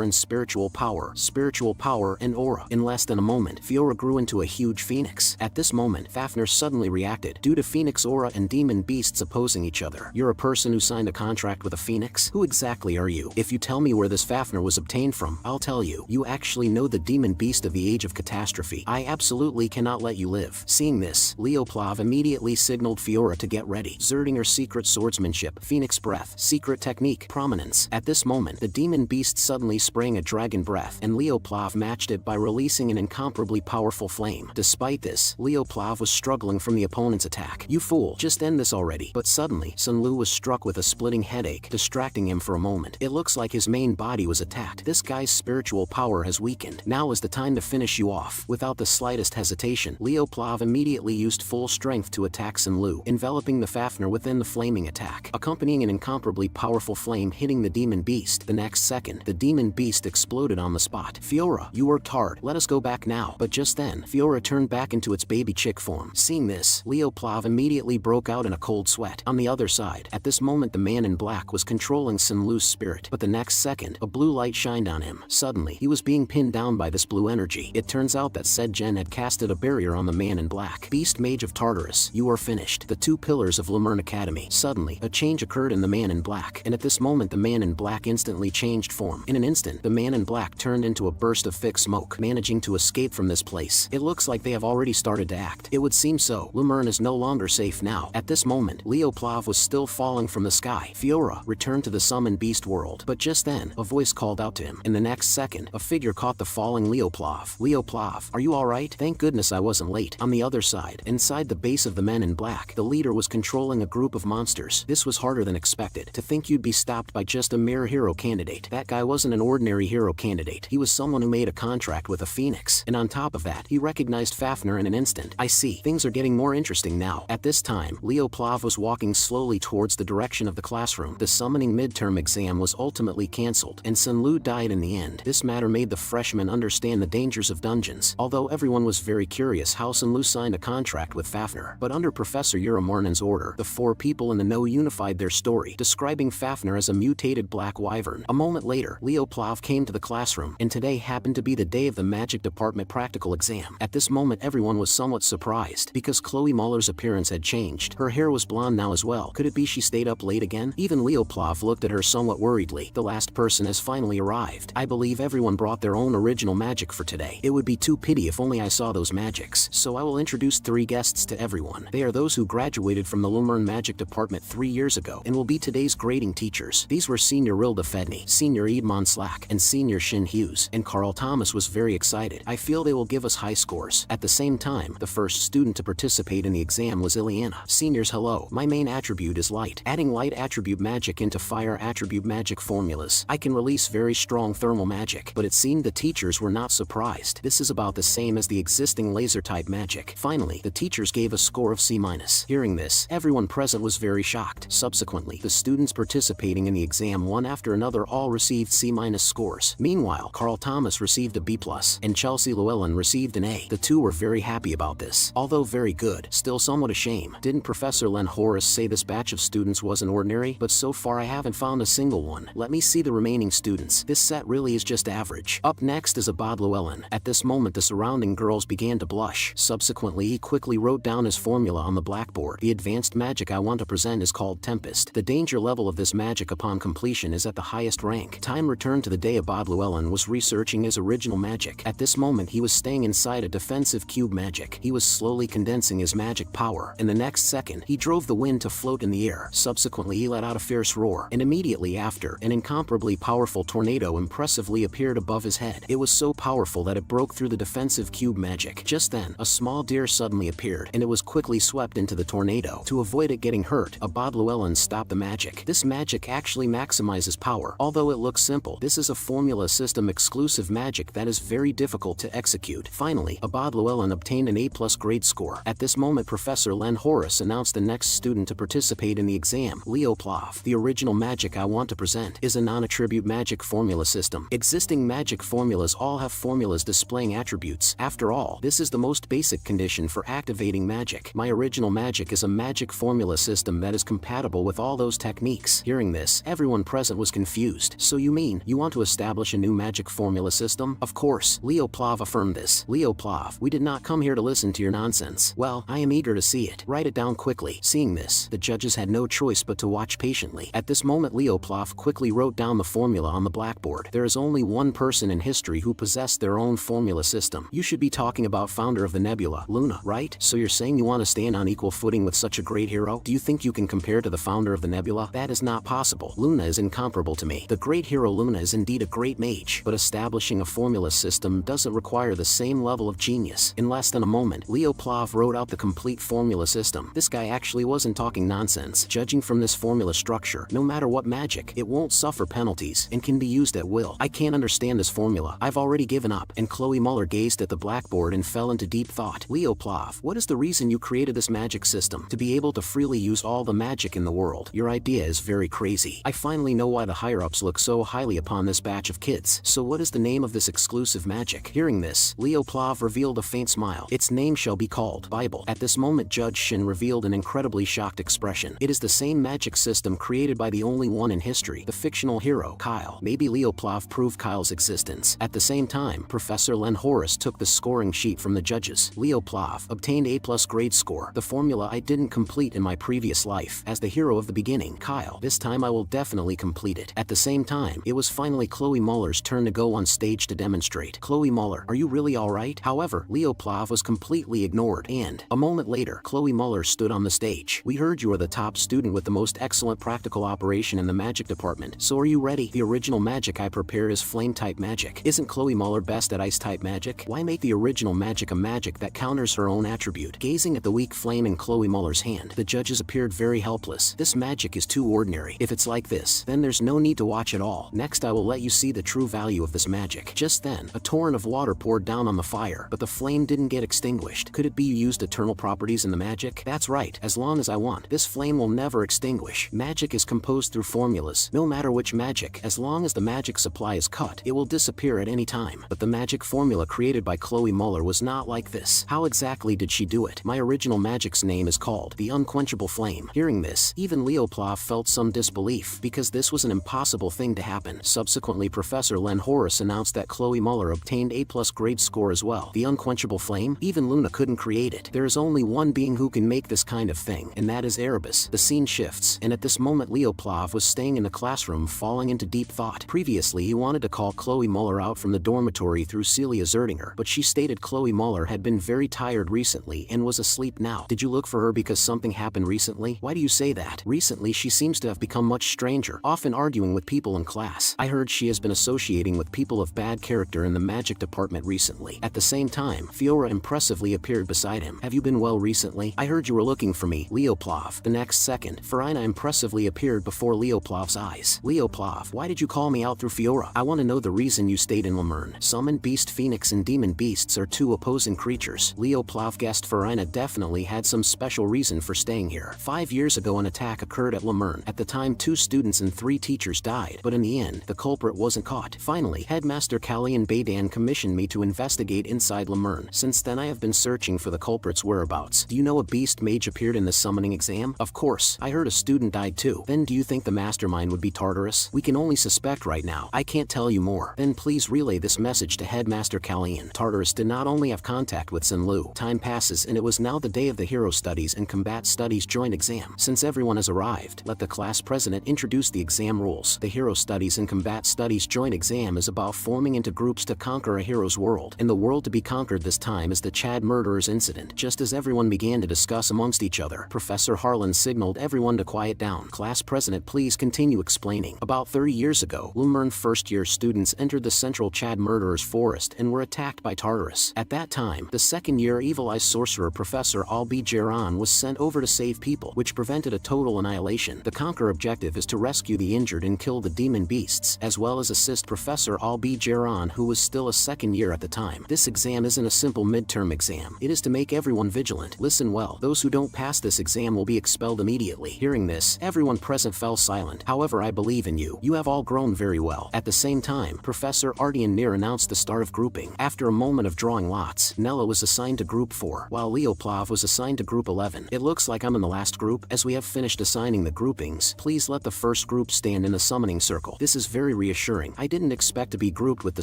and spiritual power and aura. In less than a moment, Fiora grew into a huge phoenix. At this moment, Fafnir suddenly reacted, due to phoenix aura and demon beasts opposing each other. You're a person who signed a contract with a phoenix? Who exactly are you? If you tell me where this Fafnir was obtained from, I'll tell you. You actually know the demon beast of the Age of Catastrophe. I absolutely cannot let you live. Seeing this, Leoplav immediately signaled Fiora to get ready. Exerting her secret swordsmanship, phoenix breath, secret technique, prominence. At this moment, the demon beast suddenly sprang a dragon breath, and Leoplav matched it by releasing an incomparably powerful flame. Despite this, Leoplav was struggling from the opponent's attack. You fool, just end this already. But suddenly, Sunlu was struck with a splitting headache, distracting him for a moment. It looks like his main body was attacked. This guy's spiritual power has weakened. Now is the time to finish you off. Without the slightest hesitation, Leoplav immediately used full strength to attack Sunlu, enveloping the Fafnir within the flaming attack, accompanying an incomparably powerful flame hitting the the demon beast. The next second, the demon beast exploded on the spot. Fiora, you worked hard, let us go back now. But just then, Fiora turned back into its baby chick form. Seeing this, Leoplav immediately broke out in a cold sweat. On the other side, at this moment the man in black was controlling Sinlu's spirit, but the next second, a blue light shined on him. Suddenly, he was being pinned down by this blue energy. It turns out that said Gen had casted a barrier on the man in black. Beast Mage of Tartarus, you are finished. The two pillars of Lemurn Academy. Suddenly, a change occurred in the man in black, and at this moment the man in black instantly changed form. In an instant, the man in black turned into a burst of thick smoke, managing to escape from this place. It looks like they have already started to act. It would seem so. Lemurn is no longer safe now. At this moment, Leoplav was still falling from the sky. Fiora returned to the summoned beast world, but just then, a voice called out to him. In the next second, a figure caught the falling Leoplav. Leoplav, are you alright? Thank goodness I wasn't late. On the other side, inside the base of the men in black, the leader was controlling a group of monsters. This was harder than expected. To think you'd be stopped by just a mere hero candidate. That guy wasn't an ordinary hero candidate. He was someone who made a contract with a phoenix. And on top of that, he recognized Fafnir in an instant. I see. Things are getting more interesting now. At this time, Leoplav was walking slowly towards the direction of the classroom. The summoning midterm exam was ultimately cancelled, and Sinlu died in the end. This matter made the freshmen understand the dangers of dungeons, although everyone was very curious how Sinlu signed a contract with Fafnir. But under Professor Uramarnen's order, the four people in the know unified their story, describing Fafnir as a mutated black wyvern. A moment later, Leoplav came to the classroom, and today happened to be the day of the magic department practical exam. At this moment everyone was somewhat surprised, because Chloe Muller's appearance had changed. Her hair was blonde now as well. Could it be she stayed up late again? Even Leoplav looked at her somewhat worriedly. The last person has finally arrived. I believe everyone brought their own original magic for today. It would be too pity if only I saw those magics. So I will introduce 3 guests to everyone. They are those who graduated from the Lemurn Magic Department 3 years ago and will be today's grading teachers. These were Senior Rilda Fedney, Senior Edmond Slack, and Senior Shin Hughes. And Carl Thomas was very excited. I feel they will give us high scores. At the same time, the first student to participate in the exam was Ileana. Seniors, hello. My main attribute is light. Adding light attribute magic into fire attribute magic formulas, I can release very strong thermal magic. But it seemed the teachers were not surprised. This is about the same as the existing laser type magic. Finally, the teachers gave a score of C-. Hearing this, everyone present was very shocked. Subsequently, the students participating in the exam one after another all received C- scores. Meanwhile, Carl Thomas received a B+, and Chelsea Llewellyn received an A. The two were very happy about this. Although very good, still somewhat a shame. Didn't Professor Len Horace say this batch of students wasn't ordinary? But so far I haven't found a single one. Let me see the remaining students. This set really is just average. Up next is Abad Llewellyn. At this moment the surrounding girls began to blush. Subsequently he quickly wrote down his formula on the blackboard. The advanced magic I want to present is called Tempest. The danger level of this magic upon completion is at the highest rank. Time returned to the day Abad Llewellyn was researching his original magic. At this moment he was staying inside a defensive cube magic. He was slowly condensing his magic power. In the next second, he drove the wind to float in the air. Subsequently he let out a fierce roar, and immediately after, an incomparably powerful tornado impressively appeared above his head. It was so powerful that it broke through the defensive cube magic. Just then, a small deer suddenly appeared, and it was quickly swept into the tornado. To avoid it getting hurt, Abad Llewellyn stopped the magic. This magic actually maximizes power. Although it looks simple, this is a formula system exclusive magic that is very difficult to execute. Finally, Abad Llewellyn obtained an A+ grade score. At this moment Professor Len Horace announced the next student to participate in the exam, Leoplav. The original magic I want to present is a non-attribute magic formula system. Existing magic formulas all have formulas displaying attributes. After all, this is the most basic condition for activating magic. My original magic is a magic formula system that is compatible with all those techniques. Hearing this, everyone present was confused. So you mean, you want to establish a new magic formula system? Of course, Leoplav affirmed this. Leoplav, we did not come here to listen to your nonsense. Well, I am eager to see it. Write it down quickly. Seeing this, the judges had no choice but to watch patiently. At this moment Leoplav quickly wrote down the formula on the blackboard. There is only one person in history who possessed their own formula system. You should be talking about founder of the nebula, Luna, right? So you're saying you want to stand on equal footing with such a great hero? Do you think you can compare to the founder of the nebula? That is not possible. Luna is incomparable to me. The great hero Luna is indeed a great mage, but establishing a formula system doesn't require the same level of genius. In less than a moment, Leoplav wrote out the complete formula system. This guy actually wasn't talking nonsense. Judging from this formula structure, no matter what magic, it won't suffer penalties and can be used at will. I can't understand this formula. I've already given up. And Chloe Muller gazed at the blackboard and fell into deep thought. Leoplav, what is the reason you created this magic system? To be able to freely use all the magic in the world. Your idea is very crazy. I find finally know why the higher-ups look so highly upon this batch of kids. So what is the name of this exclusive magic? Hearing this, Leo Plav revealed a faint smile. Its name shall be called Bible. At this moment Judge Shin revealed an incredibly shocked expression. It is the same magic system created by the only one in history, the fictional hero, Kyle. Maybe Leo Plav proved Kyle's existence. At the same time, Professor Len Horace took the scoring sheet from the judges. Leo Plav obtained A+ grade score, the formula I didn't complete in my previous life. As the hero of the beginning, Kyle, this time I will definitely complete it. At the same time, it was finally Chloe Muller's turn to go on stage to demonstrate. Chloe Muller, are you really alright? However, Leo Plav was completely ignored, and a moment later, Chloe Muller stood on the stage. We heard you are the top student with the most excellent practical operation in the magic department, so are you ready? The original magic I prepare is flame-type magic. Isn't Chloe Muller best at ice-type magic? Why make the original magic a magic that counters her own attribute? Gazing at the weak flame in Chloe Muller's hand, the judges appeared very helpless. This magic is too ordinary. If it's like this, then there's no need to watch at all. Next I will let you see the true value of this magic. Just then, a torrent of water poured down on the fire, but the flame didn't get extinguished. Could it be you used eternal properties in the magic? That's right, as long as I want, this flame will never extinguish. Magic is composed through formulas. No matter which magic, as long as the magic supply is cut, it will disappear at any time. But the magic formula created by Chloe Muller was not like this. How exactly did she do it? My original magic's name is called the Unquenchable Flame. Hearing this, even Leo Plav felt some disbelief, because this was an impossible thing to happen. Subsequently, Professor Len Horace announced that Chloe Muller obtained A+ grade score as well. The Unquenchable Flame? Even Luna couldn't create it. There is only one being who can make this kind of thing, and that is Erebus. The scene shifts, and at this moment Leo Plav was staying in the classroom falling into deep thought. Previously he wanted to call Chloe Muller out from the dormitory through Celia Zerdinger, but she stated Chloe Muller had been very tired recently and was asleep now. Did you look for her because something happened recently? Why do you say that? Recently she seems to have become much stranger, often arguing with people in class. I heard she has been associating with people of bad character in the magic department recently. At the same time, Fiora impressively appeared beside him. Have you been well recently? I heard you were looking for me, Leo Plav. The next second, Farina impressively appeared before Leo Plav's eyes. Leo Plav, why did you call me out through Fiora? I want to know the reason you stayed in Lemurn. Summoned Beast Phoenix and Demon Beasts are two opposing creatures. Leo Plav guessed Farina definitely had some special reason for staying here. 5 years ago an attack occurred at Lemurn. At the time 2 students and 3 teachers died, but in the end, the culprit wasn't caught. Finally, Headmaster Kallian Baydan commissioned me to investigate inside Lemurn. Since then I have been searching for the culprit's whereabouts. Do you know a beast mage appeared in the summoning exam? Of course, I heard a student died too. Then do you think the mastermind would be Tartarus? We can only suspect right now. I can't tell you more. Then please relay this message to Headmaster Kallian. Tartarus did not only have contact with Sinlu. Time passes and it was now the day of the Hero Studies and Combat Studies joint exam. Since everyone has arrived, let the class president introduce the exam rules. The Hero Studies and Combat Studies joint exam is about forming into groups to conquer a hero's world. And the world to be conquered this time is the Chad murderers incident. Just as everyone began to discuss amongst each other, Professor Harlan signaled everyone to quiet down. Class president, please continue explaining. About 30 years ago, Lumern first-year students entered the central Chad murderers forest and were attacked by Tartarus. At that time, the second-year Evil Eye sorcerer Professor Albi Geron was sent over to save people, which prevented a total annihilation. The Conquer objective is to rescue the injured and kill the demon beasts, as well as assist Professor Albi Geron, who was still a second year at the time. This exam isn't a simple midterm exam. It is to make everyone vigilant. Listen well, those who don't pass this exam will be expelled immediately. Hearing this, everyone present fell silent. However, I believe in you. You have all grown very well. At the same time, Professor Ardian Nir announced the start of grouping. After a moment of drawing lots, Nella was assigned to group 4, while Leo Plav was assigned to group 11. It looks like I'm in the last group. As we have finished assigning the groupings, please let the first group stand in the summoning circle. This is very reassuring. I didn't expect to be grouped with the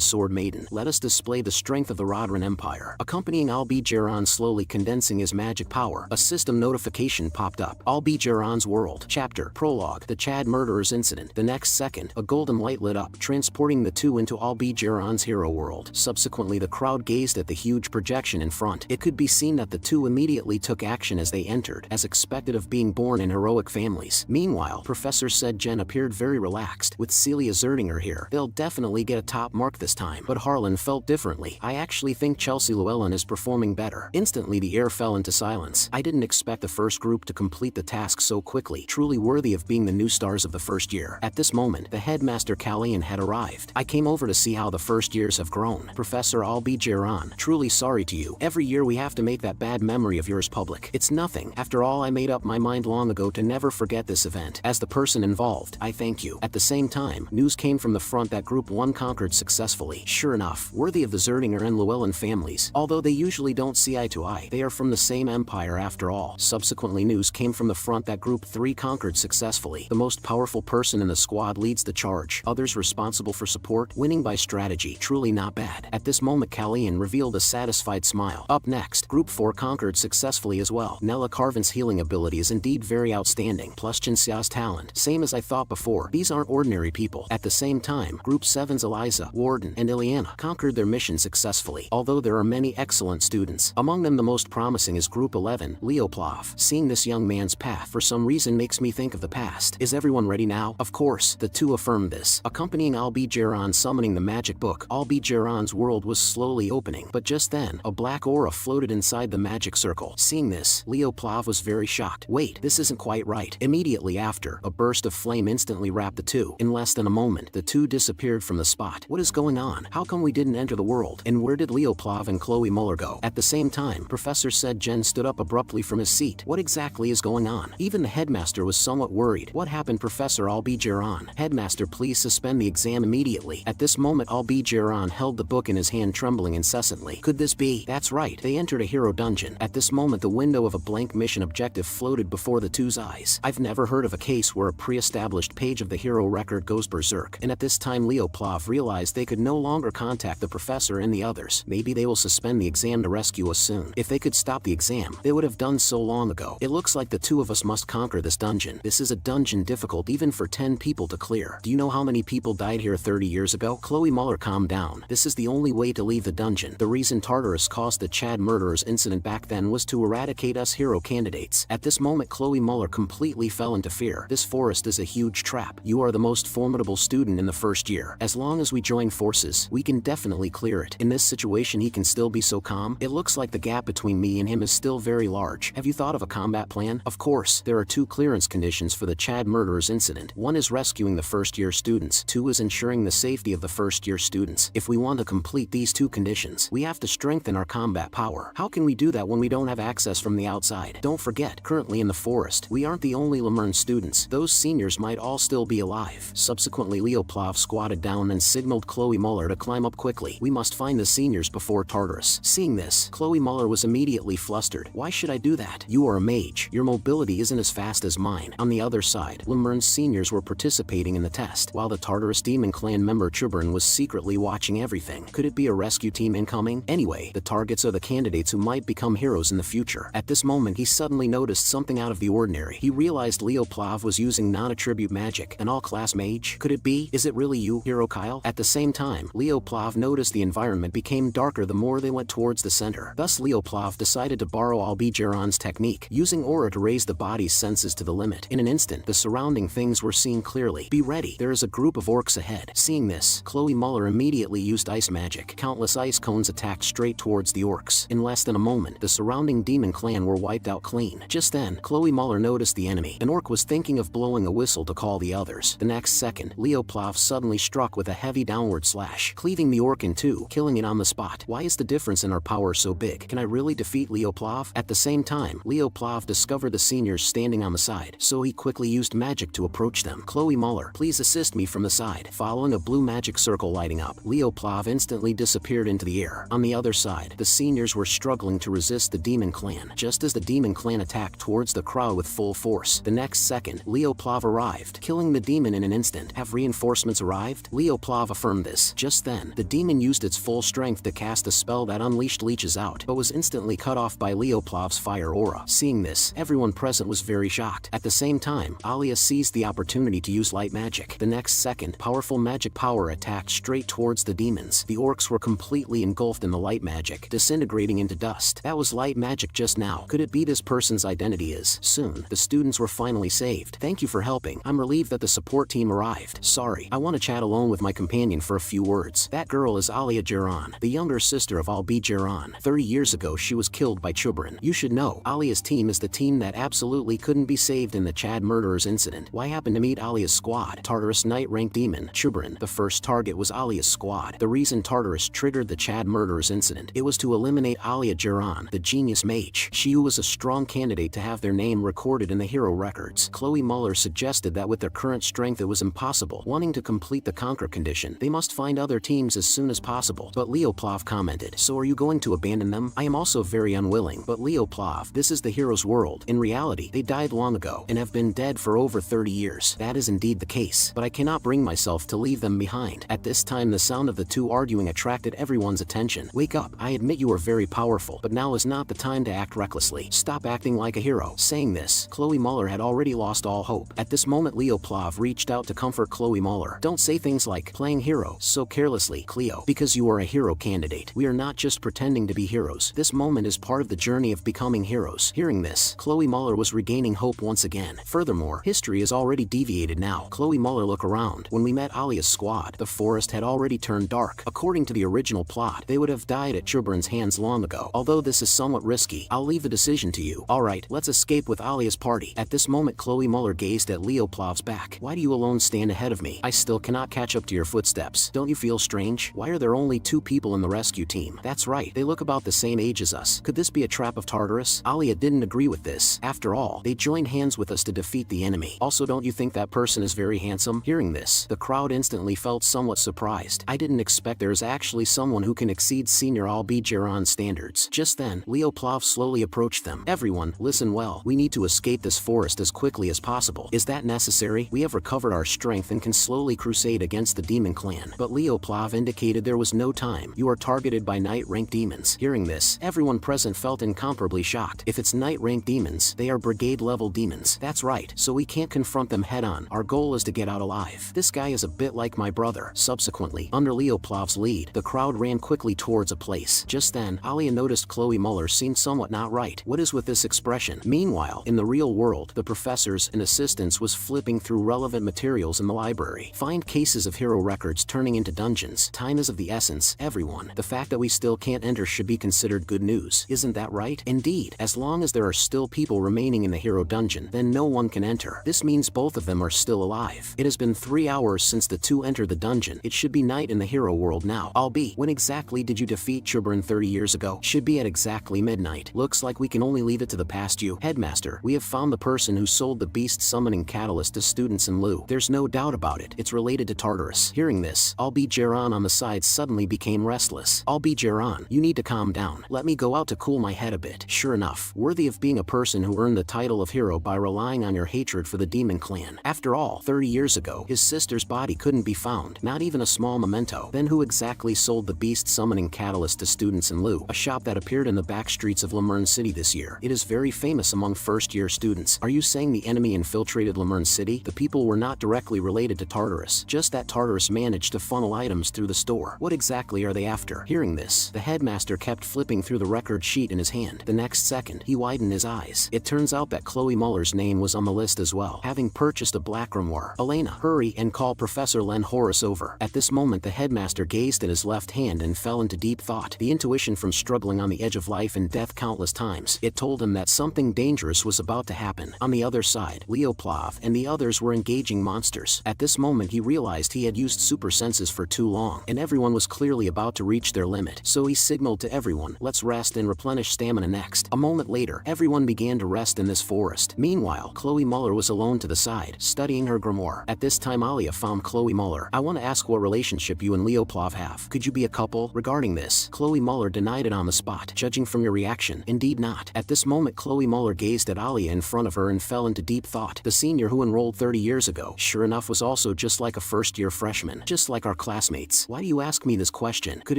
Sword Maiden. Let us display the strength of the Rodran Empire. Accompanying Albi Geron slowly condensing his magic power, a system notification popped up. Albi Geron's World. Chapter. Prologue. The Chad Murderers Incident. The next second, a golden light lit up, transporting the two into Albi Geron's hero world. Subsequently, the crowd gazed at the huge projection in front. It could be seen that the two immediately took action as they entered, as expected of being born in heroic families. Meanwhile, Professor said Jen appeared very relaxed. With Celia Zerdinger here, they'll definitely get a top mark this time. But Harlan felt differently. I actually think Chelsea Llewellyn is performing better. Instantly the air fell into silence. I didn't expect the first group to complete the task so quickly, truly worthy of being the new stars of the first year. At this moment, the headmaster Kallian had arrived. I came over to see how the first years have grown. Professor Albi Geron, truly sorry to you. Every year we have to make that bad memory of yours public. It's nothing. After all, I made up my mind long ago to never forget this event. As the person involved, solved. I thank you. At the same time, news came from the front that Group 1 conquered successfully. Sure enough, worthy of the Zerdinger and Llewellyn families. Although they usually don't see eye to eye, they are from the same empire after all. Subsequently, news came from the front that Group 3 conquered successfully. The most powerful person in the squad leads the charge. Others responsible for support, winning by strategy. Truly not bad. At this moment, Kallian revealed a satisfied smile. Up next, Group 4 conquered successfully as well. Nella Carvin's healing ability is indeed very outstanding. Plus Jinxia's talent. Same as I thought before, these aren't ordinary people. At the same time, Group 7's Eliza, Warden, and Ileana conquered their mission successfully. Although there are many excellent students, among them the most promising is Group 11, Leoplav. Seeing this young man's path for some reason makes me think of the past. Is everyone ready now? Of course, the two affirmed this. Accompanying Albigeron summoning the magic book, Albigeron's world was slowly opening. But just then, a black aura floated inside the magic circle. Seeing this, Leoplav was very shocked. Wait, this isn't quite right. Immediately after, a burst of flame instantly wrapped the two. In less than a moment, the two disappeared from the spot. What is going on? How come we didn't enter the world? And where did Leoplav and Chloe Muller go? At the same time, Professor said Jen stood up abruptly from his seat. What exactly is going on? Even the headmaster was somewhat worried. What happened, Professor Albigeron? Headmaster, please suspend the exam immediately. At this moment, Albigeron held the book in his hand, trembling incessantly. Could this be? That's right, they entered a hero dungeon. At this moment, the window of a blank mission objective floated before the two's eyes. I've never heard of a case where a pre-established page of the hero record goes berserk. And at this time, Leoplav realized they could no longer contact the professor and the others. Maybe they will suspend the exam to rescue us soon. If they could stop the exam, they would have done so long ago. It looks like the two of us must conquer this dungeon. This is a dungeon difficult even for 10 people to clear. Do you know how many people died here 30 years ago? Chloe Muller, calm down. This is the only way to leave the dungeon. The reason Tartarus caused the Chad murderers incident back then was to eradicate us hero candidates. At this moment, Chloe Muller completely fell into fear. This forest is a huge trap. You are the most formidable student in the first year. As long as we join forces, we can definitely clear it. In this situation, he can still be so calm. It looks like the gap between me and him is still very large. Have you thought of a combat plan? Of course, there are two clearance conditions for the Chad murderers incident. One is rescuing the first-year students. Two is ensuring the safety of the first-year students. If we want to complete these two conditions, we have to strengthen our combat power. How can we do that when we don't have access from the outside? Don't forget, currently in the forest, we aren't the only Lemurn students. Those seniors might all still be alive. Subsequently, Leoplav squatted down and signaled Chloe Muller to climb up quickly. We must find the seniors before Tartarus. Seeing this, Chloe Muller was immediately flustered. Why should I do that? You are a mage. Your mobility isn't as fast as mine. On the other side, Lemurn's seniors were participating in the test, while the Tartarus Demon Clan member Chubrin was secretly watching everything. Could it be a rescue team incoming? Anyway, the targets are the candidates who might become heroes in the future. At this moment, he suddenly noticed something out of the ordinary. He realized Leoplav was using non-attribute magic, an all-class mage. Could it be? Is it really you, Hero Kyle? At the same time, Leoplav noticed the environment became darker the more they went towards the center. Thus, Leoplav decided to borrow Albigeron's technique, using aura to raise the body's senses to the limit. In an instant, the surrounding things were seen clearly. Be ready, there is a group of orcs ahead. Seeing this, Chloe Muller immediately used ice magic. Countless ice cones attacked straight towards the orcs. In less than a moment, the surrounding demon clan were wiped out clean. Just then, Chloe Muller noticed the enemy. An orc was thinking of blowing a whistle to call the others. The next second, Leoplav suddenly struck with a heavy downward slash, cleaving the orc in two, killing it on the spot. Why is the difference in our power so big? Can I really defeat Leoplav? At the same time, Leoplav discovered the seniors standing on the side, so he quickly used magic to approach them. Chloe Muller, please assist me from the side. Following a blue magic circle lighting up, Leoplav instantly disappeared into the air. On the other side, the seniors were struggling to resist the demon clan, just as the demon clan attacked towards the crowd with full force. The next second, Leoplav arrived, killing the demon in an instant. Have reinforcements arrived? Leoplav affirmed this. Just then, the demon used its full strength to cast a spell that unleashed leeches out, but was instantly cut off by Leoplav's fire aura. Seeing this, everyone present was very shocked. At the same time, Alia seized the opportunity to use light magic. The next second, powerful magic power attacked straight towards the demons. The orcs were completely engulfed in the light magic, disintegrating into dust. That was light magic just now. Could it be this person's identity is? Soon, the students were finally saved. Thank you for helping. I'm relieved that the support team arrived. Sorry, I want to chat alone with my companion for a few words. That girl is Alia Geron, the younger sister of Albi Geron. 30 years ago, she was killed by Chubrin. You should know, Alia's team is the team that absolutely couldn't be saved in the Chad murderers incident. Why happen to meet Alia's squad? Tartarus Knight rank demon, Chubrin. The first target was Alia's squad. The reason Tartarus triggered the Chad murderers incident, it was to eliminate Alia Geron, the genius mage. She was a strong candidate to have their name recorded in the hero records. Chloe Muller suggested accepted that with their current strength it was impossible. Wanting to complete the conquer condition, they must find other teams as soon as possible. But Leoplav commented, "So are you going to abandon them?" I am also very unwilling. But Leoplav, this is the hero's world. In reality, they died long ago and have been dead for over 30 years. That is indeed the case, but I cannot bring myself to leave them behind. At this time the sound of the two arguing attracted everyone's attention. "Wake up, I admit you are very powerful, but now is not the time to act recklessly. Stop acting like a hero." Saying this, Chloe Muller had already lost all hope. At this moment Leoplav reached out to comfort Chloe Muller. "Don't say things like playing hero so carelessly, Cleo, because you are a hero candidate. We are not just pretending to be heroes. This moment is part of the journey of becoming heroes." Hearing this, Chloe Muller was regaining hope once again. Furthermore, history is already deviated now. Chloe Muller, look around. When we met Alia's squad, the forest had already turned dark. According to the original plot, they would have died at Chubran's hands long ago. Although this is somewhat risky, I'll leave the decision to you. Alright, let's escape with Alia's party. At this moment Chloe Muller gazed at Leoplav's back. "Why do you alone stand ahead of me? I still cannot catch up to your footsteps. Don't you feel strange? Why are there only 2 people in the rescue team?" "That's right, they look about the same age as us. Could this be a trap of Tartarus?" Alia didn't agree with this. After all, they joined hands with us to defeat the enemy. "Also, don't you think that person is very handsome?" Hearing this, the crowd instantly felt somewhat surprised. I didn't expect there is actually someone who can exceed Senior Albigeron's standards. Just then, Leoplav slowly approached them. "Everyone, listen well. We need to escape this forest as quickly as possible." "Is that necessary? We have recovered our strength and can slowly crusade against the demon clan." But Leoplav indicated there was no time. "You are targeted by night-rank demons." Hearing this, everyone present felt incomparably shocked. If it's night-rank demons, they are brigade-level demons. That's right, so we can't confront them head-on. Our goal is to get out alive. This guy is a bit like my brother. Subsequently, under Leoplav's lead, the crowd ran quickly towards a place. Just then, Alia noticed Chloe Muller seemed somewhat not right. What is with this expression? Meanwhile, in the real world, the professors and assistants was flipping through relevant materials in the library. Find cases of hero records turning into dungeons. Time is of the essence, everyone. The fact that we still can't enter should be considered good news. Isn't that right? Indeed, as long as there are still people remaining in the hero dungeon, then no one can enter. This means both of them are still alive. It has been 3 hours since the two entered the dungeon. It should be night in the hero world now. When exactly did you defeat Chubran 30 years ago? Should be at exactly midnight. Looks like we can only leave it to the past you. Headmaster, we have found the person who sold the beast summoning catalyst to students in Lu. There's no doubt about it. It's related to Tartarus. Hearing this, Albigeron on the side suddenly became restless. Albigeron, you need to calm down. Let me go out to cool my head a bit. Sure enough, worthy of being a person who earned the title of hero by relying on your hatred for the demon clan. After all, 30 years ago, his sister's body couldn't be found. Not even a small memento. Then who exactly sold the beast summoning catalyst to students in Lu? A shop that appeared in the back streets of Lemurn City this year. It is very famous among first-year students. Are you saying the enemy infiltrated Lemurn City? The people were not directly related to Tartarus, just that Tartarus managed to funnel items through the store. What exactly are they after? Hearing this, the headmaster kept flipping through the record sheet in his hand. The next second, he widened his eyes. It turns out that Chloe Muller's name was on the list as well, having purchased a black grimoire. Elena, hurry and call Professor Len Horace over. At this moment the headmaster gazed at his left hand and fell into deep thought. The intuition from struggling on the edge of life and death countless times, it told him that something dangerous was about to happen. On the other side, Leoplav and the others were engaging monsters. At this moment he realized he had used super senses for too long, and everyone was clearly about to reach their limit. So he signaled to everyone, let's rest and replenish stamina next. A moment later, everyone began to rest in this forest. Meanwhile, Chloe Muller was alone to the side, studying her grimoire. At this time Alia found Chloe Muller. I want to ask what relationship you and Leoplav have. Could you be a couple? Regarding this, Chloe Muller denied it on the spot. Judging from your reaction, indeed not. At this moment Chloe Muller gazed at Alia in front of her and fell into deep thought. The senior who enrolled 30 years ago, sure enough, was also just like a first-year freshman, just like our classmates. Why do you ask me this question? Could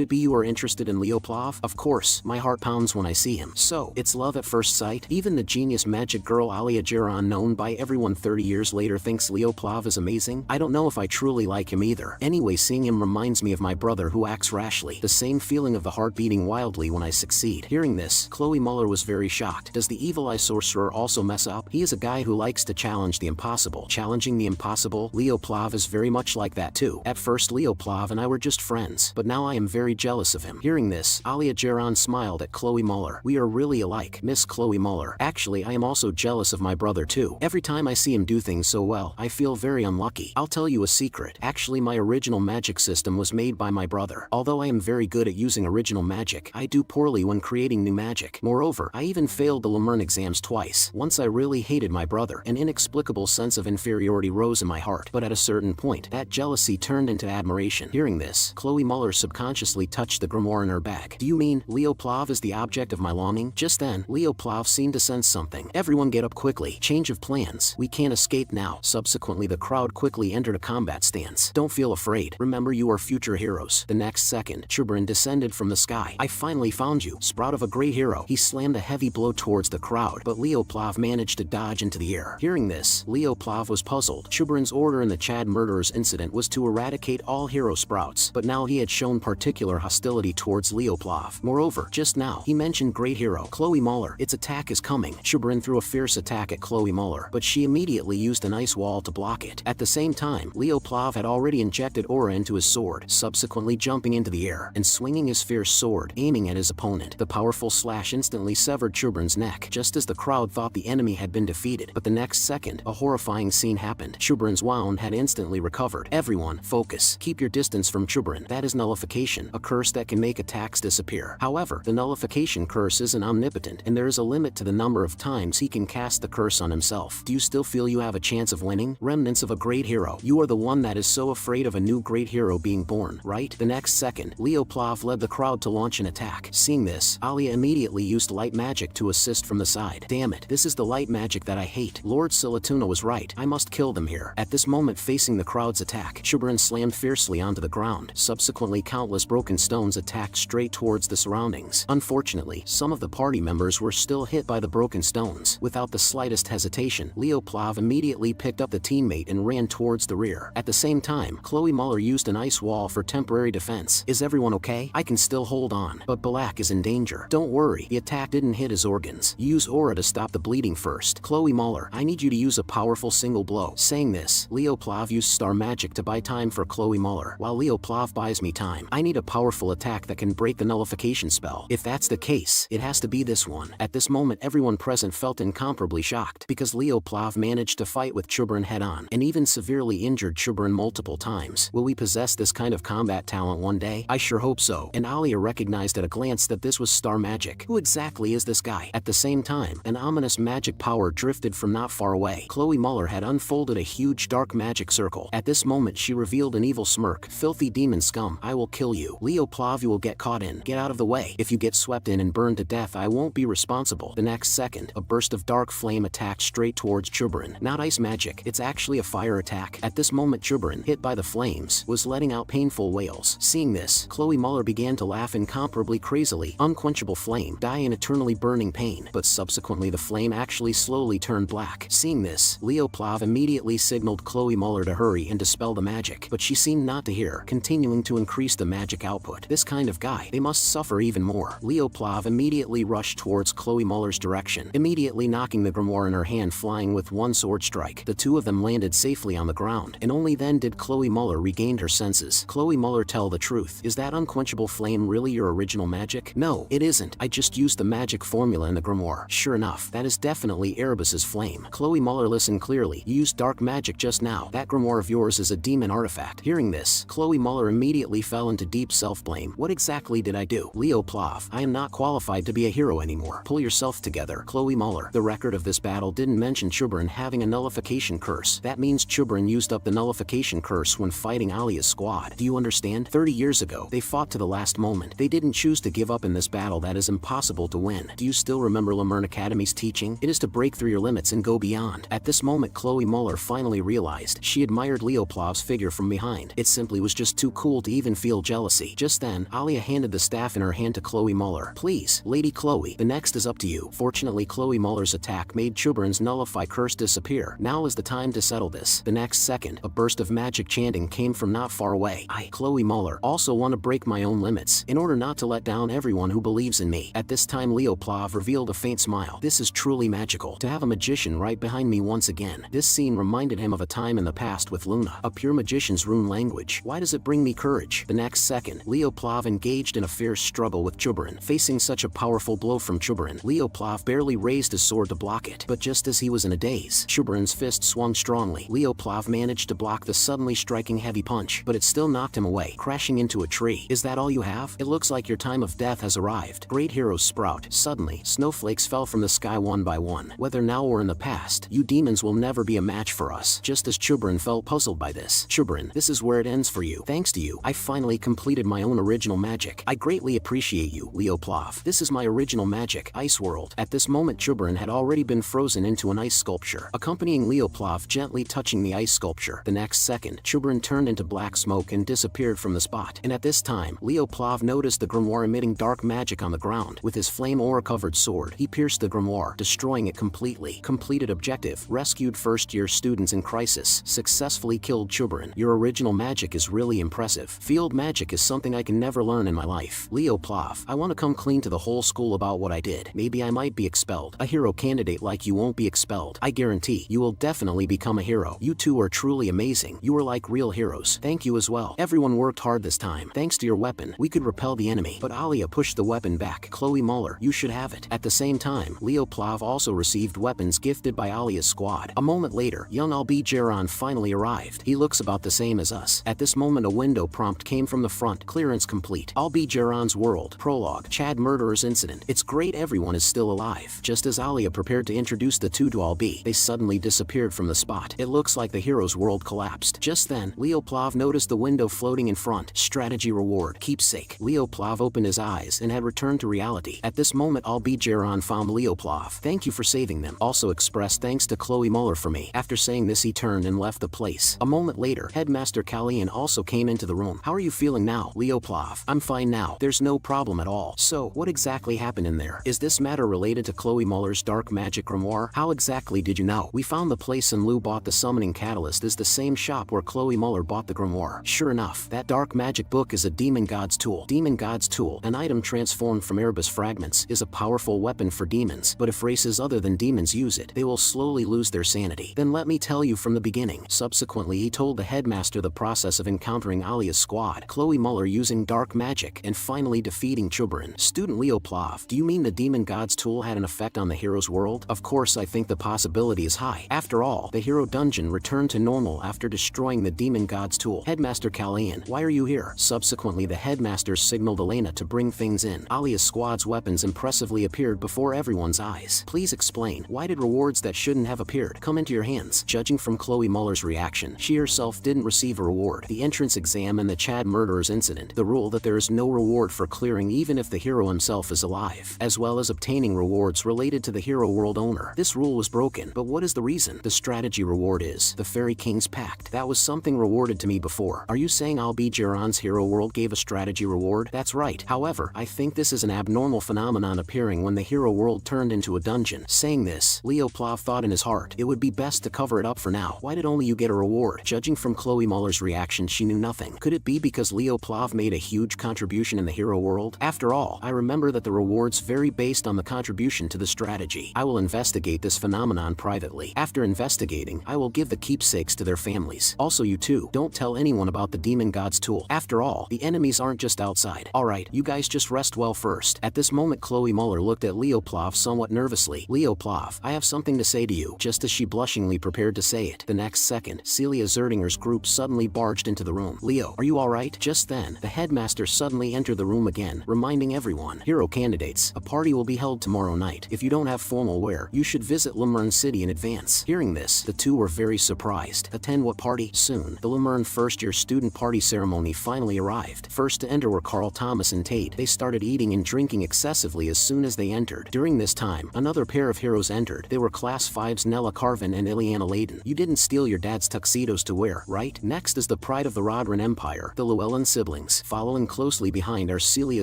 it be you are interested in Leoplav? Of course, my heart pounds when I see him. So, it's love at first sight? Even the genius magic girl Alia Geron, known by everyone 30 years later, thinks Leoplav is amazing? I don't know if I truly like him either. Anyway, seeing him reminds me of my brother who acts rashly. The same feeling of the heart beating wildly when I succeed. Hearing this, Chloe Muller was very shocked. Does the evil eye sorcerer also mess up? He is a guy who likes to challenge the impossible. Challenging the impossible? Leoplav is very much like that too. At first Leoplav and I were just friends, but now I am very jealous of him. Hearing this, Alia Geron smiled at Chloe Muller. We are really alike, Miss Chloe Muller. Actually, I am also jealous of my brother too. Every time I see him do things so well, I feel very unlucky. I'll tell you a secret. Actually, my original magic system was made by my brother. Although I am very good at using original magic, I do poorly when creating new magic. Moreover, I even failed the Lemurn exams twice. Once I really hated my brother. An inexplicable sense of inferiority rose in my heart, but at a certain point, that jealousy turned into admiration. Hearing this, Chloe Muller subconsciously touched the grimoire in her bag. Do you mean, Leo Plov is the object of my longing? Just then, Leo Plov seemed to sense something. Everyone get up quickly. Change of plans. We can't escape now. Subsequently, the crowd quickly entered a combat stance. Don't feel afraid. Remember, you are future heroes. The next second, Chubrin descended from the sky. I finally found you, sprout of a great hero. He slammed a heavy blow towards the crowd, but Leo Plov managed to dodge into the air. Hearing this, Leo Plov was puzzled. Chubrin's order in the Chad murderers incident was to eradicate all hero sprouts, but now he had shown particular hostility towards Leo Plov. Moreover, just now, he mentioned great hero Chloe Muller. Its attack is coming. Chubrin threw a fierce attack at Chloe Muller, but she immediately used an ice wall to block it. At the same time, Leo Plov had already injected aura into his sword, subsequently jumping into the air and swinging his fierce sword, aiming at his opponent. The powerful slash instantly severed Chubrin's neck, just as the crowd thought the enemy had been defeated. But the next second, a horrifying scene happened. Chubrin's wound had instantly recovered. Everyone, focus. Keep your distance from Chubrin. That is nullification, a curse that can make attacks disappear. However, the nullification curse isn't omnipotent, and there is a limit to the number of times he can cast the curse on himself. Do you still feel you have a chance of winning? Remnants of a great hero. You are the one that is so afraid of a new great hero being born, right? The next second, Leo Plov led the crowd to launch an attack. Seeing this, Alia immediately used light magic to assist from the side. Damn it, this is the light magic that I hate. Lord Silatuna was right. I must kill them here. At this moment, facing the crowd's attack, Chubrin slammed fiercely onto the ground. Subsequently, countless broken stones attacked straight towards the surroundings. Unfortunately, some of the party members were still hit by the broken stones. Without the slightest hesitation, Leo Plov immediately picked up the teammate and ran towards the rear. At the same time, Chloe Muller used an ice wall for temporary defense. Is everyone okay? I can still hold on, but Balak is in danger. Don't worry, the attack didn't hit his organs. Use aura to stop the bleeding first. Chloe Muller, I need you to use a powerful single blow. Saying this, Leo Plov used star magic to buy time for Chloe Muller. While Leo Plov buys me time, I need a powerful attack that can break the nullification spell. If that's the case, it has to be this one. At this moment, everyone present felt incomparably shocked, because Leo Plov managed to fight with Chubrin head-on, and even severely injured Chubrin multiple times. Will we possess this kind of combat talent one day? I sure hope so. And Alia recognized at a glance that this was star magic. Who exactly is this guy? At the same time, an ominous magic power drifted from not far away. Chloe Muller had unfolded a huge dark magic circle. At this moment, she revealed an evil smirk. Filthy demon scum, I will kill you. Leo Plov, you will get caught in. Get out of the way. If you get swept in and burned to death, I won't be responsible. The next second, a burst of dark flame attacked straight towards Chubrin. Not ice magic, it's actually a fire attack. At this moment, Chubrin, hit by the flames, was letting out painful wails. Seeing this, Chloe Muller began to laugh incomparably crazily. Unquenchable flame, die in eternally burning pain. But subsequently, the flame actually slowly turned black. Seeing this, Leo Plov immediately signaled Chloe Muller to hurry and dispel the magic, but she seemed not to hear, continuing to increase the magic output. This kind of guy, they must suffer even more. Leo Plov immediately rushed towards Chloe Muller's direction, immediately knocking the grimoire in her hand flying with one sword strike. The two of them landed safely on the ground, and only then did Chloe Muller regain her senses. Chloe Muller, tell the truth. Is that unquenchable flame really your original magic? No, it isn't. I just used the magic formula in the grimoire. Sure enough, that is definitely Erebus's flame. Chloe Muller, listen clearly. You used dark magic just now. That grimoire of yours is a demon artifact. Hearing this, Chloe Muller immediately fell into deep self-blame. What exactly did I do? Leo Plov, I am not qualified to be a hero anymore. Pull yourself together. Chloe Muller, the record of this battle didn't mention Chubrin having a nullification curse. That means Chubrin used up the nullification curse when fighting Alia's squad. Do you understand? 30 years ago, they fought to the last moment. They didn't choose to give up in this battle that is impossible to win. Do you still remember Lemurn Academy's teaching? It is to break through your limits and go beyond. At this moment, Chloe Muller finally realized she admired Leo Plov's figure from behind. It simply was just too cool to even feel jealousy. Just then, Alia handed the staff in her hand to Chloe Muller. Please, Lady Chloe, the next is up to you. Fortunately, Chloe Muller's attack made Chubrin's nullify curse disappear. Now is the time to settle this. The next second, a burst of magic chanting came from not far away. I, Chloe Muller, also want to break my own limits, in order not to let down everyone who believes in me. At this time, Leo Plov revealed a faint smile. This is truly magical, to have a magician right behind me once again. This scene reminded him of a time in the past with Luna, a pure magician's rune language. Why does it bring me courage? The next second, Leo Plov engaged in a fierce struggle with Chubrin. Facing such a powerful blow from Chubrin, Leo Plov barely raised his sword to block it, but just as he was in a daze, Chubrin's fist swung strongly. Leo Plov managed to block the suddenly striking heavy punch, but it still knocked him away, crashing into a tree. Is that all you have? It looks like your time of death has arrived. Great heroes sprout. Suddenly, snowflakes fell from the sky one by one. Whether now or in the past, you demons will will never be a match for us. Just as Chubrin felt puzzled by this. Chubrin, this is where it ends for you. Thanks to you, I finally completed my own original magic. I greatly appreciate you, Leoplov. This is my original magic, Ice World. At this moment Chubrin had already been frozen into an ice sculpture, accompanying Leoplov gently touching the ice sculpture. The next second, Chubrin turned into black smoke and disappeared from the spot. And at this time, Leoplov noticed the grimoire emitting dark magic on the ground. With his flame aura-covered sword, he pierced the grimoire, destroying it completely. Completed objective: rescued first-year students in crisis. Successfully killed Chubrin. Your original magic is really impressive. Field magic is something I can never learn in my life. Leoplov, I want to come clean to the whole school about what I did. Maybe I might be expelled. A hero candidate like you won't be expelled. I guarantee you will definitely become a hero. You two are truly amazing. You are like real heroes. Thank you as well. Everyone worked hard this time. Thanks to your weapon, we could repel the enemy. But Alia pushed the weapon back. Chloe Muller, you should have it. At the same time, Leoplov also received weapons gifted by Alia's squad. A moment later, young Albigeron finally arrived. He looks about the same as us. At this moment a window prompt came from the front. Clearance complete. Albigeron's world. Prologue. Chad murderers incident. It's great everyone is still alive. Just as Alia prepared to introduce the two to Albi, they suddenly disappeared from the spot. It looks like the hero's world collapsed. Just then, Leoplov noticed the window floating in front. Strategy reward. Keepsake. Leoplov opened his eyes and had returned to reality. At this moment Albigeron found Leoplov. Thank you for saving them. Also express thanks to Chloe Muller for me. After saying this he turned and left the place. A moment later, Headmaster Kallian also came into the room. How are you feeling now, Leoplov? I'm fine now. There's no problem at all. So, what exactly happened in there? Is this matter related to Chloe Muller's dark magic grimoire? How exactly did you know? We found the place and Lou bought the summoning catalyst is the same shop where Chloe Muller bought the grimoire. Sure enough, that dark magic book is a demon god's tool. Demon god's tool, an item transformed from Erebus fragments, is a powerful weapon for demons, but if races other than demons use it, they will slowly lose their sanity. Then let me tell you from the beginning. Subsequently he told the headmaster the process of encountering Alia's squad, Chloe Muller using dark magic, and finally defeating Chubrin. Student Leoplov, do you mean the demon god's tool had an effect on the hero's world? Of course I think the possibility is high. After all, the hero dungeon returned to normal after destroying the demon god's tool. Headmaster Kallian, why are you here? Subsequently the headmaster signaled Elena to bring things in. Alia's squad's weapons impressively appeared before everyone's eyes. Please explain, why did rewards that shouldn't have appeared come into your hands? Judging from Chloe Muller's reaction, she herself didn't receive a reward. The entrance exam and the Chad murderers incident, the rule that there is no reward for clearing even if the hero himself is alive, as well as obtaining rewards related to the hero world owner. This rule was broken, but what is the reason? The strategy reward is the Fairy King's Pact. That was something rewarded to me before. Are you saying Albigeron's hero world gave a strategy reward? That's right. However, I think this is an abnormal phenomenon appearing when the hero world turned into a dungeon. Saying this, Leoplov thought in his heart, it would be best to cover it up for now. Why did only you get a reward? Judging from Chloe Muller's reaction, she knew nothing. Could it be because Leoplov made a huge contribution in the hero world? After all, I remember that the rewards vary based on the contribution to the strategy. I will investigate this phenomenon privately. After investigating, I will give the keepsakes to their families. Also you too, don't tell anyone about the demon god's tool. After all, the enemies aren't just outside. Alright, you guys just rest well first. At this moment Chloe Muller looked at Leoplov somewhat nervously. Leoplov, I have something to say to you. Just as she blushingly prepared to say it, the next second, Celia Zerdinger's group suddenly barged into the room. Leo, are you alright? Just then, the headmaster suddenly entered the room again, reminding everyone, hero candidates, a party will be held tomorrow night. If you don't have formal wear, you should visit Lemurn City in advance. Hearing this, the two were very surprised. Attend what party? Soon, the Lemurn first-year student party ceremony finally arrived. First to enter were Carl Thomas and Tate. They started eating and drinking excessively as soon as they entered. During this time, another pair of heroes entered. They were Class 5's Nella Carvin and Ileana Layden. You didn't steal your dad's tuxedos to wear, right? Next is the pride of the Rodran Empire, the Llewellyn siblings. Following closely behind are Celia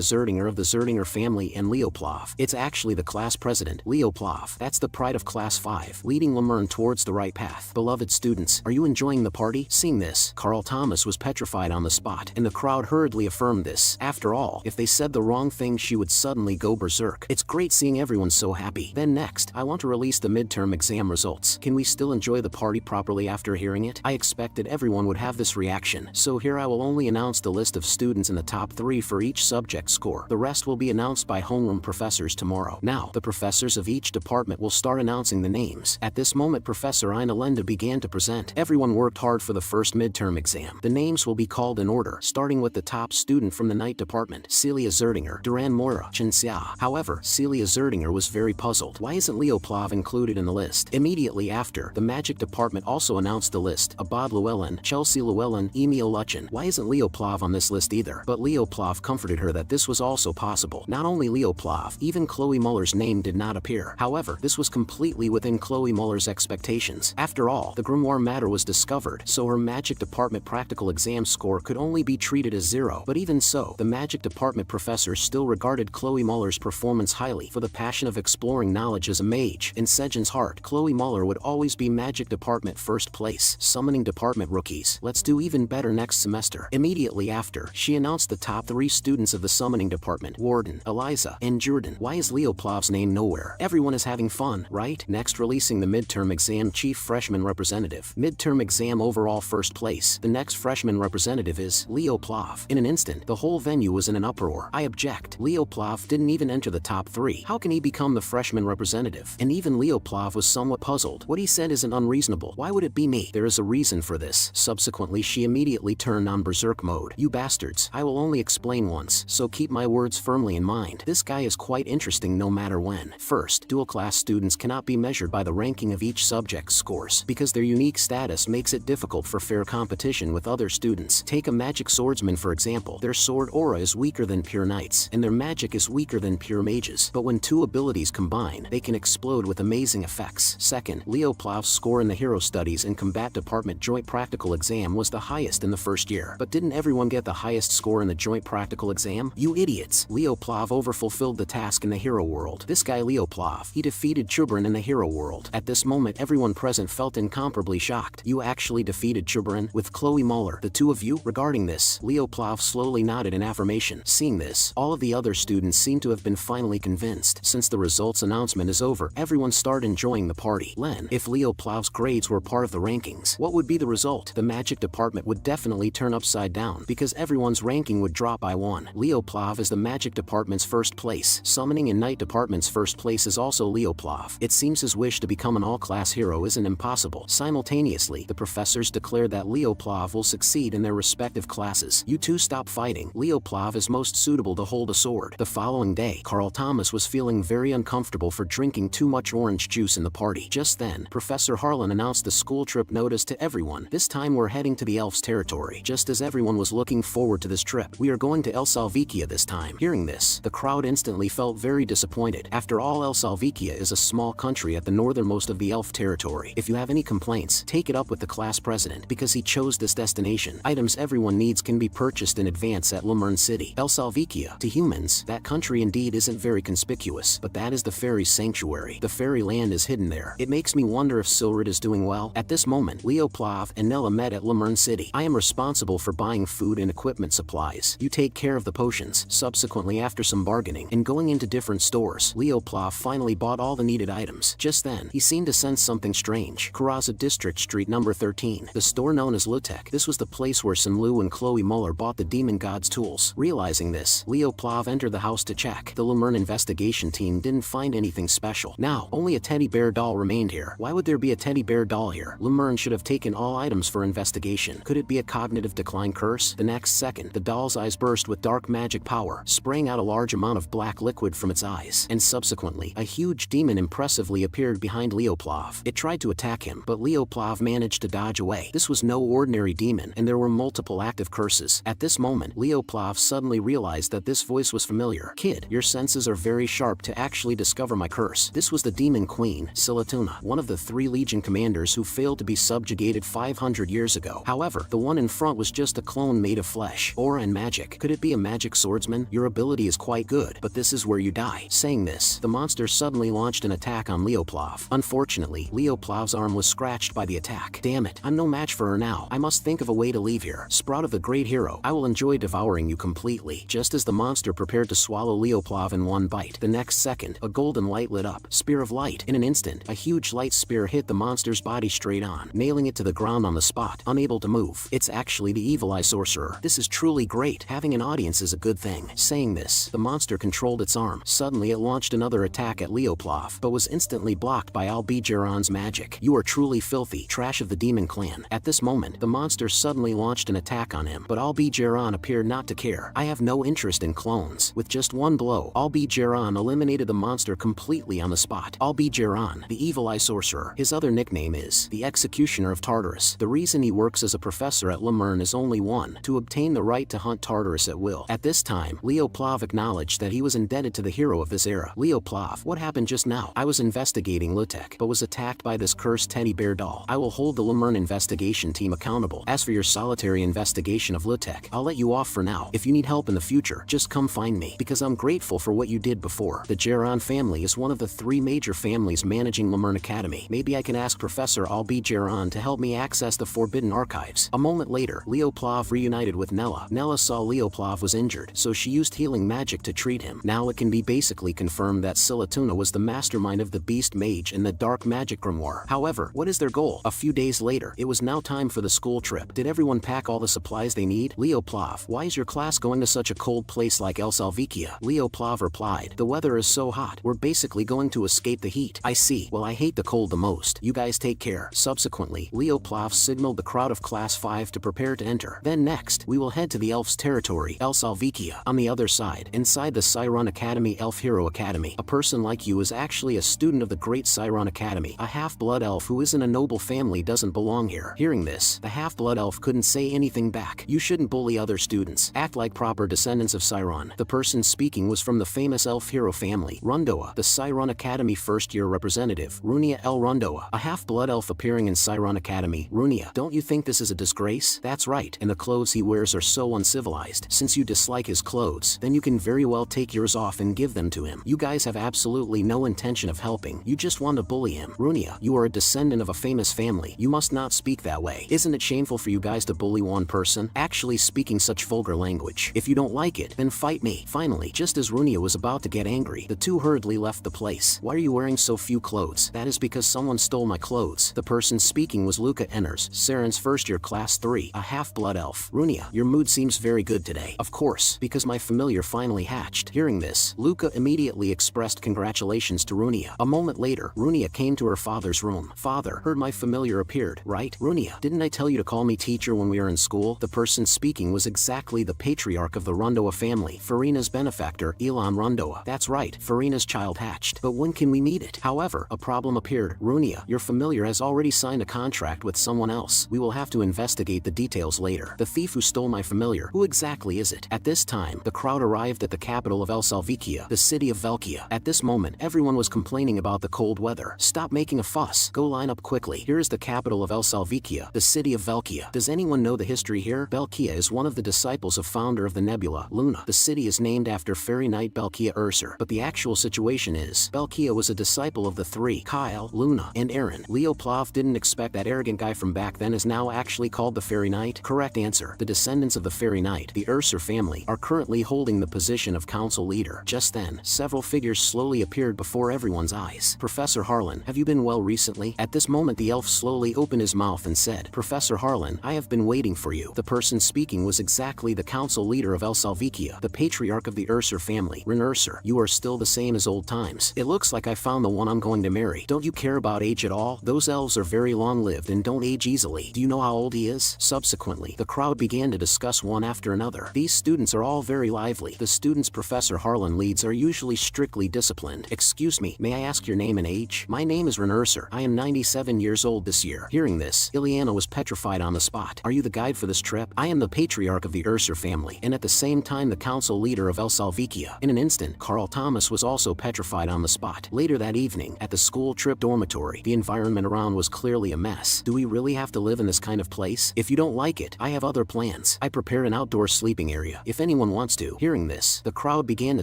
Zerdinger of the Zerdinger family and Leoplov. It's actually the class president, Leoplov. That's the pride of Class 5, leading Lemurn towards the right path. Beloved students, are you enjoying the party? Seeing this, Carl Thomas was petrified on the spot, and the crowd hurriedly affirmed this. After all, if they said the wrong thing she would suddenly go berserk. It's great seeing everyone so happy. Then next, I want to release the midterm exam results. Can we still enjoy the party properly after hearing it? I expected everyone would have this reaction, so here I will only announce the list of students in the top 3 for each subject score. The rest will be announced by homeroom professors tomorrow. Now, the professors of each department will start announcing the names. At this moment Professor Ina Lenda began to present. Everyone worked hard for the first midterm exam. The names will be called in order, starting with the top student from the night department, Celia Zerdinger, Duran Moira, Chen Xia. However, Celia Zerdinger was very puzzled. Why isn't Leoplov included in the list? Immediately Immediately after, the magic department also announced the list: Abad Llewellyn, Chelsea Llewellyn, Emil Luchin. Why isn't Leo Plav on this list either? But Leo Plav comforted her that this was also possible. Not only Leo Plav, even Chloe Muller's name did not appear. However, this was completely within Chloe Muller's expectations. After all, the grimoire matter was discovered, so her magic department practical exam score could only be treated as 0. But even so, the magic department professors still regarded Chloe Muller's performance highly for the passion of exploring knowledge as a mage. In Sejin's heart, Chloe Muller would always be magic department first place. Summoning department rookies, let's do even better next semester. Immediately after, she announced the top 3 students of the summoning department: Warden, Eliza, and Jordan. Why is Leo Plav's name nowhere? Everyone is having fun, right? Next, releasing the midterm exam chief freshman representative. Midterm exam overall first place. The next freshman representative is Leo Plav. In an instant, the whole venue was in an uproar. I object. Leo Plav didn't even enter the top 3. How can he become the freshman representative? And even Leo Plav was somewhat puzzled. What he said isn't unreasonable. Why would it be me? There is a reason for this. Subsequently, she immediately turned on berserk mode. You bastards, I will only explain once, so keep my words firmly in mind. This guy is quite interesting no matter when. First, dual class students cannot be measured by the ranking of each subject's scores, because their unique status makes it difficult for fair competition with other students. Take a magic swordsman for example. Their sword aura is weaker than pure knights, and their magic is weaker than pure mages. But when 2 abilities combine, they can explode with amazing effects. Second, Leo Plav's score in the Hero Studies and Combat Department Joint Practical Exam was the highest in the first year. But didn't everyone get the highest score in the Joint Practical Exam? You idiots! Leo Plav overfulfilled the task in the Hero World. This guy Leo Plav, he defeated Chubran in the Hero World. At this moment, everyone present felt incomparably shocked. You actually defeated Chubran with Chloe Muller, the 2 of you? Regarding this, Leo Plav slowly nodded in affirmation. Seeing this, all of the other students seem to have been finally convinced. Since the results announcement is over, everyone start enjoying the party. Len, if Leo Plav's grades were part of the rankings, what would be the result? The magic department would definitely turn upside down, because everyone's ranking would drop by 1. Leo Plav is the magic department's first place. Summoning and night department's first place is also Leo Plav. It seems his wish to become an all-class hero isn't impossible. Simultaneously, the professors declared that Leo Plav will succeed in their respective classes. You 2 stop fighting. Leo Plav is most suitable to hold a sword. The following day, Carl Thomas was feeling very uncomfortable for drinking too much orange juice in the party. Just then, Professor Harlan announced the school trip notice to everyone. This time we're heading to the elves' territory. Just as everyone was looking forward to this trip, we are going to El Salvikia this time. Hearing this, the crowd instantly felt very disappointed. After all, El Salvikia is a small country at the northernmost of the elf territory. If you have any complaints, take it up with the class president, because he chose this destination. Items everyone needs can be purchased in advance at Lemurn City. El Salvikia, to humans, that country indeed isn't very conspicuous, but that is the fairy sanctuary. The fairy land is hidden there. It makes me wonder if Silrid is doing well. At this moment, Leo Plav and Nella met at Lemurn City. I am responsible for buying food and equipment supplies. You take care of the potions. Subsequently, after some bargaining and going into different stores, Leo Plav finally bought all the needed items. Just then, he seemed to sense something strange. Karaza District Street number 13, the store known as Lutek. This was the place where Sunlu and Chloe Muller bought the demon god's tools. Realizing this, Leo Plav entered the house to check. The Lemurn investigation team didn't find anything special. Now, only a teddy bear doll remained here. Why would there be a teddy bear doll here? Lemurn should have taken all items for investigation. Could it be a cognitive decline curse? The next second, the doll's eyes burst with dark magic power, spraying out a large amount of black liquid from its eyes. And subsequently, a huge demon impressively appeared behind Leo Plav. It tried to attack him, but Leo Plav managed to dodge away. This was no ordinary demon, and there were multiple active curses. At this moment, Leo Plav suddenly realized that this voice was familiar. Kid, your senses are very sharp to actually discover my curse. This was the demon queen, Silatuna, one of the 3 legion commanders who failed to be subjugated 500 years ago. However, the one in front was just a clone made of flesh, aura and magic. Could it be a magic swordsman? Your ability is quite good, but this is where you die. Saying this, the monster suddenly launched an attack on Leo Plav. Unfortunately, Leo Plav's arm was scratched by the attack. Damn it, I'm no match for her now. I must think of a way to leave here. Sprout of the great hero, I will enjoy devouring you completely. Just as the monster prepared to swallow Leo Plav in one bite, the next second, a golden light lit up. Spear of light. In an instant, a huge light spear hit the monster's body straight on, nailing it to the ground on the spot, unable to move. It's actually the Evil Eye Sorcerer. This is truly great. Having an audience is a good thing. Saying this, the monster controlled its arm. Suddenly it launched another attack at Leo Plav, but was instantly blocked by Albigeron's magic. You are truly filthy, trash of the demon clan. At this moment, the monster suddenly launched an attack on him, but Albigeron appeared not to care. I have no interest in clones. With just one blow, Albigeron eliminated the monster completely on the spot. Albigeron, the Evil Eye sorcerer. His other nickname is the Executioner of Tartarus. The reason he works as a professor at Lemurn is only one: to obtain the right to hunt Tartarus at will. At this time, Leoplav acknowledged that he was indebted to the hero of this era. Leoplav, what happened just now? I was investigating Lutek, but was attacked by this cursed teddy bear doll. I will hold the Lemurn investigation team accountable. As for your solitary investigation of Lutek, I'll let you off for now. If you need help in the future, just come find me, because I'm grateful for what you did before. The Geron family is one of the 3 major families managing Lemurn Academy. Maybe I can ask Professor Albi Geron to help me access the Forbidden Archives. A moment later, Leoplav reunited with Nella. Nella saw Leoplav was injured, so she used healing magic to treat him. Now it can be basically confirmed that Silatuna was the mastermind of the Beast Mage and the Dark Magic Grimoire. However, what is their goal? A few days later, it was now time for the school trip. Did everyone pack all the supplies they need? Leoplav, why is your class going to such a cold place like El Salvikia? Leoplav replied, the weather is so hot, we're basically going to escape the heat. I see. Well, I hate the cold the most. You guys take care. Subsequently, Leoplav signaled the crowd of Class 5 to prepare to enter. Then next, we will head to the Elf's territory, El Salvikia. On the other side, inside the Siron Academy Elf Hero Academy, a person like you is actually a student of the Great Siron Academy. A half-blood elf who isn't a noble family doesn't belong here. Hearing this, the half-blood elf couldn't say anything back. You shouldn't bully other students. Act like proper descendants of Siron. The person speaking was from the famous elf hero family, Rundoa, the Siron Academy first-year representative, Runia El Rundoa, a half-blood elf appearing in Siron Academy. Runia, don't you think this is a disgrace? That's right, and the clothes he wears are so uncivilized. Since you dislike his clothes, then you can very well take yours off and give them to him. You guys have absolutely no intention of helping. You just want to bully him. Runia, you are a descendant of a famous family. You must not speak that way. Isn't it shameful for you guys to bully one person? Actually speaking such vulgar language. If you don't like it, then fight me. Finally, just as Runia was about to get angry, the two hurriedly left the place. Why are you wearing so few clothes? That is because someone stole my clothes. The person speaking was Luca Enners, Saren's first-year Class 3, a half-blood elf. Runia, your mood seems very good today. Of course, because my familiar finally hatched. Hearing this, Luca immediately expressed congratulations to Runia. A moment later, Runia came to her father's room. Father, heard my familiar appeared, right? Runia, didn't I tell you to call me teacher when we were in school? The person speaking was exactly the patriarch of the Rundoa family, Farina's benefactor, Elon Rundoa. That's right, Farina's child hatched. But when can we meet it? However, a problem appeared. Runia, your familiar has already signed a contract with someone else. We will have to investigate the details later. The thief who stole my familiar, who exactly is it? At this time, the crowd arrived at the capital of El Salvikia, the city of Velkia. At this moment, everyone was complaining about the cold weather. Stop making a fuss. Go line up quickly. Here is the capital of El Salvikia, the city of Velkia. Does anyone know the history here? Velkia is one of the disciples of founder of the nebula, Luna. The city is named after fairy knight Belkia Ursur, but the actual situation is, Belkia was a disciple of the 3, Kyle, Luna, and Aaron. Leoplav didn't expect that arrogant guy from back then is now actually called the fairy knight. Correct answer. The descendants of the fairy knight, the Ursur family, are currently holding the position of council leader. Just then, several figures slowly appeared before everyone's eyes. Professor Harlan, have you been well recently? At this moment the elf slowly opened his mouth and said, Professor Harlan, I have been waiting for you. The person speaking was exactly the council leader of El Salvikia, the patriarch of the Ursur family, Ren Ursur. You are still the same as old times. It looks like I found the one I'm going to marry. Don't you care about age at all? Those elves are very long-lived and don't age easily. Do you know how old he is? Subsequently, the crowd began to discuss one after another. These students are all very lively. The students Professor Harlan leads are usually strictly disciplined. Excuse me, may I ask your name and age? My name is Ren Ursur. I am 97 years old this year. Hearing this, Ileana was petrified on the spot. Are you the guide for this trip? I am the patriarch of the Ursur family, and at the same time the council leader of El Salvikia. In an instant, Carl Thomas was also petrified on the spot. Later that evening, at the school trip dormitory, the environment around was clearly a mess. Do we really have to live in this kind of place? If you don't like it, I have other plans. I prepared an outdoor sleeping area, if anyone wants to. Hearing this, the crowd began to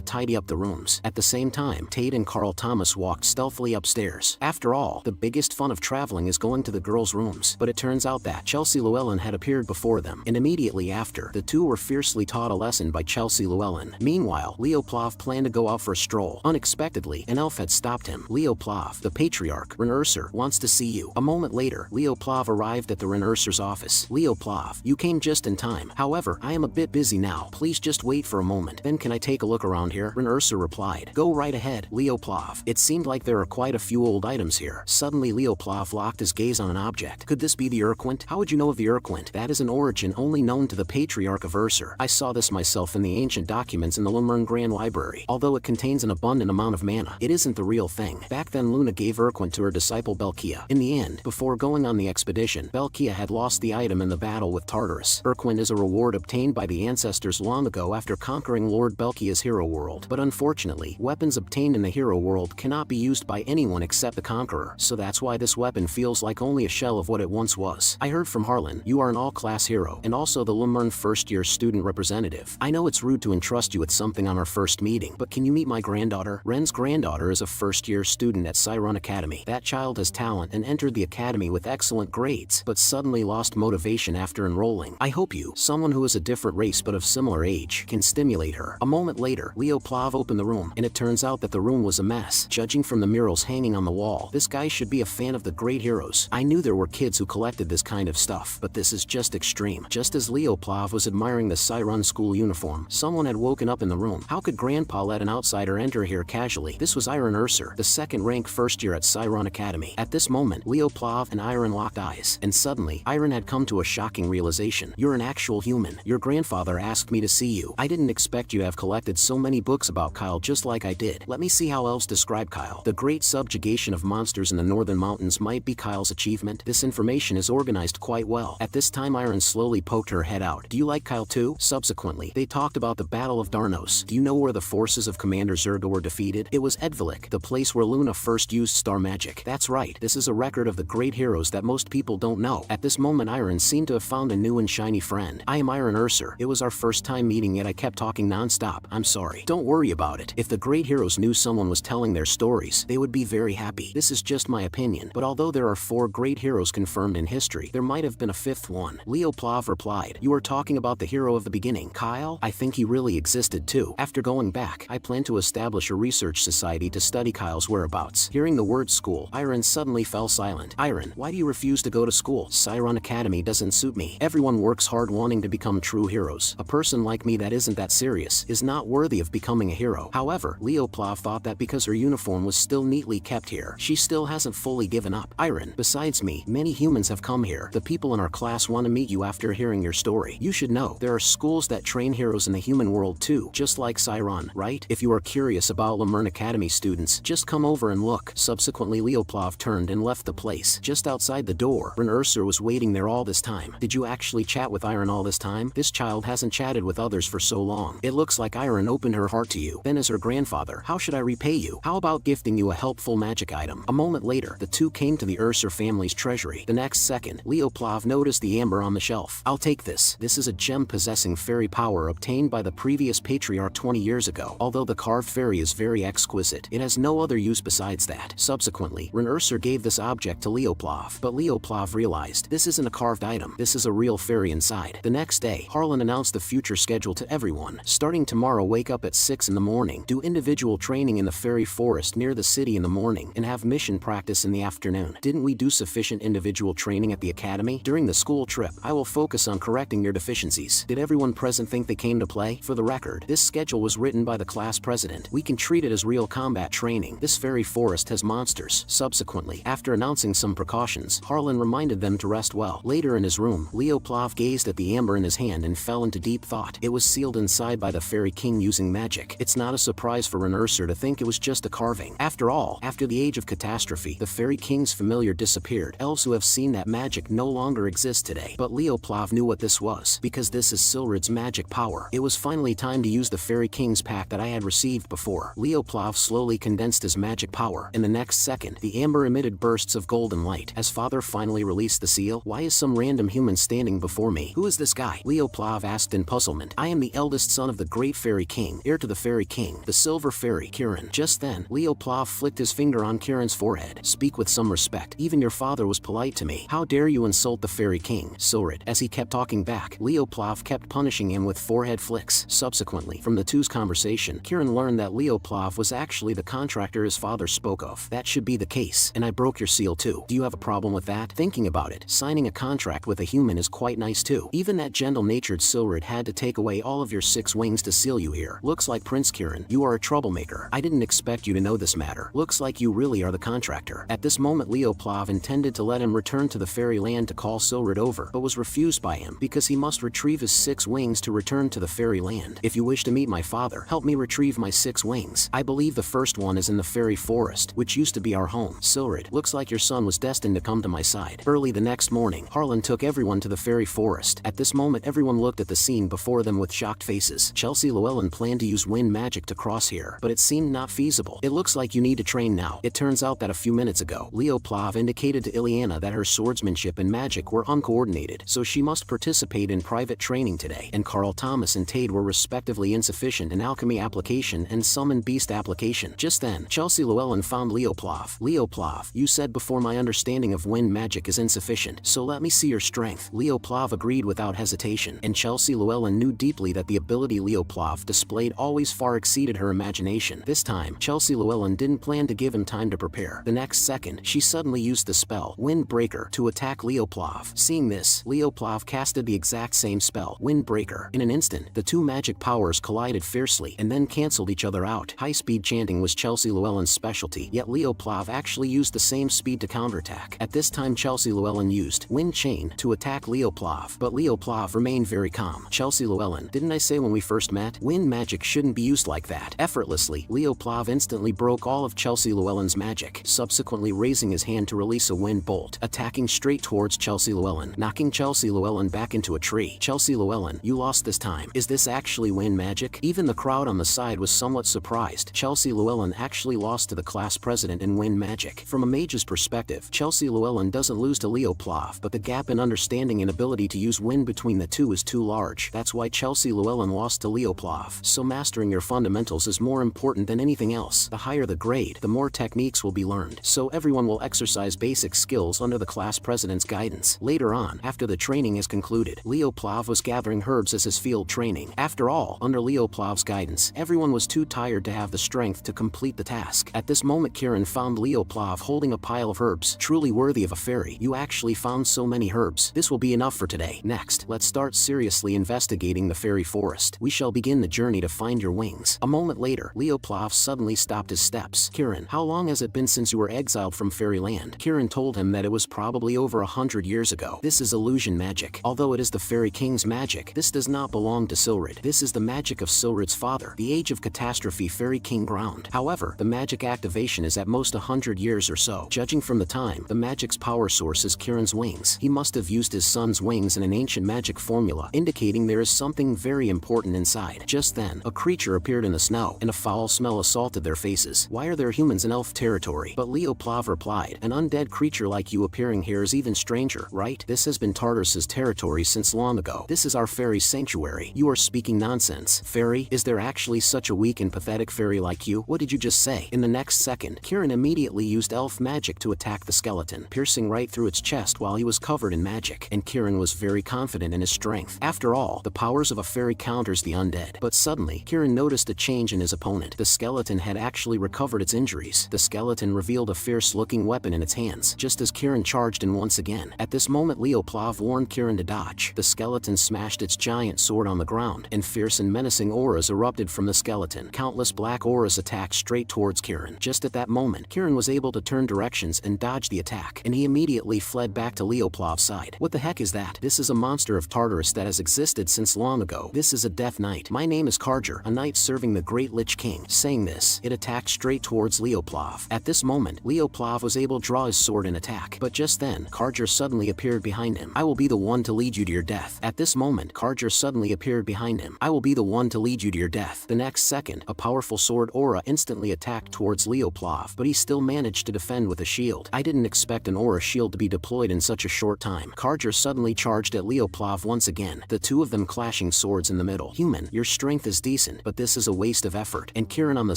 tidy up the rooms. At the same time, Tate and Carl Thomas walked stealthily upstairs. After all, the biggest fun of traveling is going to the girls' rooms. But it turns out that Chelsea Llewellyn had appeared before them, and immediately after, the two were fiercely taught a lesson by Chelsea Llewellyn. Meanwhile, Leoplav planned to go out for a stroll. Unexpectedly, an elf had stopped him. Leoplav, the patriarch, Ren Ursur, wants to see you. A moment later, Leoplav arrived at the Ren Ursur's office. Leoplav, you came just in time. However, I am a bit busy now. Please just wait for a moment. Then can I take a look around here? Ren Ursur replied. Go right ahead, Leoplav. It seemed like there are quite a few old items here. Suddenly Leoplav locked his gaze on an object. Could this be the Urquint? How would you know of the Urquint? That is an origin only known to the patriarch of Ursur. I saw this myself in the ancient documents in the Lemurn Grand Library. Although it contains an abundant amount of mana, it isn't the real thing. Back then Luna gave Urquint to her disciple Belkia. In the end, before going on the expedition, Belkia had lost the item in the battle with Tartarus. Urquint is a reward obtained by the ancestors long ago after conquering Lord Belkia's hero world. But unfortunately, weapons obtained in the hero world cannot be used by anyone except the conqueror, so that's why this weapon feels like only a shell of what it once was. I heard from Harlan, you are an all-class hero, and also the Lumern first-year student representative. I know it's rude to entrust you with something on our first meeting, but can you meet my granddaughter? Ren's granddaughter is a first-year student at Siron Academy. That child has talent and entered the academy with excellent grades, but suddenly lost motivation after enrolling. I hope you, someone who is a different race but of similar age, can stimulate her. A moment later, Leo Plav opened the room, and it turns out that the room was a mess. Judging from the murals hanging on the wall, this guy should be a fan of the great heroes. I knew there were kids who collected this kind of stuff, but this is just extreme. Just as Leo Plav was admiring the Siron school uniform, someone had woken up in the room. How could Grandpa let an outsider enter here casually? This was Iron Urser, the second-ranked first year at Siron Academy. At this moment, Leo Plav and Iron locked eyes, and suddenly, Iron had come to a shocking realization. You're an actual human. Your grandfather asked me to see you. I didn't expect you to have collected so many books about Kyle just like I did. Let me see how elves describe Kyle. The great subjugation of monsters in the northern mountains might be Kyle's achievement. This information is organized quite well. At this time, Iron slowly poked her head out. Do you like Kyle too? Subsequently, they talked about the Battle of Darnos. Do you know where the forces of Commander Zerga were defeated? It was Edvilik, the place where Luna first used star magic. That's right, this is a record of the great heroes that most people don't know. At this moment, Iron seemed to have found a new and shiny friend. I am Iron Urser. It was our first time meeting, yet I kept talking non-stop. I'm sorry. Don't worry about it. If the great heroes knew someone was telling their stories, they would be very happy. This is just my opinion, but although there are 4 great heroes confirmed in history, there might have been a 5th one. Leo Plav replied, you are talking about the hero of the beginning, Kyle? I think he really existed too. After going back, I plan to establish a research society to study Kyle's whereabouts. Hearing the word school, Iron suddenly fell silent. Iron, why do you refuse to go to school? Siron Academy doesn't suit me. Everyone works hard wanting to become true heroes. A person like me that isn't that serious is not worthy of becoming a hero. However, Leo Plav thought that because her uniform was still neatly kept here, she still hasn't fully given up. Iron, besides me, many humans have come here. The people in our class want to meet you after hearing your story. You should know, there are schools that train heroes in the human world too, just like Siron, right? If you are curious about Lumern Academy students, just come over and look. Subsequently, Leo Plav turned and left the place. Just outside the door, Ren Urser was waiting there all this time. Did you actually chat with Iron all this time? This child hasn't chatted with others for so long. It looks like Iron opened her heart to you. Then as her grandfather, how should I repay you? How about gifting you a helpful magic item? A moment later, the two came to the Urser family's treasury. The next second, Leo Plav noticed the amber on the shelf. I'll take this. This is a gem possessing fairy power obtained by the previous patriarch 20 years ago. Although the carved fairy is very exquisite, it has no other use besides that. Subsequently, Ren Urser gave this object to Leo Plav, but Leo Plav realized this isn't a carved item. This is a real fairy inside. The next day, Harlan announced the future schedule to everyone. Starting tomorrow, wake up at 6 in the morning, do individual training in the fairy forest near the city in the morning, and have mission practice in the afternoon. Didn't we do sufficient individual training at the academy? During the school trip, I will focus on correcting your deficiencies. Did everyone present think they came to play? For the record, this schedule was written by the class president. We can treat it as real combat training. This fairy forest has monsters. Subsequently, after announcing some precautions, Harlan reminded them to rest well. Later in his room, Leo Plav gazed at the amber in his hand and fell into deep thought. It was sealed inside by the fairy king using magic. It's not a surprise for Ren Urser to think it was just a carving. After all, after the age of catastrophe, the fairy king's familiar disappeared. Elves who have seen that magic no longer exist today. But Leo Plav knew what this was, because this is Silrid's magic power. It was finally time to use the fairy king's pack that I had received before. Leo Plav slowly condensed his magic power. In the next second, the amber emitted bursts of golden light. As father finally released the seal, why is some random human standing before me? Who is this guy? Leo Plav asked in puzzlement. I am the eldest son of the great fairy king, heir to the fairy king, the silver fairy, Kiran. Just then, Leo Plav flicked his finger on Kiran's forehead. Speak with some respect. Even your father was polite to me. How dare you insult the fairy king, Silrid? As he kept talking back, Leo Plav kept punishing him with forehead flicks. Subsequently, from the two's conversation, Kiran learned that Leo Plav was actually the contractor his father spoke of. That should be the case, and I broke your seal too. Do you have a problem with that? Thinking about it, signing a contract with a human is quite nice too. Even that gentle-natured Silrid had to take away all of your 6 wings to seal you here. Looks like Prince Kiran, you are a troublemaker. I didn't expect you to know this matter. Looks like you really are the contractor. At this moment, Leo Plav intended to let him return to the fairy land to call Silrid over, but was refused by him because he must retrieve his 6 wings to return to the fairy land. If you wish to meet my father, help me retrieve my 6 wings. I believe the first one is in the fairy forest, which used to be our home. Silred, looks like your son was destined to come to my side. Early the next morning, Harlan took everyone to the fairy forest. At this moment everyone looked at the scene before them with shocked faces. Chelsea Llewellyn planned to use wind magic to cross here, but it seemed not feasible. It looks like you need to train now. It turns out that a few minutes ago, Leo Plav indicated to Ileana that her swordsmanship and magic were uncoordinated, so she must participate in private training today. And Carl Thomas and Tade were respectively insufficient in alchemy application and summon beast application. Just then, Chelsea Llewellyn found Leo Plav. Leo Plav, you said before my understanding of wind magic is insufficient, so let me see your strength. Leo Plav agreed without hesitation, and Chelsea Llewellyn knew deeply that the ability Leo Plav displayed always far exceeded her imagination. This time, Chelsea Llewellyn didn't plan to give him time to prepare. The next second, she suddenly used the spell Windbreaker to attack Leo Plav. Seeing this, Leo Plav casted the exact same spell, Windbreaker. In an instant, the two magic powers collided fiercely and then cancelled each other out. High-speed chanting was Chelsea Llewellyn's specialty, yet Leo Plav actually used the same speed to counterattack. At this time Chelsea Llewellyn used Wind Chain to attack Leo Plav, but Leo Plav remained very calm. Chelsea Llewellyn, didn't I say when we first met, wind magic shouldn't be used like that? Effortlessly, Leo Plav instantly broke all of Chelsea Llewellyn's magic, subsequently raising his hand to release a wind bolt, attacking straight towards Chelsea Llewellyn, knocking Chelsea Llewellyn back into a tree. Chelsea Llewellyn, you lost this time. Is this actually wind magic? Even the crowd on the side was somewhat surprised. Chelsea Llewellyn actually lost to the class president in wind magic. From a mage's perspective, Chelsea Llewellyn doesn't lose to Leo Plav, but the gap in understanding and ability to use wind between the two is too large. That's why Chelsea Llewellyn lost to Leo Plav. So mastering your fundamentals is more important than anything else. The higher the grade, the more techniques will be learned. So everyone will exercise basic skills under the class president's guidance. Later on, after the training is concluded, Leo Plav was gathering herbs as his field training. After all, under Leo Plav's guidance, everyone was too tired to have the strength to complete the task. At this moment Kieran found Leo Plav holding a pile of herbs, truly worthy of a fairy. You actually found so many herbs. This will be enough for today. Next, let's start seriously investigating the fairy forest. We shall begin the journey to find your wings. A moment later, Leo Plav suddenly stopped his steps. Kieran, how long has it been since you were exiled from fairyland? Kieran told him that it was probably over 100 years ago. This is illusion magic. Although it is the fairy king's magic, this does not belong to Silred. This is the magic of Silred's father, the Age of Catastrophe Fairy King ground. However, the magic activation is at most 100 years or so. Judging from the time, the magic's power source is Kieran's wings. He must have used his son's wings in an ancient magic formula, indicating there is something very important inside. Just then, a creature appeared in the snow, and a foul smell assaulted their faces. Why are there humans in elf territory? But Leo Plav replied, an undead creature like you appearing here is even stranger, right? This has been Tartarus's territory since long ago. This is our fairy's sanctuary. You are speaking nonsense. Fairy? Is there actually such a weak and pathetic fairy like you? What did you just say? In the next second, Kieran immediately used elf magic to attack the skeleton, piercing right through its chest while he was covered in magic. And Kieran was very confident in his strength. After all, the powers of a fairy counters the undead. But suddenly, Kieran noticed a change in his opponent. The skeleton had actually recovered its injuries. The skeleton revealed a fierce-looking weapon in its hands, just as Kieran charged in once again. At this moment Leo Plav warned Kieran to dodge. The skeleton smashed its giant sword on the ground, and fierce and menacing auras erupted from the skeleton. Countless black auras attacked straight towards Kieran. Just at that moment, Kieran was able to turn directions and dodge the attack, and he immediately fled back to Leo Plav's side. What the heck is that? This is a monster of Tartarus that has existed since long ago. This is a death knight. My name is Karger, a knight serving the great Lich King. Saying this, it attacked straight towards Leo Plav. At this moment, Leo Plav was able to draw his sword and attack, but just then, Karger suddenly appeared behind him. I will be the one to lead you to your death. At this moment, Karger suddenly appeared behind him. I will be the one to lead you to your death. The next second, a powerful sword aura instantly attacked towards Leo Plav, but he still managed to defend with a shield. I didn't expect an aura shield to be deployed in such a short time. Karger suddenly charged at Leo Plav once again, the two of them clashing swords in the middle. Human, your strength is decent, but this is a waste of effort. And Kieran on the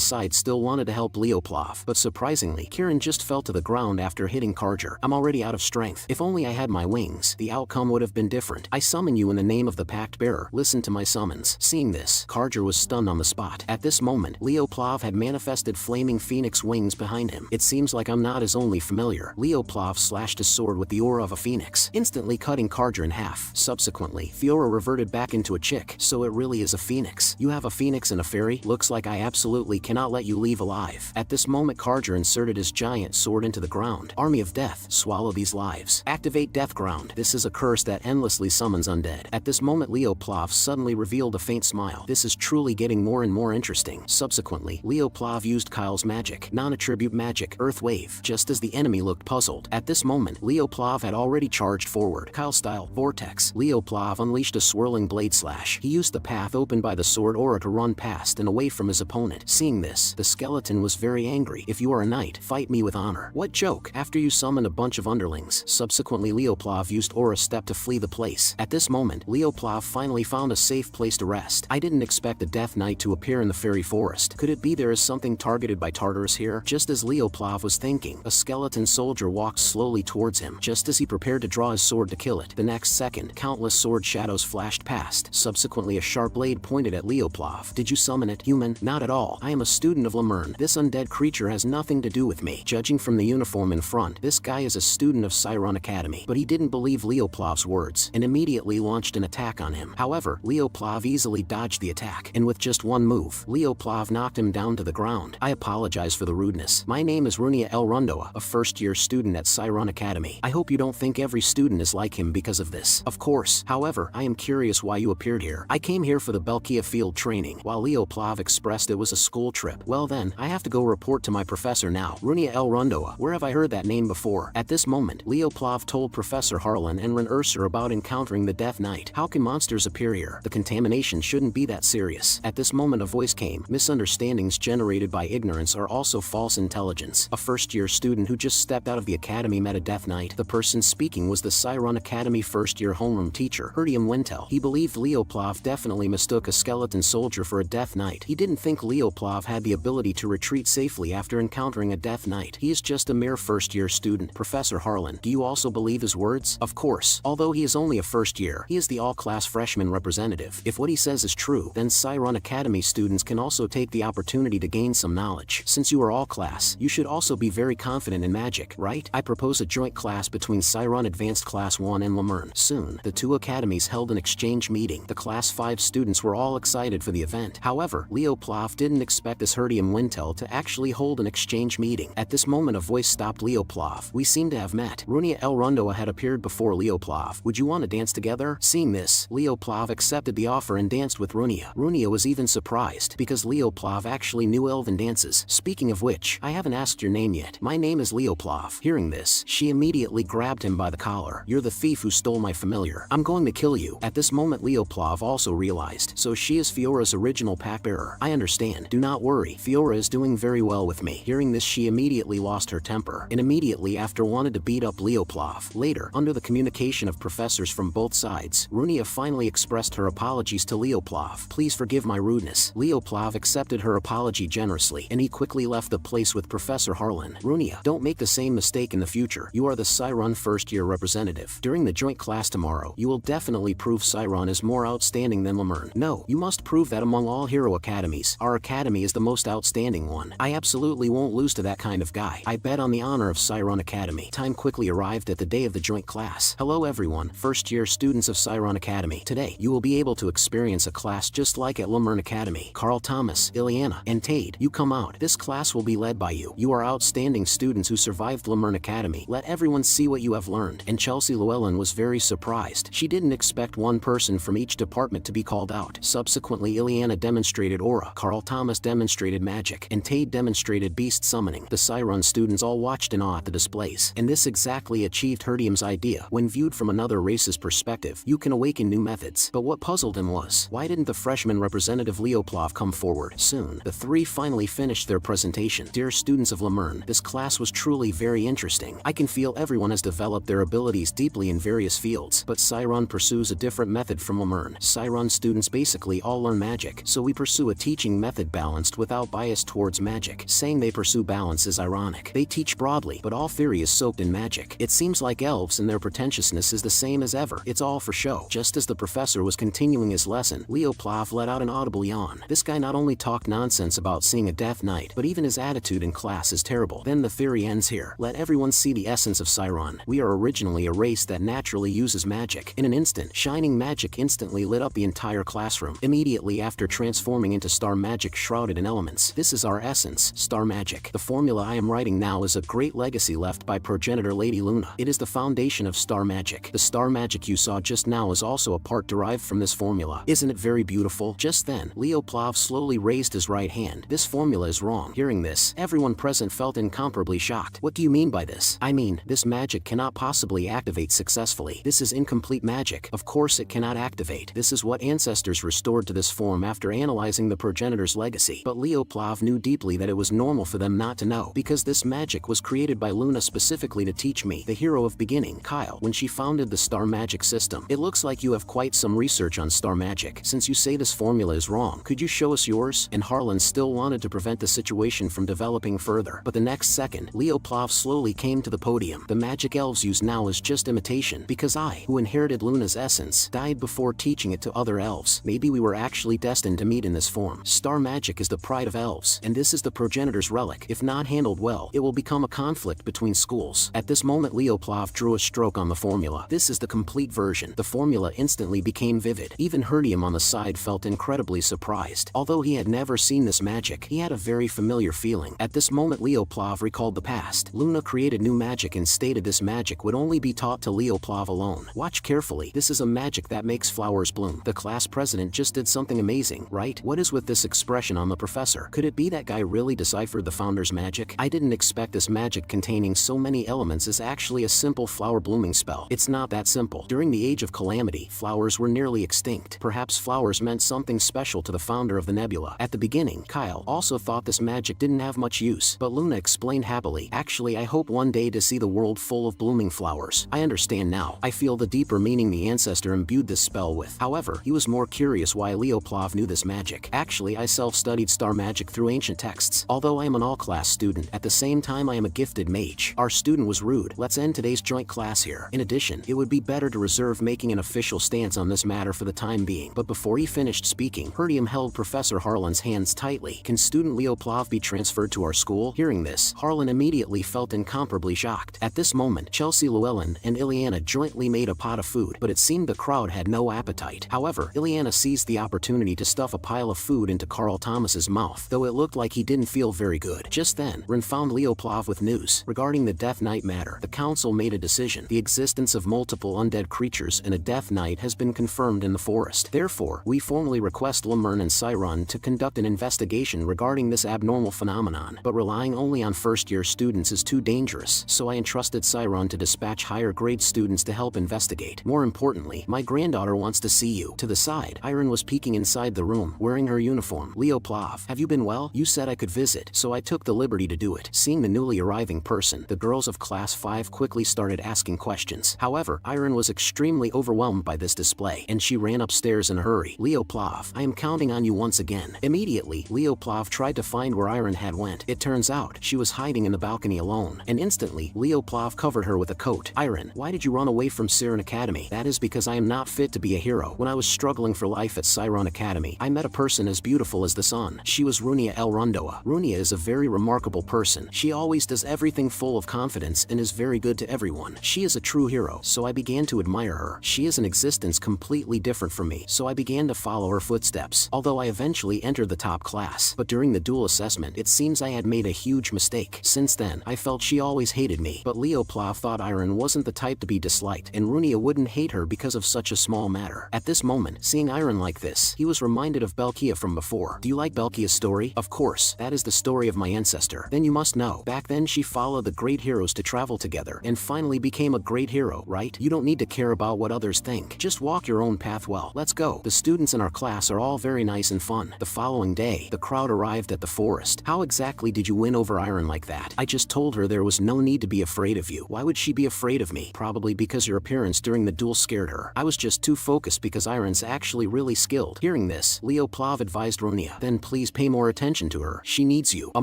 side still wanted to help Leo Plav, but surprisingly, Kieran just fell to the ground after hitting Karger. I'm already out of strength. If only I had my wings, the outcome would have been different. I summon you in the name of the Pact Bearer. Listen to my summons. Seeing this, Karger was stunned on the spot. At this moment, Leo Plav had manifested flaming phoenix wings behind him. It seems like I'm not his only familiar. Leo Plav slashed his sword with the aura of a phoenix, instantly cutting Karger in half. Subsequently, the aura reverted back into a chick, so it really is a phoenix. You have a phoenix and a fairy? Looks like I absolutely cannot let you leave alive. At this moment, Karger inserted his giant sword into the ground. Army of Death, swallow these lives. Activate Death Ground. This is a curse that endlessly summons undead. At this moment, Leo Plav suddenly revealed a faint smile. This is truly getting more and more interesting. Subsequently, Leo Plav used Kyle's magic, non-attribute cube magic, earth wave, just as the enemy looked puzzled. At this moment, Leoplav had already charged forward. Kyle-style, vortex. Leoplav unleashed a swirling blade slash. He used the path opened by the sword aura to run past and away from his opponent. Seeing this, the skeleton was very angry. If you are a knight, fight me with honor. What joke? After you summoned a bunch of underlings. Subsequently, Leoplav used aura step to flee the place. At this moment, Leoplav finally found a safe place to rest. I didn't expect the Death Knight to appear in the fairy forest. Could it be there is something targeted by Tartarus here? Just as Leoplav was thinking, a skeleton soldier walked slowly towards him, just as he prepared to draw his sword to kill it. The next second, countless sword shadows flashed past. Subsequently, a sharp blade pointed at Leoplav. Did you summon it, human? Not at all. I am a student of Lemurn. This undead creature has nothing to do with me. Judging from the uniform in front, this guy is a student of Siron Academy. But he didn't believe Leoplav's words, and immediately launched an attack on him. However, Leoplav easily dodged the attack, and with just one move, Leoplav knocked him down to the ground. I apologize for the rudeness. My name is Runia El Rundoa, a first-year student at Siron Academy. I hope you don't think every student is like him because of this. Of course. However, I am curious why you appeared here. I came here for the Belkia field training, while Leoplav expressed it was a school trip. Well then, I have to go report to my professor now. Runia El Rundoa, where have I heard that name before? At this moment, Leoplav told Professor Harlan and Ren Urser about encountering the Death Knight. How can monsters appear here? The contamination shouldn't be that serious. At this moment a voice came. Misunderstandings generated by ignorance are also false intelligence. A first-year student who just stepped out of the academy met a Death Knight. The person speaking was the Siron Academy first-year homeroom teacher, Herdium Wintel. He believed Leoplav definitely mistook a skeleton soldier for a Death Knight. He didn't think Leoplav had the ability to retreat safely after encountering a Death Knight. He is just a mere first-year student. Professor Harlan, do you also believe his words? Of course. Although he is only a first year, he is the all-class freshman representative. If what he says is true, then Siron Academy students can also take the opportunity to gain some knowledge. Since you are all-class, you should also be very confident in magic, right? I propose a joint class between Siron Advanced Class 1 and Lemurn. Soon, the two academies held an exchange meeting. The Class 5 students were all excited for the event. However, Leoplav didn't expect this Herdium Wintel to actually hold an exchange meeting. At this moment a voice stopped Leoplav. We seem to have met. Runia El Rundoa had appeared before Leoplav. Would you want to dance together? Seeing this, Leoplav accepted the offer and danced with Runia. Runia was even surprised, because Leoplav actually knew elven dances. Speaking of which, I haven't asked your name yet. My name is Leoplav. Hearing this, she immediately grabbed him by the collar. You're the thief who stole my familiar. I'm going to kill you. At this moment Leoplav also realized, so she is Fiora's original pack-bearer. I understand. Do not worry. Fiora is doing very well with me. Hearing this, she immediately lost her temper, and immediately after wanted to beat up Leoplav. Later, under the communication of professors from both sides, Runia finally expressed her apologies to Leoplav. Please forgive my rudeness. Leoplav accepted her apology generously, and he quickly left the place with Professor Harlan. Runia, don't make the same mistake in the future. You are the Siron first-year representative. During the joint class tomorrow, you will definitely prove Siron is more outstanding than Lemurn. No, you must prove that among all hero academies, our academy is the most outstanding one. I absolutely won't lose to that kind of guy. I bet on the honor of Siron Academy. Time quickly arrived at the day of the joint class. Hello everyone, first-year students of Siron Academy. Today, you will be able to experience a class just like at Lemurn Academy. Carl Thomas, Ileana, and Tade, you come out. This class will be led by you. You are outstanding students who survived Lemurn Academy. Let everyone see what you have learned. And Chelsea Llewellyn was very surprised. She didn't expect one person from each department to be called out. Subsequently, Ileana demonstrated aura, Carl Thomas demonstrated magic, and Tade demonstrated beast summoning. The Siron students all watched in awe at the displays, and this exactly achieved Herdium's idea. When viewed from another race's perspective, you can awaken new methods. But what puzzled him was, why didn't the freshman representative Leoplav come forward? Soon, the three finally finished their presentation. Dear students of Lemurn, this class was truly very interesting. I can feel everyone has developed their abilities deeply in various fields, but Siron pursues a different method from Lemurn. Siron students basically all learn magic, so we pursue a teaching method balanced without bias towards magic. Saying they pursue balance is ironic. They teach broadly, but all theory is soaked in magic. It seems like elves and their pretentiousness is the same as ever. It's all for show. Just as the professor was continuing his lesson, Leoplav let out an audible yawn. This guy not only talked nonsense about seeing a Death Knight, but even his attitude in class is terrible. Then the theory ends here. Let everyone see the essence of Siron. We are originally a race that naturally uses magic. In an instant, shining magic instantly lit up the entire classroom, immediately after transforming into star magic shrouded in elements. This is our essence, star magic. The formula I am writing now is a great legacy left by progenitor Lady Luna. It is the foundation of star magic. The star magic you saw just now is also a part derived from this formula. Isn't it very beautiful? Just then, Leoplav slowly raised his right hand. This formula is wrong. Hearing this, everyone Everyone present felt incomparably shocked. What do you mean by this? I mean, this magic cannot possibly activate successfully. This is incomplete magic. Of course it cannot activate. This is what ancestors restored to this form after analyzing the progenitor's legacy. But Leoplav knew deeply that it was normal for them not to know, because this magic was created by Luna specifically to teach me, the hero of beginning, Kyle, when she founded the star magic system. It looks like you have quite some research on star magic. Since you say this formula is wrong, could you show us yours? And Harlan still wanted to prevent the situation from developing further. But the next second, Leoplav slowly came to the podium. The magic elves use now is just imitation, because I, who inherited Luna's essence, died before teaching it to other elves. Maybe we were actually destined to meet in this form. Star magic is the pride of elves, and this is the progenitor's relic. If not handled well, it will become a conflict between schools. At this moment Leoplav drew a stroke on the formula. This is the complete version. The formula instantly became vivid. Even Herdium on the side felt incredibly surprised. Although he had never seen this magic, he had a very familiar feeling. At this moment Leoplav recalled the past. Luna created new magic and stated this magic would only be taught to Leoplav alone. Watch carefully. This is a magic that makes flowers bloom. The class president just did something amazing, right? What is with this expression on the professor? Could it be that guy really deciphered the founder's magic? I didn't expect this magic containing so many elements is actually a simple flower blooming spell. It's not that simple. During the Age of Calamity, flowers were nearly extinct. Perhaps flowers meant something special to the founder of the nebula. At the beginning, Kyle also thought this magic didn't have much use, but Luna explained happily, actually I hope one day to see the world full of blooming flowers. I understand now. I feel the deeper meaning the ancestor imbued this spell with. However, he was more curious why Leoplav knew this magic. Actually, I self-studied star magic through ancient texts. Although I am an all-class student, at the same time I am a gifted mage. Our student was rude. Let's end today's joint class here. In addition, it would be better to reserve making an official stance on this matter for the time being. But before he finished speaking, Herdium held Professor Harlan's hands tightly. Can student Leoplav be transferred to our school? Hearing this, Harlan immediately felt incomparably shocked. At this moment, Chelsea Llewellyn and Ileana jointly made a pot of food, but it seemed the crowd had no appetite. However, Ileana seized the opportunity to stuff a pile of food into Carl Thomas's mouth, though it looked like he didn't feel very good. Just then, Ren found Leoplav with news. Regarding the Death Knight matter, the council made a decision. The existence of multiple undead creatures and a Death Knight has been confirmed in the forest. Therefore, we formally request Lemern and Cyron to conduct an investigation regarding this abnormal phenomenon. But relying only on first-year students is too dangerous, so I entrusted Cyron to dispatch higher-grade students to help investigate. More importantly, my granddaughter wants to see you. To the side, Iron was peeking inside the room, wearing her uniform. Leoplav, have you been well? You said I could visit, so I took the liberty to do it. Seeing the newly arriving person, the girls of Class 5 quickly started asking questions. However, Iron was extremely overwhelmed by this display, and she ran upstairs in a hurry. Leoplav, I am counting on you once again. Immediately, Leoplav tried to find where Iron had went. It turns out, she was hiding in the balcony alone, and instantly, Leoplav covered her with a coat. Iron, why did you run away from Siren Academy? That is because I am not fit to be a hero. When I was struggling for life at Siren Academy, I met a person as beautiful as the sun. She was Runia El Rundoa. Runia is a very remarkable person. She always does everything full of confidence and is very good to everyone. She is a true hero, so I began to admire her. She is an existence completely different from me, so I began to follow her footsteps. Although I eventually entered the top class, but during the dual assessment, it seems I had made a huge mistake. Since then, I felt she always hated me, but Leoplav thought Iron wasn't the type to be disliked, and Runia wouldn't hate her because of such a small matter. At this moment, seeing Iron like this, he was reminded of Belkia from before. Do you like Belkia's story? Of course, that is the story of my ancestor. Then you must know, back then she followed the great heroes to travel together, and finally became a great hero, right? You don't need to care about what others think. Just walk your own path well. Let's go. The students in our class are all very nice and fun. The following day, the crowd arrived at the forest. How exactly did you win over Iron like that? I just told her there was no need to be afraid of you. Why would she be afraid of me? Probably because your appearance during the duel scared her. I was just too focused because Iron's actually really skilled. Hearing this, Leoplav advised Runia, then please pay more attention to her. She needs you. A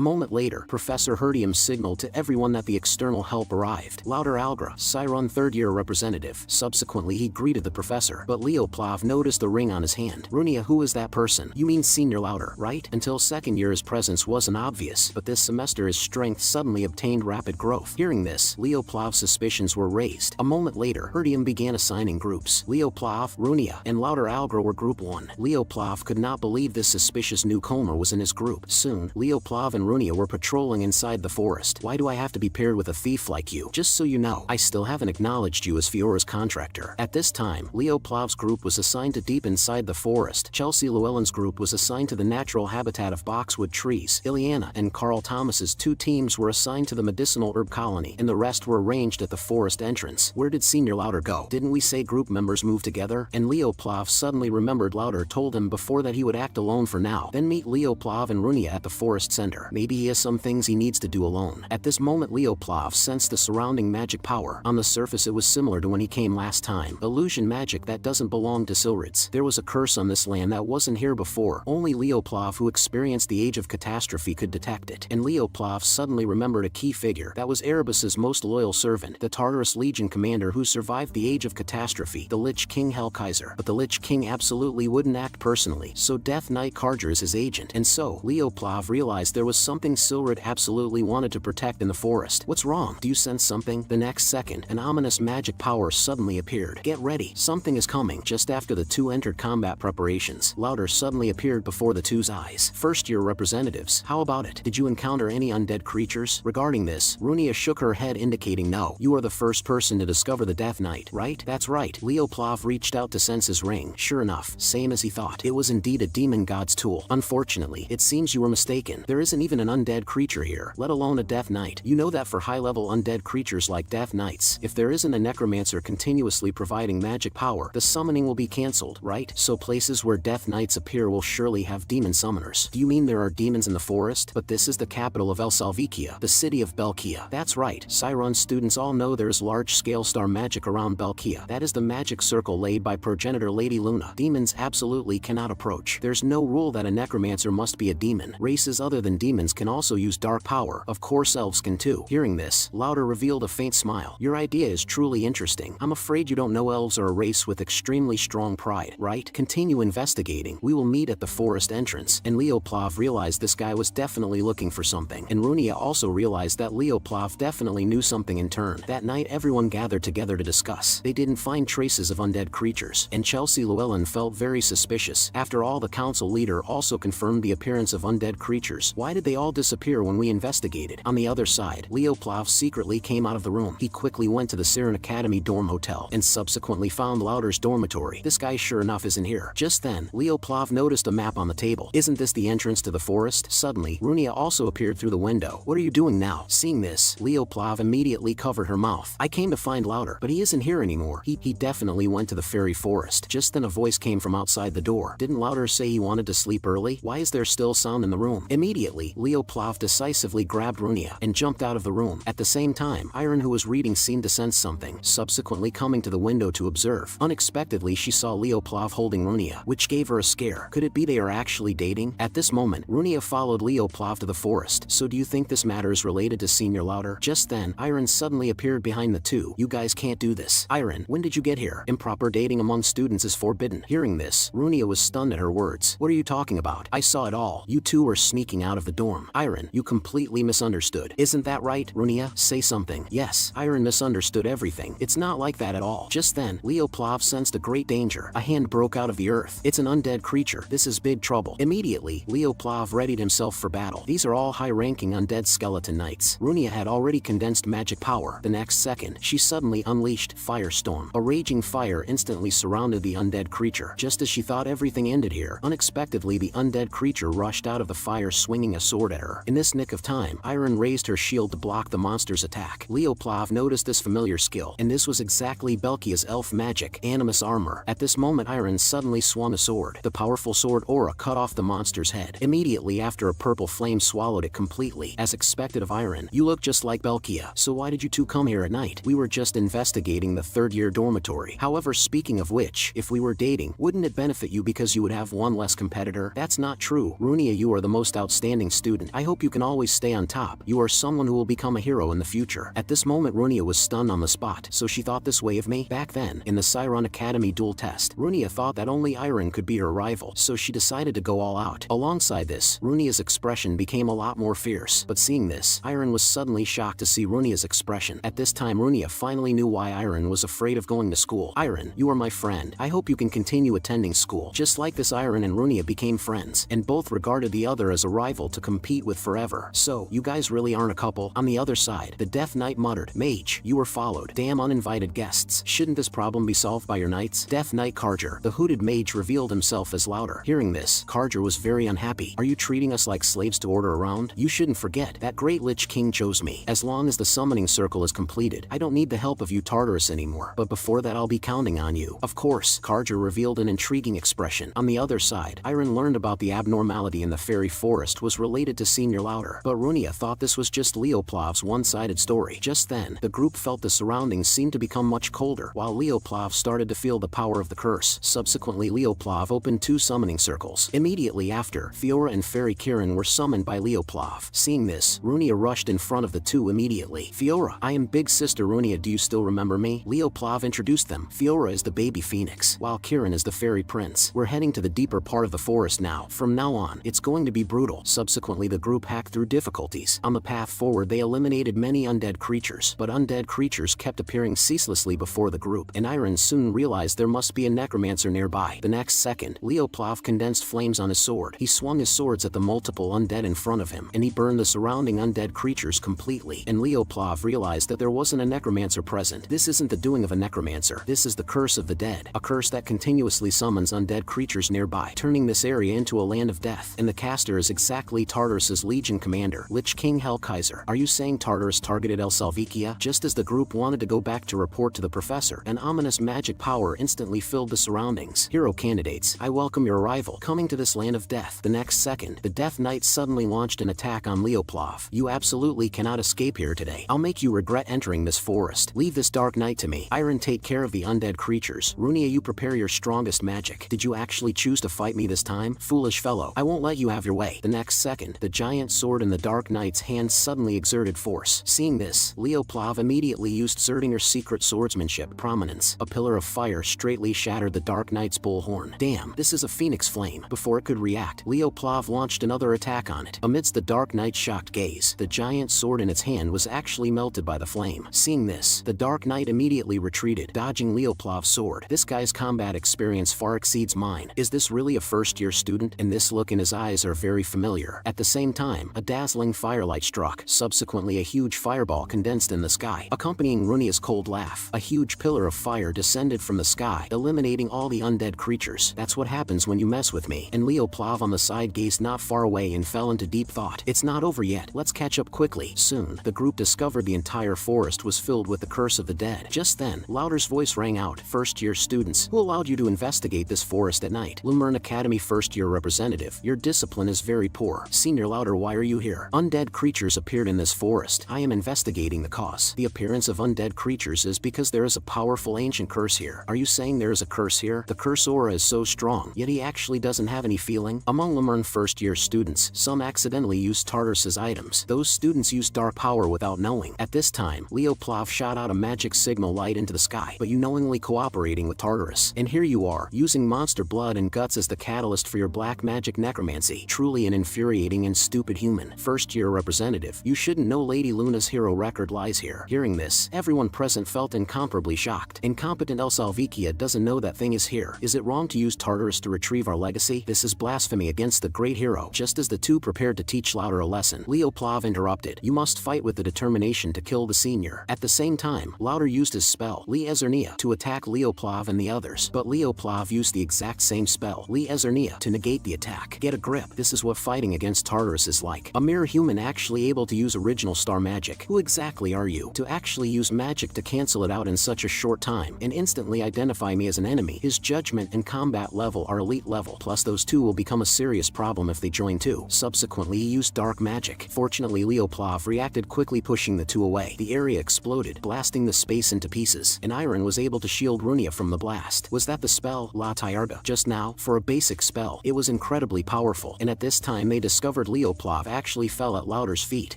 moment later, Professor Herdium signaled to everyone that the external help arrived. Louder Algra, Cyron third-year representative. Subsequently, he greeted the professor, but Leoplav noticed the ring on his hand. Runia, who is that person? You mean Senior Louder, right? Until second year his presence wasn't obvious, but this semester his strength suddenly obtained rapid growth. Hearing this, Leoplav's suspicions were raised. A moment later, Herdium began assigning groups. Leoplav, Runia, and Louder Algra were Group 1. Leoplav could not believe this suspicious newcomer was in his group. Soon, Leoplav and Runia were patrolling inside the forest. Why do I have to be paired with a thief like you? Just so you know, I still haven't acknowledged you as Fiora's contractor. At this time, Leoplav's group was assigned to deep inside the forest. Chelsea Llewellyn's group was assigned to the natural habitat of boxwood trees. Ileana and Carl Thomas's 2 teams were assigned to the medicinal herb colony and the rest were arranged at the forest entrance. Where did Senior Louder go? Didn't we say group members move together? And Leo Plov suddenly remembered Louder told him before that he would act alone for now, then meet Leo Plov and Runia at the forest center. Maybe he has some things he needs to do alone. At this moment Leo Plov sensed the surrounding magic power. On the surface it was similar to when he came last time. Illusion magic that doesn't belong to Silrids. There was a curse on this land that wasn't here before. Only Leo Plov, who experienced the Age of Catastrophe, could detect it. And Leo Plov suddenly remembered a key figure. That was Erebus's most loyal servant, the Tartarus Legion commander who survived the Age of Catastrophe, the Lich King Hellkaiser. But the Lich King absolutely wouldn't act personally, so Death Knight Karger is his agent. And so, Leo Plov realized there was something Silrid absolutely wanted to protect in the forest. What's wrong? Do you sense something? The next second, an ominous magic power suddenly appeared. Get ready, something is coming. Just after the two entered combat preparations, Louder suddenly appeared before the two's eyes. First-year representatives, how about it? Did you encounter any undead creatures? Regarding this, Runia shook her head indicating no. You are the first person to discover the Death Knight, right? That's right. Leo Plov reached out to sense his ring. Sure enough, same as he thought. It was indeed a demon god's tool. Unfortunately, it seems you were mistaken. There isn't even an undead creature here, let alone a Death Knight. You know that for high-level undead creatures like Death Knights, if there isn't a necromancer continuously providing magic power, the summoning will be cancelled, right? So places where Death Knights appear will surely have demon summoners. Do you mean there are demons in the forest? But this is the capital of El Salvikia, the city of Belkia. That's right. Siron students all know there's large-scale star magic around Belkia. That is the magic circle laid by progenitor Lady Luna. Demons absolutely cannot approach. There's no rule that a necromancer must be a demon. Races other than demons can also use dark power. Of course elves can too. Hearing this, Louder revealed a faint smile. Your idea is truly interesting. I'm afraid you don't know elves are a race with extremely strong pride, right? Continue investigating. We will meet at the forest entrance. And Leo Plov realized this guy was definitely looking for something. And Runia also realized that Leo Plov definitely knew something in turn. That night everyone gathered together to discuss. They didn't find traces of undead creatures. And Chelsea Llewellyn felt very suspicious. After all, the council leader also confirmed the appearance of undead creatures. Why did they all disappear when we investigated? On the other side, Leo Plov secretly came out of the room. He quickly went to the Siren Academy dorm hotel and subsequently found Louder's dormitory. This guy sure enough isn't here. Just then, Leo Plov noticed a map on the table. Isn't this the entrance to the forest? Suddenly, Runia also appeared through the window. What are you doing now? Seeing this, Leo Plov immediately covered her mouth. I came to find Louder, but he isn't here anymore. He definitely went to the fairy forest. Just then a voice came from outside the door. Didn't Louder say he wanted to sleep early? Why is there still sound in the room? Immediately, Leo Plov decisively grabbed Runia and jumped out of the room. At the same time, Iron, who was reading, seemed to sense something, subsequently coming to the window to observe. Unexpectedly, she saw Leo Plov holding Runia, which gave her a scare. Could it be they are actually dating? At this moment, Runia followed Leo Plov to the forest. So do you think this matter is related to Senior Louder? Just then, Iron suddenly appeared behind the two. You guys can't do this. Iron, when did you get here? Improper dating among students is forbidden. Hearing this, Runia was stunned at her words. What are you talking about? I saw it all. You two were sneaking out of the dorm. Iron, you completely misunderstood. Isn't that right? Runia, say something. Yes, Iron misunderstood everything. It's not like that at all. Just then, Leo Plov sensed a great danger. A hand broke out of the earth. It's an undead creature. This is big trouble. Immediately, Leo Plov readied himself for battle. These are all high-ranking undead skeleton knights. Runia had already condensed magic power. The next second, she suddenly unleashed Firestorm. A raging fire instantly surrounded the undead creature. Just as she thought everything ended here, unexpectedly the undead creature rushed out of the fire swinging a sword at her. In this nick of time, Iron raised her shield to block the monster's attack. Leo Plov noticed this familiar skill, and this was exactly Belkia's elf magic, Animus Armor. At this moment, Iron suddenly swung a sword. The powerful sword aura cut off the monster's head. Immediately after, a purple flame swallowed it completely. As expected of Iron, you look just like Belkia. So why did you two come here at night? We were just investigating the third-year dormitory. However, speaking of which, if we were dating, wouldn't it benefit you because you would have one less competitor? That's not true. Runia, you are the most outstanding student. I hope you can always stay on top. You are someone who will become a hero in the future. At this moment, Runia was stunned on the spot. So she thought this way of me? Back then, in the Siron Academy duel test, Runia thought that only Iron could be her rival, so she decided to go all out. Alongside this, Runia's expression became a lot more fierce. But seeing this, Iron was suddenly shocked to see Runia's expression. At this time, Runia finally knew why Iron was afraid of going to school. Iron, you are my friend. I hope you can continue attending school. Just like this, Iron and Runia became friends, and both regarded the other as a rival to compete with forever. So, you guys really aren't a couple? On the other side, the Death Knight muttered, Mage, you were followed. Damn uninvited guests. Shouldn't this problem be solved by your knights? Death Knight Karger, the hooded mage, revealed himself as Louder. Hearing this, Karger was very unhappy. Are you treating us like slaves to order order around? You shouldn't forget that Great Lich King chose me. As long as the summoning circle is completed, I don't need the help of you Tartarus anymore. But before that I'll be counting on you. Of course, Karja revealed an intriguing expression. On the other side, Iron learned about the abnormality in the fairy forest was related to Senior Louder. But Runia thought this was just Leoplav's one-sided story. Just then, the group felt the surroundings seemed to become much colder, while Leoplav started to feel the power of the curse. Subsequently, Leoplav opened 2 summoning circles. Immediately after, Fiora and Fairy Kirin were summoned by Leoplav. Seeing this, Runia rushed in front of the two immediately. Fiora, I am Big Sister Runia, do you still remember me? Leoplav introduced them. Fiora is the baby phoenix, while Kirin is the fairy prince. We're heading to the deeper part of the forest now. From now on, it's going to be brutal. Subsequently, the group hacked through difficulties. On the path forward, they eliminated many undead creatures, but undead creatures kept appearing ceaselessly before the group, and Iron soon realized there must be a necromancer nearby. The next second, Leoplav condensed flames on his sword. He swung his swords at the multiple undead in front of him, and he burned the surrounding undead creatures completely. And Leoplav realized that there wasn't a necromancer present. This isn't the doing of a necromancer. This is the curse of the dead, a curse that continuously summons undead creatures nearby, turning this area into a land of death. And the caster is exactly Tartarus's legion commander, Lich King Hellkaiser. Are you saying Tartarus targeted El Salvikia? Just as the group wanted to go back to report to the professor, an ominous magic power instantly filled the surroundings. Hero candidates, I welcome your arrival. Coming to this land of death. The next second, the Death Knight suddenly launched an attack on Leoplav. You absolutely cannot escape here today. I'll make you regret entering this forest. Leave this dark night to me. Iron, take care of the undead creatures. Runia, you prepare your strongest magic. Did you actually choose to fight me this time? Foolish fellow, I won't let you have your way. The next second, the giant sword in the Dark Knight's hand suddenly exerted force. Seeing this, Leoplav immediately used Zerdinger's secret swordsmanship prominence. A pillar of fire straightly shattered the Dark Knight's bullhorn. Damn, this is a phoenix flame. Before it could react, Leoplav launched another attack on it. Amidst the Dark Knight's shocked gaze, the giant sword in its hand was actually melted by the flame. Seeing this, the Dark Knight immediately retreated, dodging Leoplav's sword. This guy's combat experience far exceeds mine. Is this really a first-year student? And this look in his eyes are very familiar. At the same time, a dazzling firelight struck. Subsequently, a huge fireball condensed in the sky, accompanying Runia's cold laugh. A huge pillar of fire descended from the sky, eliminating all the undead creatures. That's what happens when you mess with me. And Leoplav on the side gazed not far away and fell into deep thought. It's not over yet. Let's catch up quickly. Soon, the group discovered the entire forest was filled with the curse of the dead. Just then, Louder's voice rang out. First-year students, who allowed you to investigate this forest at night? Lumern Academy first-year representative, your discipline is very poor. Senior Louder, why are you here? Undead creatures appeared in this forest. I am investigating the cause. The appearance of undead creatures is because there is a powerful ancient curse here. Are you saying there is a curse here? The curse aura is so strong, yet he actually doesn't have any feeling. Among Lumern first-year students, some accidentally used Tartarus's items. Those students used dark power without knowing. At this time, Leoplav shot out a magic signal light into the sky, but you knowingly cooperating with Tartarus. And here you are, using monster blood and guts as the catalyst for your black magic necromancy. Truly an infuriating and stupid human. First-year representative, you shouldn't know Lady Luna's hero record lies here. Hearing this, everyone present felt incomparably shocked. Incompetent El Salvikia doesn't know that thing is here. Is it wrong to use Tartarus to retrieve our legacy? This is blasphemy against the great hero. Just as the two prepared to teach Louder a lesson, Leoplav interrupted. You must fight with the determination to kill the senior. At the same time, Louder used his spell, Li Ezernia, to attack Leoplav and the others, but Leoplav used the exact same spell, Li Ezernia, to negate the attack. Get a grip. This is what fighting against Tartarus is like. A mere human actually able to use original star magic. Who exactly are you to actually use magic to cancel it out in such a short time and instantly identify me as an enemy? His judgment and combat level are elite level, plus those two will become a serious problem if they join too. Subsequently, he used dark magic. Fortunately, Leoplav reacted quickly, pushing the two away. The area exploded, blasting the space into pieces, and Iron was able to shield Runia from the blast. Was that the spell, La Tiarga? Just now, for a basic spell, it was incredibly powerful, and at this time they discovered Leoplav actually fell at Louder's feet.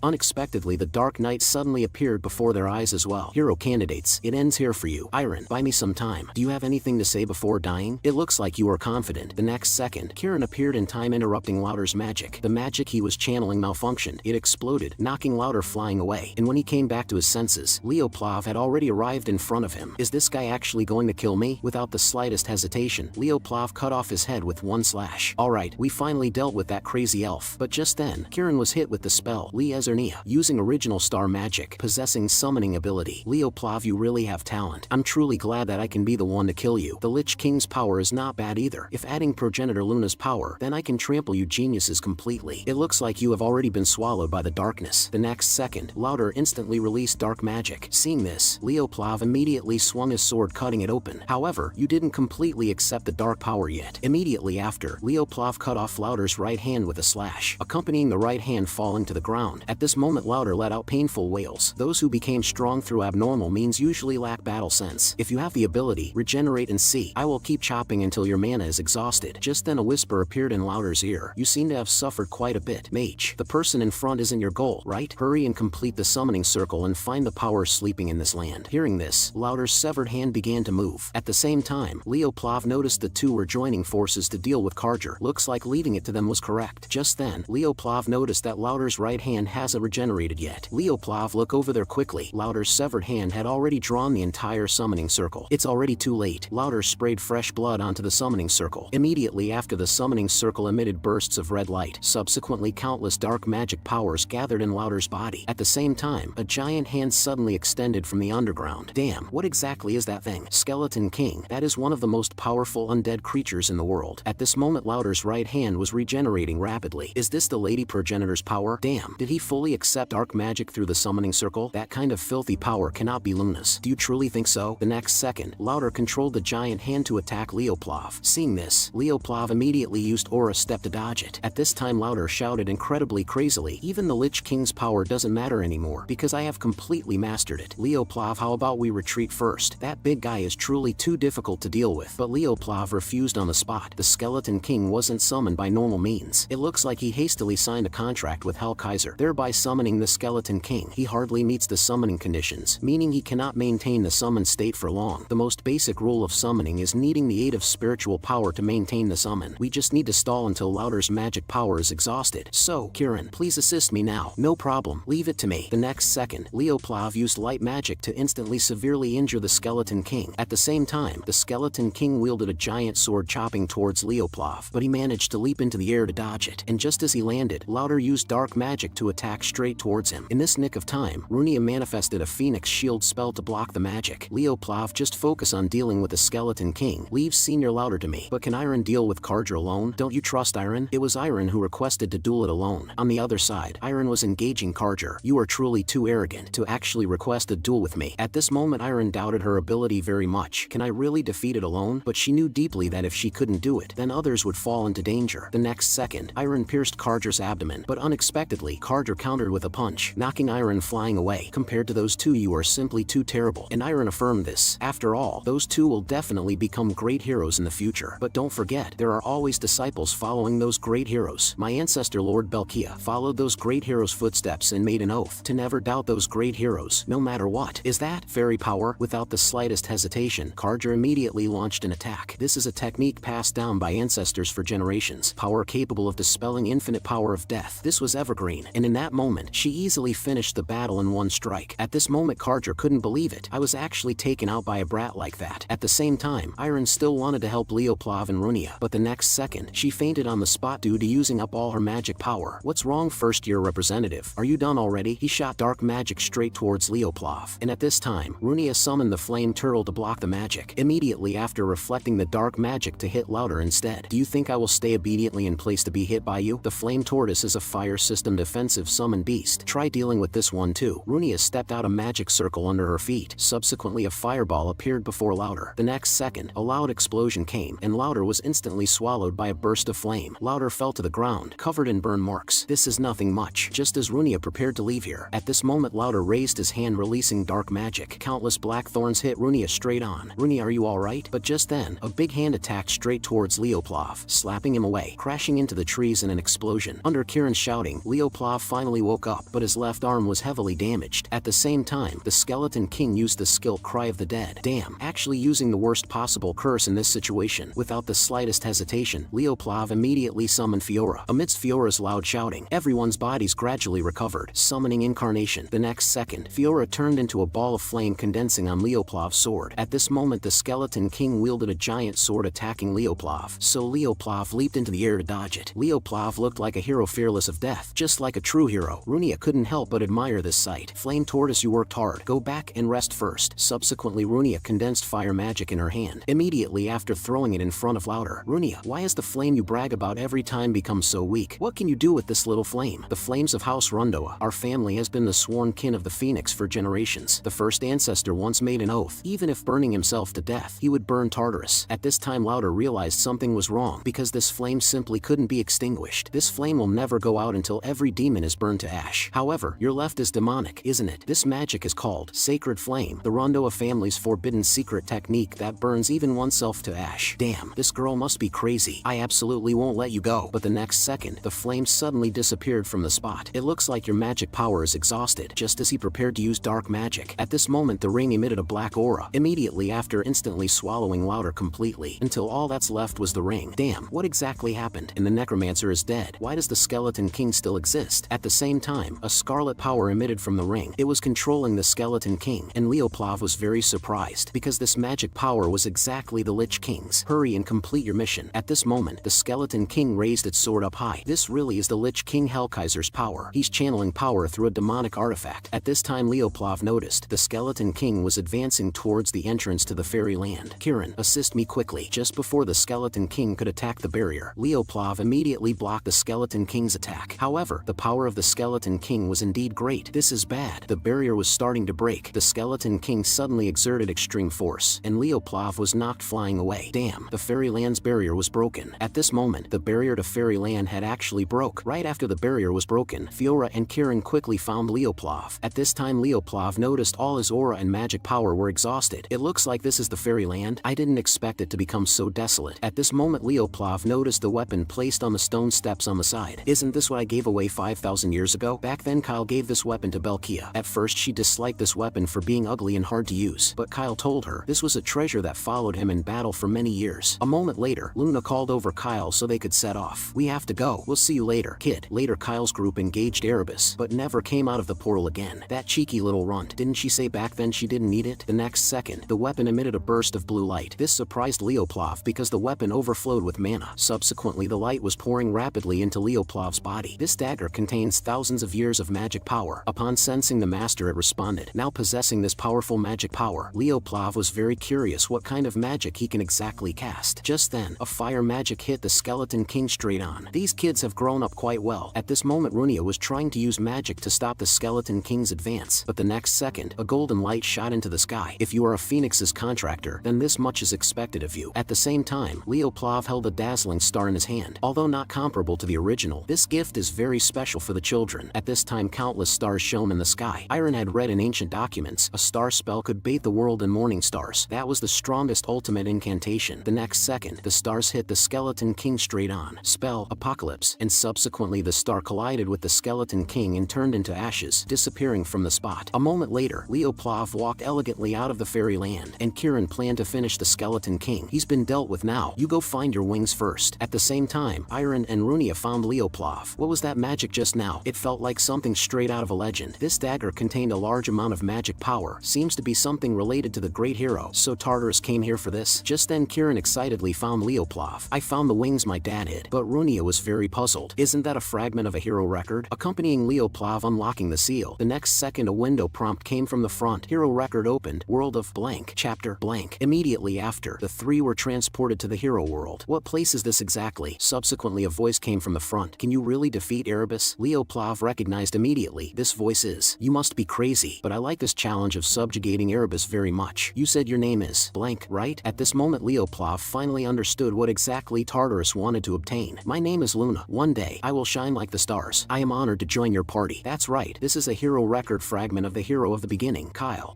Unexpectedly, the Dark Knight suddenly appeared before their eyes as well. Hero candidates, it ends here for you. Iron, buy me some time. Do you have anything to say before dying? It looks like you are confident. The next second, Kirin appeared in time, interrupting Louder's magic. The magic he was channeling malfunctioned. It exploded, knocking Louder flying away, and when he came back to his senses, Leoplav had already arrived in front of him. Is this guy actually going to kill me? Without the slightest hesitation, Leoplav cut off his head with one slash. Alright, we finally dealt with that crazy elf. But just then, Kirin was hit with the spell, Li Ezernia, using original star magic, possessing summoning ability. Leoplav, you really have talent. I'm truly glad that I can be the one to kill you. The Lich King's power is not bad either. If adding Progenitor Luna's power, then I can trample you geniuses completely. It looks like you have already been swallowed by the darkness. The next second, Louder instantly released dark magic. Seeing this, Leoplav immediately swung his sword, cutting it open. However, you didn't completely accept the dark power yet. Immediately after, Leoplav cut off Louder's right hand with a slash, accompanying the right hand falling to the ground. At this moment, Louder let out painful wails. Those who became strong through abnormal means usually lack battle sense. If you have the ability, regenerate and see. I will keep chopping until your mana is exhausted. Just then a whisper appeared in Louder's ear. You seem to have suffered quite a bit. Mage, the person in front isn't your goal, right? Hurry and complete the summoning circle and find the power sleeping in this land. Hearing this, Louder's severed hand began to move. At the same time, Leoplav noticed the two were joining forces to deal with Karger. Looks like leaving it to them was correct. Just then, Leoplav noticed that Louder's right hand hasn't regenerated yet. Leoplav looked over there quickly. Louder's severed hand had already drawn the entire summoning circle. It's already too late. Louder sprayed fresh blood onto the summoning circle. Immediately after, the summoning circle emitted bursts of red light. Subsequently, countless dark magic powers gathered in Louder's body. At the same time, a giant hand suddenly extended from the underground. Damn, what exactly is that thing? Skeleton King. That is one of the most powerful undead creatures in the world. At this moment, Louder's right hand was regenerating rapidly. Is this the Lady Progenitor's power? Damn, did he fully accept dark magic through the summoning circle? That kind of filthy power cannot be Luna's. Do you truly think so? The next second, Louder controlled the giant hand to attack Leoplav. Seeing this, Leoplav immediately used Aura Step to dodge it. At this time, Louder shouted incredibly crazily, even the Lich King's power doesn't matter anymore, because I have completely mastered it. Leoplav, how about we retreat first? That big guy is truly too difficult to deal with. But Leoplav refused on the spot. The Skeleton King wasn't summoned by normal means. It looks like he hastily signed a contract with Hellkaiser, thereby summoning the Skeleton King. He hardly meets the summoning conditions, meaning he cannot maintain the summoned state for long. The most basic rule of summoning is needing the aid of spiritual power to maintain the summon. We just need to stall until Louder's magic power is exhausted. So, Kirin, please assist me now. No problem, leave it to me. The next second, Leoplav used light magic to instantly severely injure the Skeleton King. At the same time, the Skeleton King wielded a giant sword chopping towards Leoplav, but he managed to leap into the air to dodge it. And just as he landed, Louder used dark magic to attack straight towards him. In this nick of time, Runia manifested a Phoenix Shield spell to block the magic. Leoplav, just focus on dealing with the Skeleton King. Leave Senior Louder to me. But can Iron deal with Karger alone? Don't you trust Iron? It was Iron who requested to duel it alone. On the other side, Iron was engaging Karger. You are truly too arrogant to actually request a duel with me. At this moment, Iron doubted her ability very much. Can I really defeat it alone? But she knew deeply that if she couldn't do it, then others would fall into danger. The next second, Iron pierced Karger's abdomen, but unexpectedly, Karger countered with a punch, knocking Iron flying away. Compared to those two, you are simply too terrible. And Iron affirmed this. After all, those two will definitely become great heroes in the future. But don't forget, there are always disciples following those great heroes. My ancestor Lord Belkia followed those great heroes' footsteps and made an oath to never doubt those great heroes, no matter what. Is that fairy power? Without the slightest hesitation, Karger immediately launched an attack. This is a technique passed down by ancestors for generations. Power capable of dispelling infinite power of death. This was evergreen, and in that moment, she easily finished the battle in one strike. At this moment, Karger couldn't believe it. I was actually taken out by a brat like that. At the same time, Iron still wanted to help Leoplav and Runia, but the next second, she fainted on the spot due to using up all her magic power. What's wrong, first-year representative? Are you done already? He shot dark magic straight towards Leoplav, and at this time, Runia summoned the flame turtle to block the magic, immediately after reflecting the dark magic to hit Louder instead. Do you think I will stay obediently in place to be hit by you? The flame tortoise is a fire system defensive summon beast. Try dealing with this one too. Runia stepped out a magic circle under her feet. Subsequently, a fireball appeared before Louder. The next second, a loud explosion came, and Louder was instantly swallowed by a burst of flame. Louder fell to the ground, covered in burn marks. This is nothing much. Just as Runia prepared to leave here, at this moment Louder raised his hand, releasing dark magic. Countless black thorns hit Runia straight on. Runia, are you alright? But just then, a big hand attacked straight towards Leoplav, slapping him away, crashing into the trees in an explosion. Under Kirin's shouting, Leoplav finally woke up, but his left arm was heavily damaged. At the same time, the Skeleton King used the skill Cry of the Dead. Damn, actually using the worst possible curse in this situation. Without the slightest hesitation, Leoplav immediately summoned Fiora. Amidst Fiora's loud shouting, everyone's bodies gradually recovered, summoning Incarnation. The next second, Fiora turned into a ball of flame condensing on Leoplav's sword. At this moment, the Skeleton King wielded a giant sword attacking Leoplav, so Leoplav leaped into the air to dodge it. Leoplav looked like a hero fearless of death, just like a true hero. Runia couldn't help but admire this sight. Flame Tortoise, you worked hard. Go back and rest first. Subsequently, Runia condensed fire magic in her hand, immediately after throwing it in front of Louder. Runia, why is the flame you brag about every time become so weak? What What can you do with this little flame? The flames of House Rundoa. Our family has been the sworn kin of the Phoenix for generations. The first ancestor once made an oath. Even if burning himself to death, he would burn Tartarus. At this time Louder realized something was wrong because this flame simply couldn't be extinguished. This flame will never go out until every demon is burned to ash. However, your left is demonic, isn't it? This magic is called Sacred Flame, the Rundoa family's forbidden secret technique that burns even oneself to ash. Damn, this girl must be crazy. I absolutely won't let you go. But the next second, the flame suddenly disappeared from the spot. It looks like your magic power is exhausted, just as he prepared to use dark magic. At this moment the ring emitted a black aura, immediately after instantly swallowing Louder completely, until all that's left was the ring. Damn, what exactly happened? And the necromancer is dead. Why does the Skeleton King still exist? At the same time, a scarlet power emitted from the ring. It was controlling the Skeleton King, and Leoplav was very surprised, because this magic power was exactly the Lich King's. Hurry and complete your mission. At this moment, the Skeleton King raised its sword up high. This really is the Lich King Hellkaiser's power. He's channeling power through a demonic artifact. At this time Leoplav noticed the Skeleton King was advancing towards the entrance to the fairyland. Kirin, assist me quickly. Just before the Skeleton King could attack the barrier, Leoplav immediately blocked the Skeleton King's attack. However, the power of the Skeleton King was indeed great. This is bad. The barrier was starting to break. The Skeleton King suddenly exerted extreme force, and Leoplav was knocked flying away. Damn, the fairyland's barrier was broken. At this moment, the barrier to fairyland had actually broke. Right after the barrier was broken, Fiora and Kirin quickly found Leoplav. At this time Leoplav noticed all his aura and magic power were exhausted. It looks like this is the fairyland. I didn't expect it to become so desolate. At this moment Leoplav noticed the weapon placed on the stone steps on the side. Isn't this what I gave away 5,000 years ago? Back then Kyle gave this weapon to Belkia. At first she disliked this weapon for being ugly and hard to use, but Kyle told her this was a treasure that followed him in battle for many years. A moment later, Luna called over Kyle so they could set off. We have to go. We'll see you later, kid. Later Kyle's group engaged Erebus, but never came out of the portal again. That cheeky little runt. Didn't she say back then she didn't need it? The next second, the weapon emitted a burst of blue light. This surprised Leoplav because the weapon overflowed with mana. Subsequently, the light was pouring rapidly into Leoplav's body. This dagger contains thousands of years of magic power. Upon sensing the master, it responded. Now possessing this powerful magic power, Leoplav was very curious what kind of magic he can exactly cast. Just then, a fire magic hit the Skeleton King straight on. These kids have grown up quite well. At this moment Runia was trying to use magic to stop the Skeleton King's advance, but the next second, a golden light shot into the sky. If you are a Phoenix's contractor, then this much is expected of you. At the same time, Leoplav held a dazzling star in his hand. Although not comparable to the original, this gift is very special for the children. At this time countless stars shone in the sky. Iron had read in ancient documents, a star spell could bathe the world in morning stars. That was the strongest ultimate incantation. The next second, the stars hit the Skeleton King straight on. Spell, Apocalypse, and subsequently the star collided with the Skeleton King and turned into ashes, disappearing from the spot. A moment later, Leoplav walked elegantly out of the fairyland, and Kirin planned to finish the Skeleton King. He's been dealt with now. You go find your wings first. At the same time, Iron and Runia found Leoplav. What was that magic just now? It felt like something straight out of a legend. This dagger contained a large amount of magic power. Seems to be something related to the great hero. So Tartarus came here for this? Just then Kirin excitedly found Leoplav. I found the wings my dad hid. But Runia was very puzzled. Isn't that a fragment of a hero record? Accompanying Leoplav unlocking the seal. The next second a window prompt came from the front. Hero record opened. World of blank. Chapter blank. Immediately after, the three were transported to the hero world. What place is this exactly? Subsequently a voice came from the front. Can you really defeat Erebus? Leoplav recognized immediately. This voice is, you must be crazy, but I like this challenge of subjugating Erebus very much. You said your name is blank, right? At this moment Leoplav finally understood what exactly Tartarus wanted to obtain. My name is Luna. One day, I will shine like the stars. I am honored to join your party. That's right, this is a hero record fragment of the hero of the beginning, Kyle.